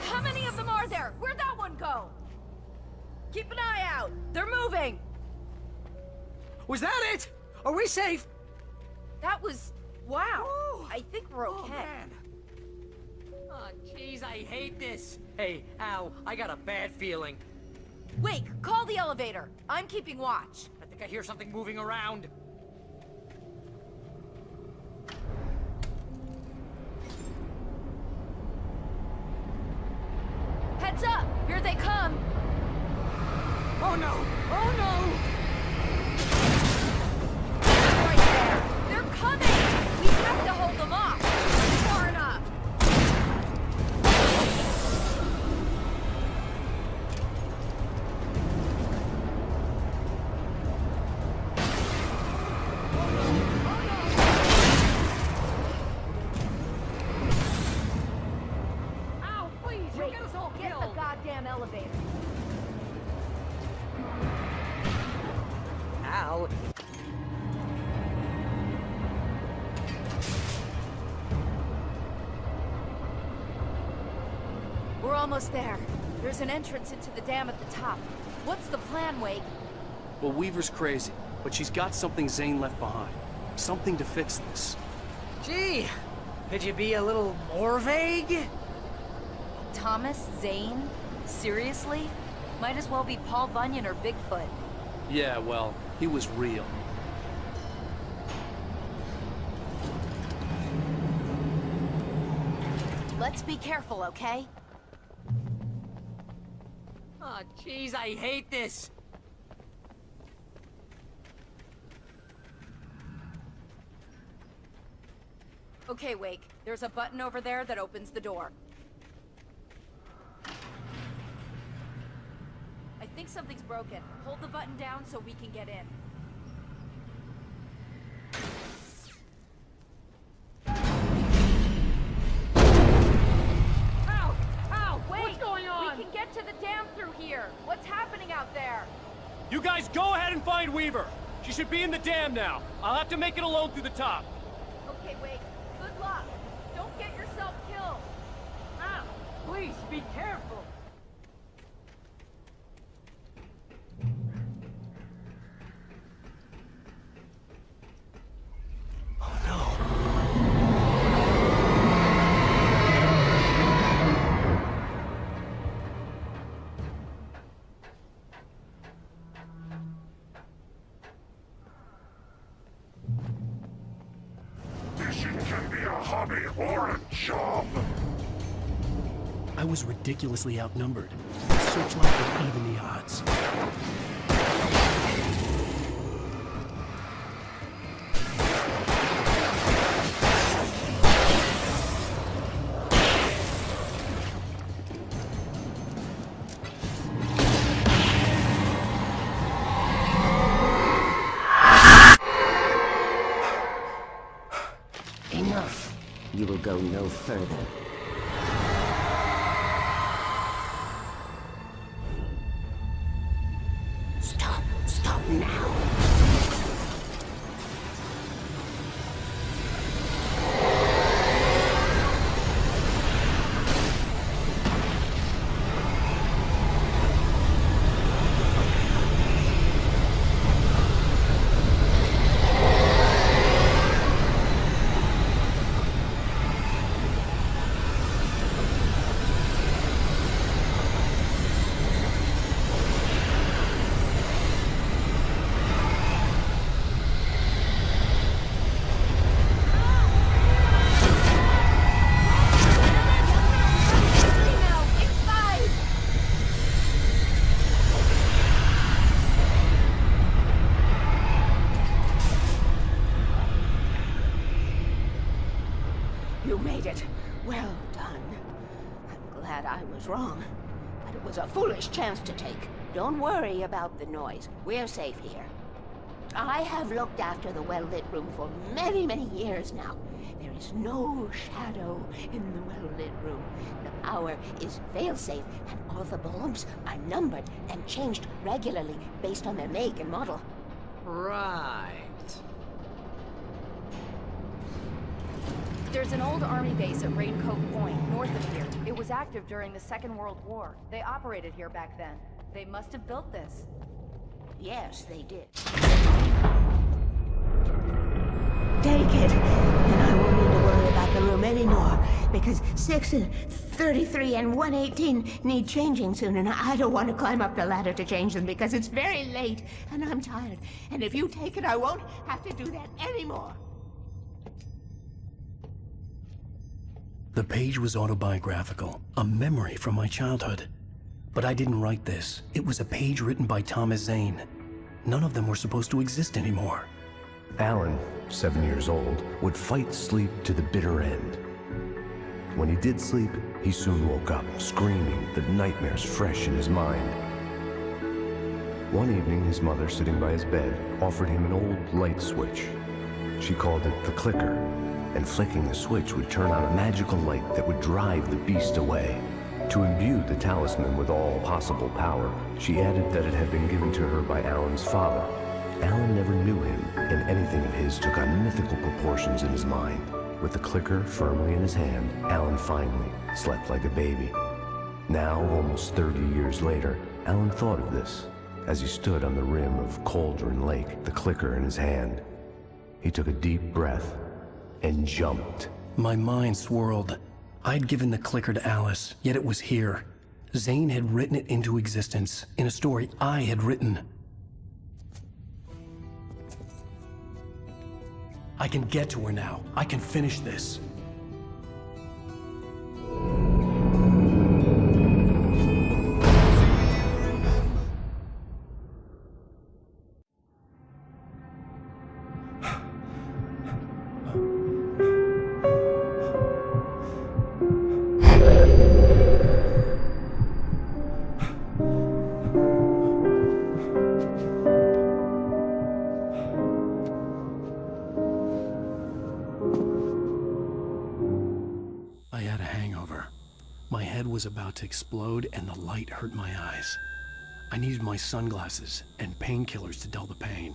How many of them are there? Where'd that one go? Keep an eye out. They're moving. Was that it? Are we safe? That was... wow. I think we're okay. Oh, man. Oh, jeez, I hate this. Hey, Al, I got a bad feeling. Wake, call the elevator. I'm keeping watch. I think I hear something moving around. Heads up! Here they come! Oh no! Oh no! Right there! They're coming! We have to hold them off! Far enough! Ow, please! You'll get us all Get killed! the goddamn elevator! Al, We're almost there. There's an entrance into the dam at the top. What's the plan, Wake? Well, Weaver's crazy, but she's got something Zane left behind. Something to fix this. Gee, could you be a little more vague? Thomas Zane? Seriously? Might as well be Paul Bunyan or Bigfoot. Yeah, well, he was real. Let's be careful, okay? Oh, jeez, I hate this. Okay, Wake. There's a button over there that opens the door. I think something's broken. Hold the button down so we can get in. Ow! Ow! Wait! What's going on? We can get to the dam through here. What's happening out there? You guys go ahead and find Weaver. She should be in the dam now. I'll have to make it alone through the top. Okay, Wake. Good luck. should be a hobby or a job. I was ridiculously outnumbered. Searchlight would even the odds. Enough. You will go no further. Stop. Stop now. You made it. Well done. I'm glad I was wrong. But it was a foolish chance to take. Don't worry about the noise. We're safe here. I have looked after the well-lit room for many, many years now. There is no shadow in the well-lit room. The power is fail-safe, and all the bulbs are numbered and changed regularly based on their make and model. Right. There's an old army base at Raincoat Point, north of here. It was active during the Second World War. They operated here back then. They must have built this. Yes, they did. Take it, and I won't need to worry about the room anymore, because 6 and 33 and 118 need changing soon, and I don't want to climb up the ladder to change them because it's very late, and I'm tired. And if you take it, I won't have to do that anymore. The page was autobiographical, a memory from my childhood. But I didn't write this. It was a page written by Thomas Zane. None of them were supposed to exist anymore. Alan, 7 years old, would fight sleep to the bitter end. When he did sleep, he soon woke up, screaming, the nightmares fresh in his mind. One evening, his mother, sitting by his bed, offered him an old light switch. She called it the clicker, and flicking the switch would turn on a magical light that would drive the beast away. To imbue the talisman with all possible power, she added that it had been given to her by Alan's father. Alan never knew him, and anything of his took on mythical proportions in his mind. With the clicker firmly in his hand, Alan finally slept like a baby. Now, almost 30 years later, Alan thought of this as he stood on the rim of Cauldron Lake, the clicker in his hand. He took a deep breath and jumped. My mind swirled. I'd given the clicker to Alice, yet it was here. Zane had written it into existence, in a story I had written. I can get to her now. I can finish this. Was about to explode and the light hurt my eyes. I needed my sunglasses and painkillers to dull the pain.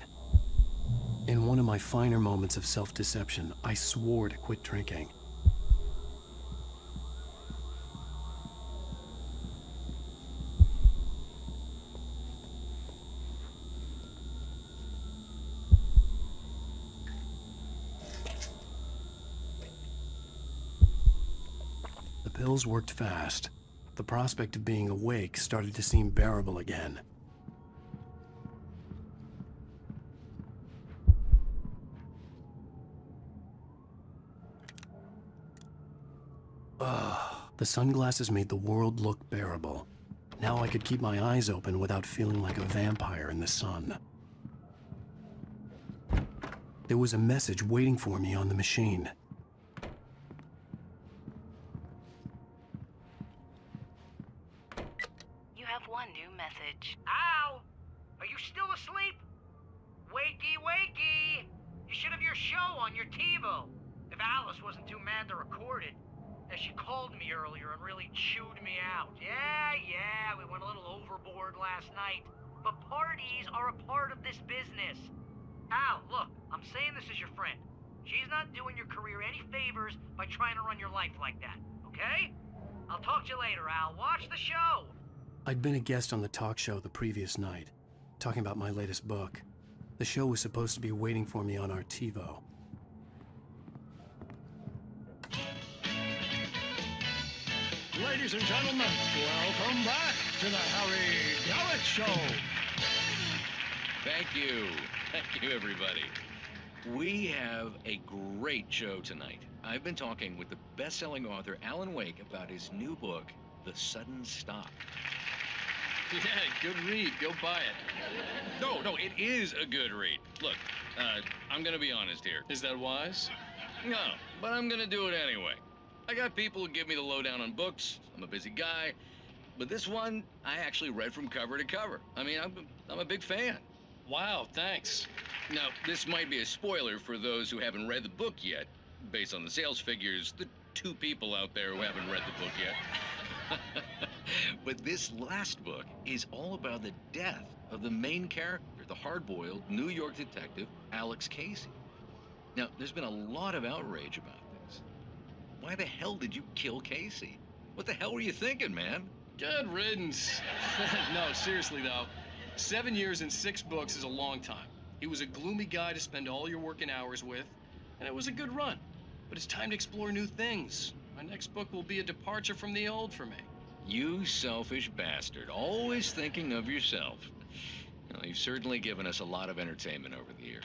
In one of my finer moments of self-deception, I swore to quit drinking. The pills worked fast. The prospect of being awake started to seem bearable again. The sunglasses made the world look bearable. Now I could keep my eyes open without feeling like a vampire in the sun. There was a message waiting for me on the machine. You have one new message. Al! Are you still asleep? Wakey, wakey! You should have your show on your TiVo. If Alice wasn't too mad to record it. And she called me earlier and really chewed me out. Yeah, we went a little overboard last night. But parties are a part of this business. Al, look, I'm saying this as your friend. She's not doing your career any favors by trying to run your life like that, okay? I'll talk to you later, Al. Watch the show! I'd been a guest on the talk show the previous night, talking about my latest book. The show was supposed to be waiting for me on our TiVo. Ladies and gentlemen, welcome back to the Harry Garrett Show. Thank you. Thank you, everybody. We have a great show tonight. I've been talking with the best-selling author Alan Wake about his new book, The Sudden Stop. Yeah, good read. Go buy it. No, it is a good read. Look, I'm gonna be honest here. Is that wise? No, but I'm gonna do it anyway. I got people who give me the lowdown on books. I'm a busy guy. But this one, I actually read from cover to cover. I mean, I'm a big fan. Wow, thanks. Now, this might be a spoiler for those who haven't read the book yet. Based on the sales figures, the 2 people out there who haven't read the book yet. But this last book is all about the death of the main character, the hard-boiled New York detective, Alex Casey. Now, there's been a lot of outrage about this. Why the hell did you kill Casey? What the hell were you thinking, man? Good riddance. No, seriously, though. 7 years and 6 books is a long time. He was a gloomy guy to spend all your working hours with, and it was a good run. But it's time to explore new things. My next book will be a departure from the old for me. You selfish bastard, always thinking of yourself. Well, you've certainly given us a lot of entertainment over the years.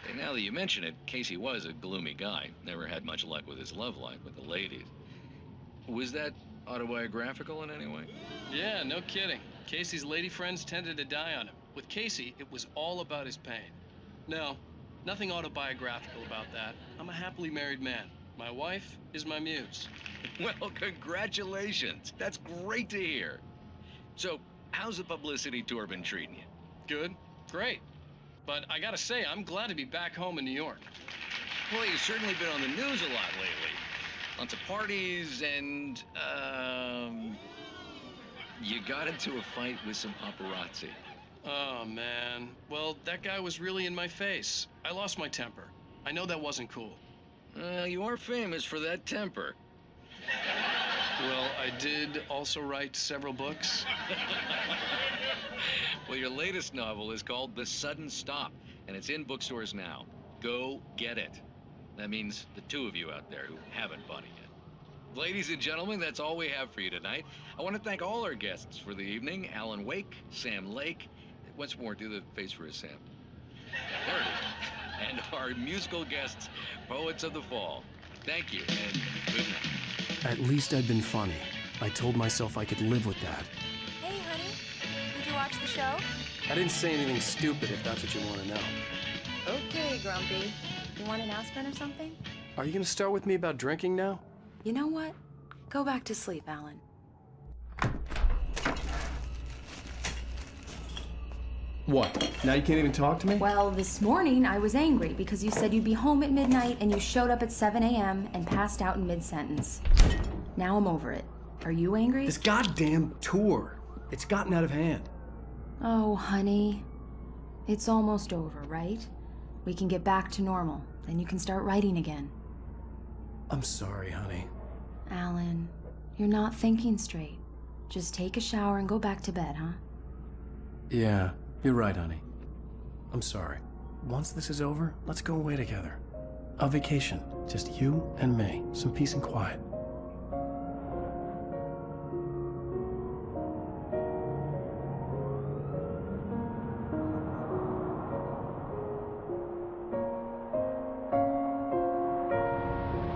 And now that you mention it, Casey was a gloomy guy. Never had much luck with his love life with the ladies. Was that autobiographical in any way? Yeah, no kidding. Casey's lady friends tended to die on him. With Casey, it was all about his pain. No, nothing autobiographical about that. I'm a happily married man. My wife is my muse. Well, congratulations. That's great to hear. So, how's the publicity tour been treating you? Good, great. But I gotta say, I'm glad to be back home in New York. Well, you've certainly been on the news a lot lately. Lots of parties and, you got into a fight with some paparazzi. Oh, man. Well, that guy was really in my face. I lost my temper. I know that wasn't cool. You are famous for that temper. Well, I did also write several books. Well, your latest novel is called The Sudden Stop, and it's in bookstores now. Go get it. That means the 2 of you out there who haven't bought it yet. Ladies and gentlemen, that's all we have for you tonight. I want to thank all our guests for the evening. Alan Wake, Sam Lake. Once more, do the face for us, Sam. There it is. And our musical guests, Poets of the Fall. Thank you, and good night. At least I'd been funny. I told myself I could live with that. Hey, honey. Did you watch the show? I didn't say anything stupid, if that's what you want to know. Okay, Grumpy. You want an aspirin or something? Are you going to start with me about drinking now? You know what? Go back to sleep, Alan. What? Now you can't even talk to me? Well, this morning I was angry because you said you'd be home at midnight and you showed up at 7 a.m. and passed out in mid-sentence. Now I'm over it. Are you angry? This goddamn tour. It's gotten out of hand. Oh, honey. It's almost over, right? We can get back to normal. Then you can start writing again. I'm sorry, honey. Alan, you're not thinking straight. Just take a shower and go back to bed, huh? Yeah, you're right, honey. I'm sorry. Once this is over, let's go away together. A vacation. Just you and me. Some peace and quiet.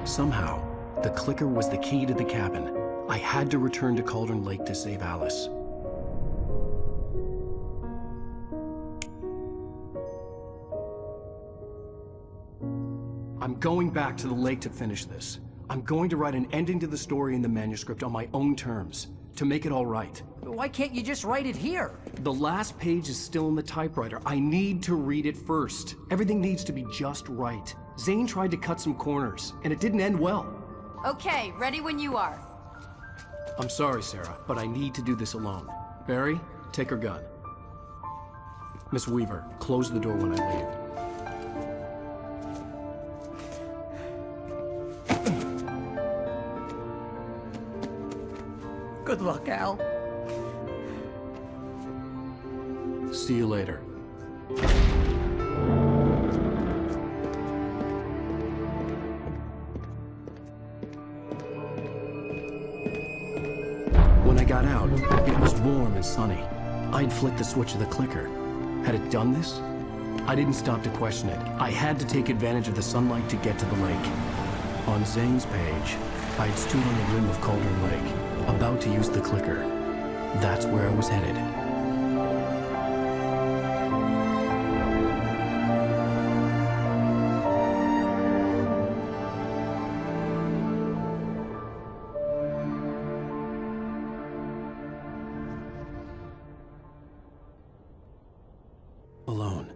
Somehow, The clicker was the key to the cabin. I had to return to Cauldron Lake to save Alice. I'm going back to the lake to finish this. I'm going to write an ending to the story in the manuscript on my own terms, to make it all right. Why can't you just write it here? The last page is still in the typewriter. I need to read it first. Everything needs to be just right. Zane tried to cut some corners, and it didn't end well. Okay, ready when you are. I'm sorry, Sarah, but I need to do this alone. Barry, take her gun. Miss Weaver, close the door when I leave. Good luck, Al. See you later. When I got out, it was warm and sunny. I'd flicked the switch of the clicker. Had it done this? I didn't stop to question it. I had to take advantage of the sunlight to get to the lake. On Zane's page, I'd stood on the rim of Cauldron Lake, about to use the clicker. That's where I was headed. Alone,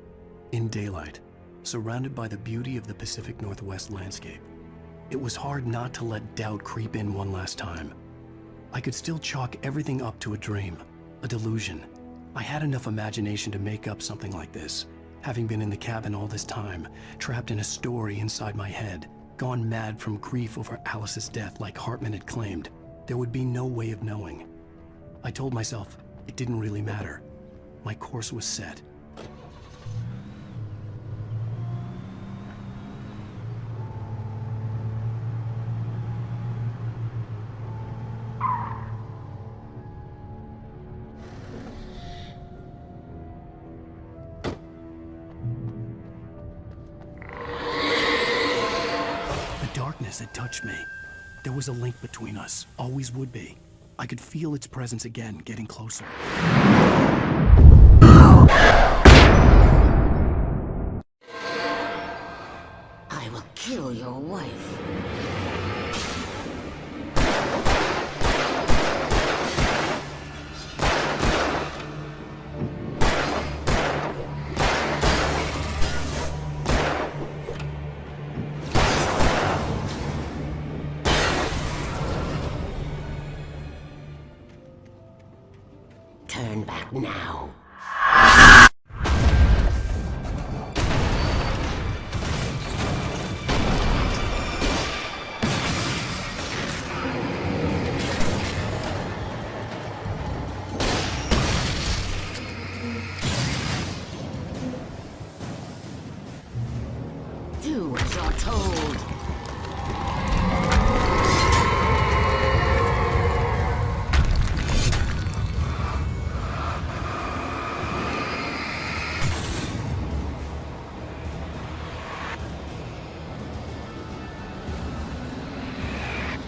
in daylight, surrounded by the beauty of the Pacific Northwest landscape. It was hard not to let doubt creep in one last time. I could still chalk everything up to a dream, a delusion. I had enough imagination to make up something like this, having been in the cabin all this time, trapped in a story inside my head, gone mad from grief over Alice's death like Hartman had claimed. There would be no way of knowing. I told myself it didn't really matter. My course was set. Had touched me. There was a link between us, always would be. I could feel its presence again, getting closer. I will kill your wife. Turn back now. Do as you're told.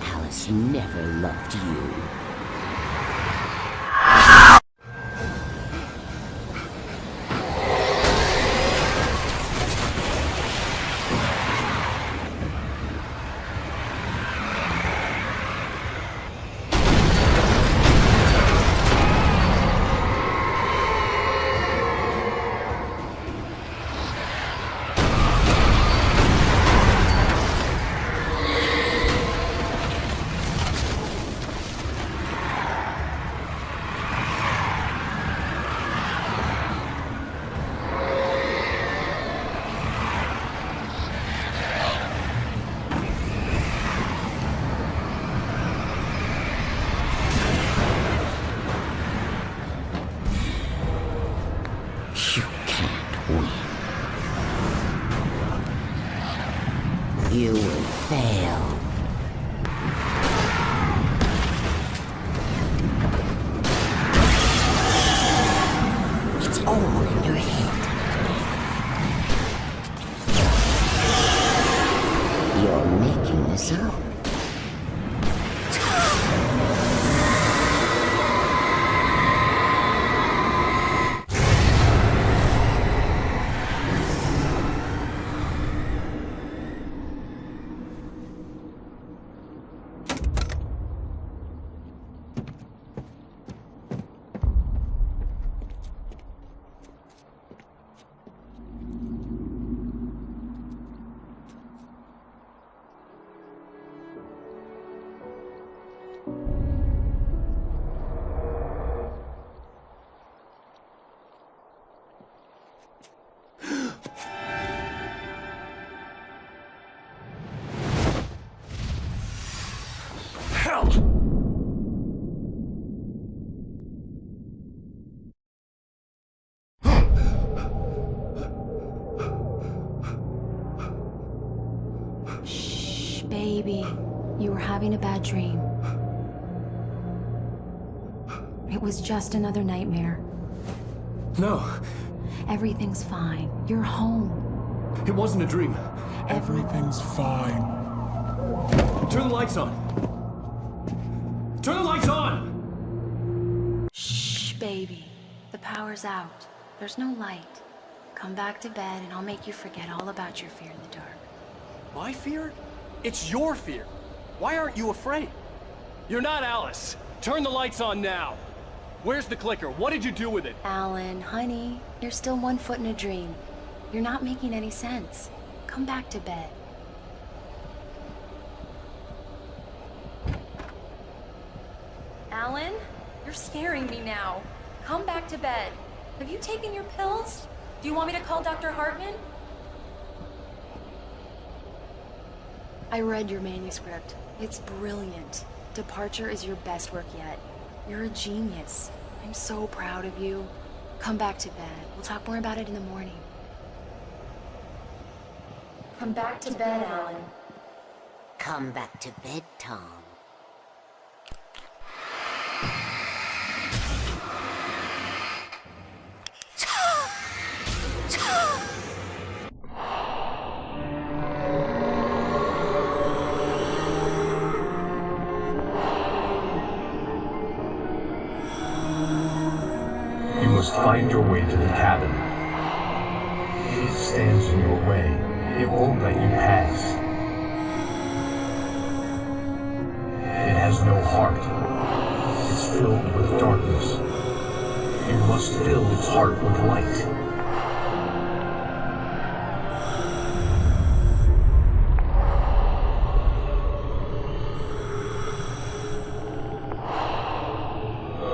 Alice never loved you. You will fail. It's all in your head. You're making this up. hell! Shh, baby. You were having a bad dream. It was just another nightmare. No, Everything's fine. You're home. it wasn't a dream. Everything's fine. Turn the lights on. Turn the lights on! Shh, baby. The power's out. There's no light. Come back to bed and I'll make you forget all about your fear in the dark. My fear? It's your fear. Why aren't you afraid? You're not Alice. Turn the lights on now. Where's the clicker? What did you do with it? Alan, honey, you're still 1 foot in a dream. You're not making any sense. Come back to bed. Alan, you're scaring me now. Come back to bed. Have you taken your pills? Do you want me to call Dr. Hartman? I read your manuscript. It's brilliant. Departure is your best work yet. You're a genius. I'm so proud of you. Come back to bed. We'll talk more about it in the morning. Come back to bed, Alan. Come back to bed, Tom. You must find your way to the cabin. It stands in your way. It won't let you pass. It has no heart. It's filled with darkness. You must fill its heart with light.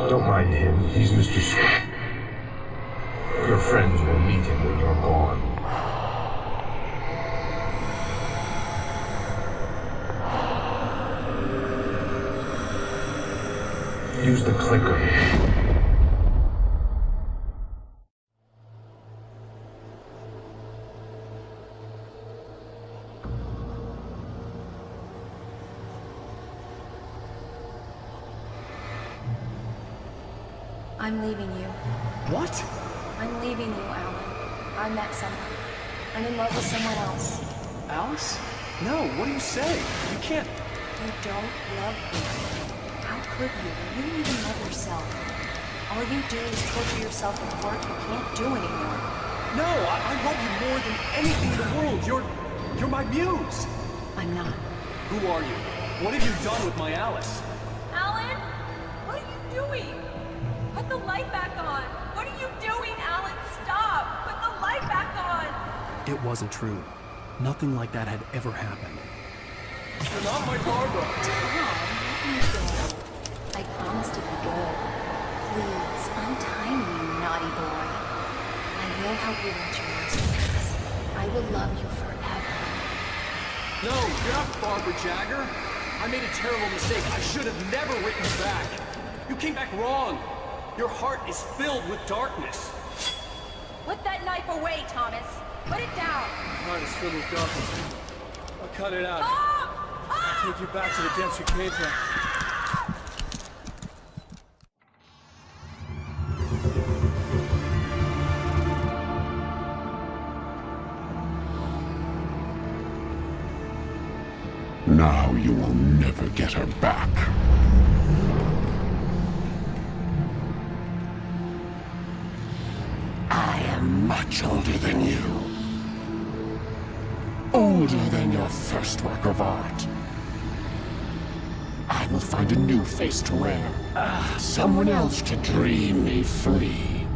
Don't mind him. He's Mr. Scott. Your friends will meet him when you're gone. Use the clicker. I'm leaving you. What? I'm leaving you, Alan. I met someone. I'm in love with someone else. Alice? No, what do you say? You can't. You don't love me. How could you? You don't even love yourself. All you do is torture yourself with work you can't do anymore. No, I love you more than anything in the world. You're my muse. I'm not. Who are you? What have you done with my Alice? Alan? What are you doing? Put the light back on! What are you doing, Alan? Stop! Put the light back on! It wasn't true. Nothing like that had ever happened. You're not my Barbara. I promise to be good. Please, untie me, you naughty boy. I will help you reach your masterpiece. I will love you forever. No, you're not Barbara Jagger. I made a terrible mistake. I should have never written you back. You came back wrong. Your heart is filled with darkness. Put that knife away, Thomas! Put it down! My heart is filled with darkness. I'll cut it out. Tom! I'll take you back to the denser cave then. Now you will never get her back. I am much older than you. Older than your first work of art. I will find a new face to wear. Someone else to dream me free.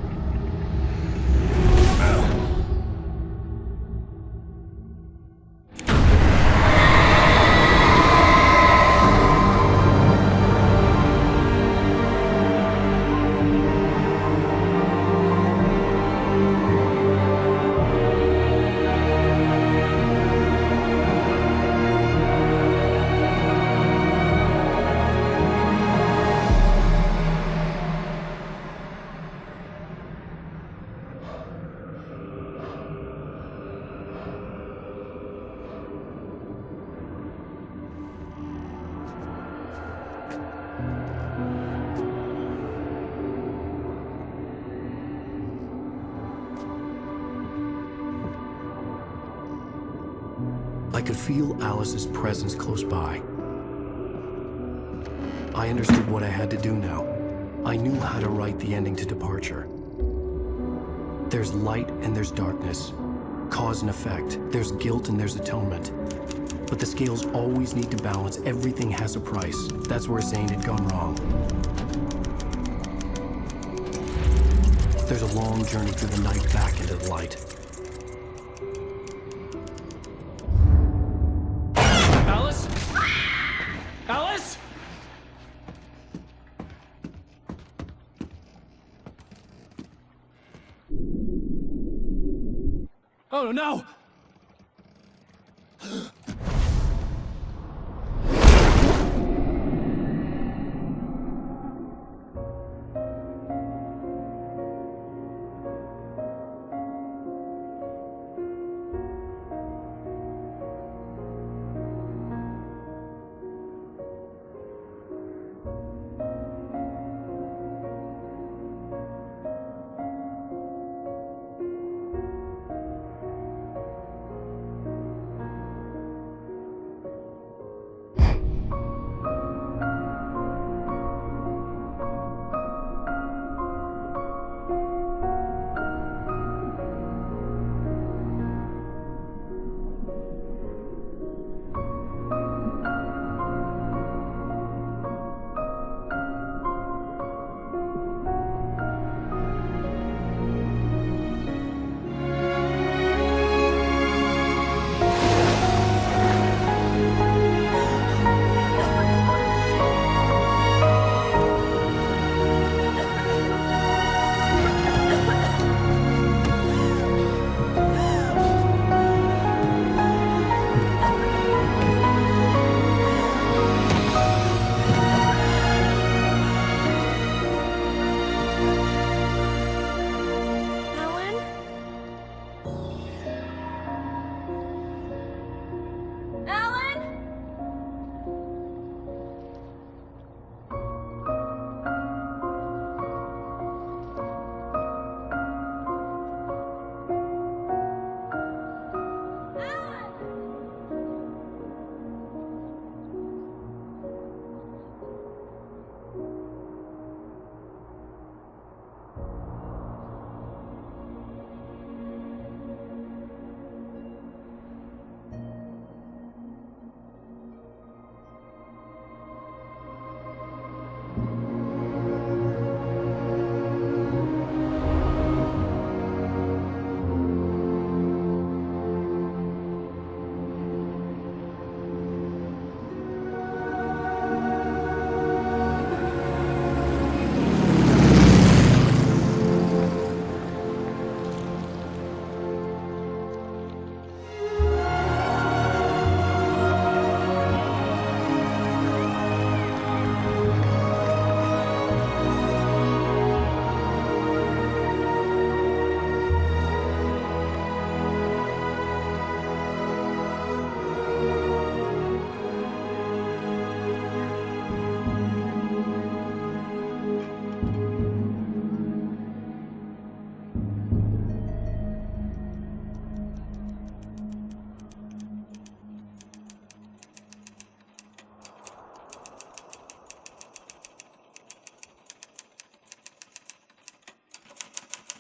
could feel Alice's presence close by. I understood what I had to do now. I knew how to write the ending to Departure. There's light and there's darkness. Cause and effect. There's guilt and there's atonement. But the scales always need to balance. Everything has a price. That's where Zane had gone wrong. There's a long journey through the night back into the light. Alice? Alice? Oh no!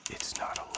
It's not alone.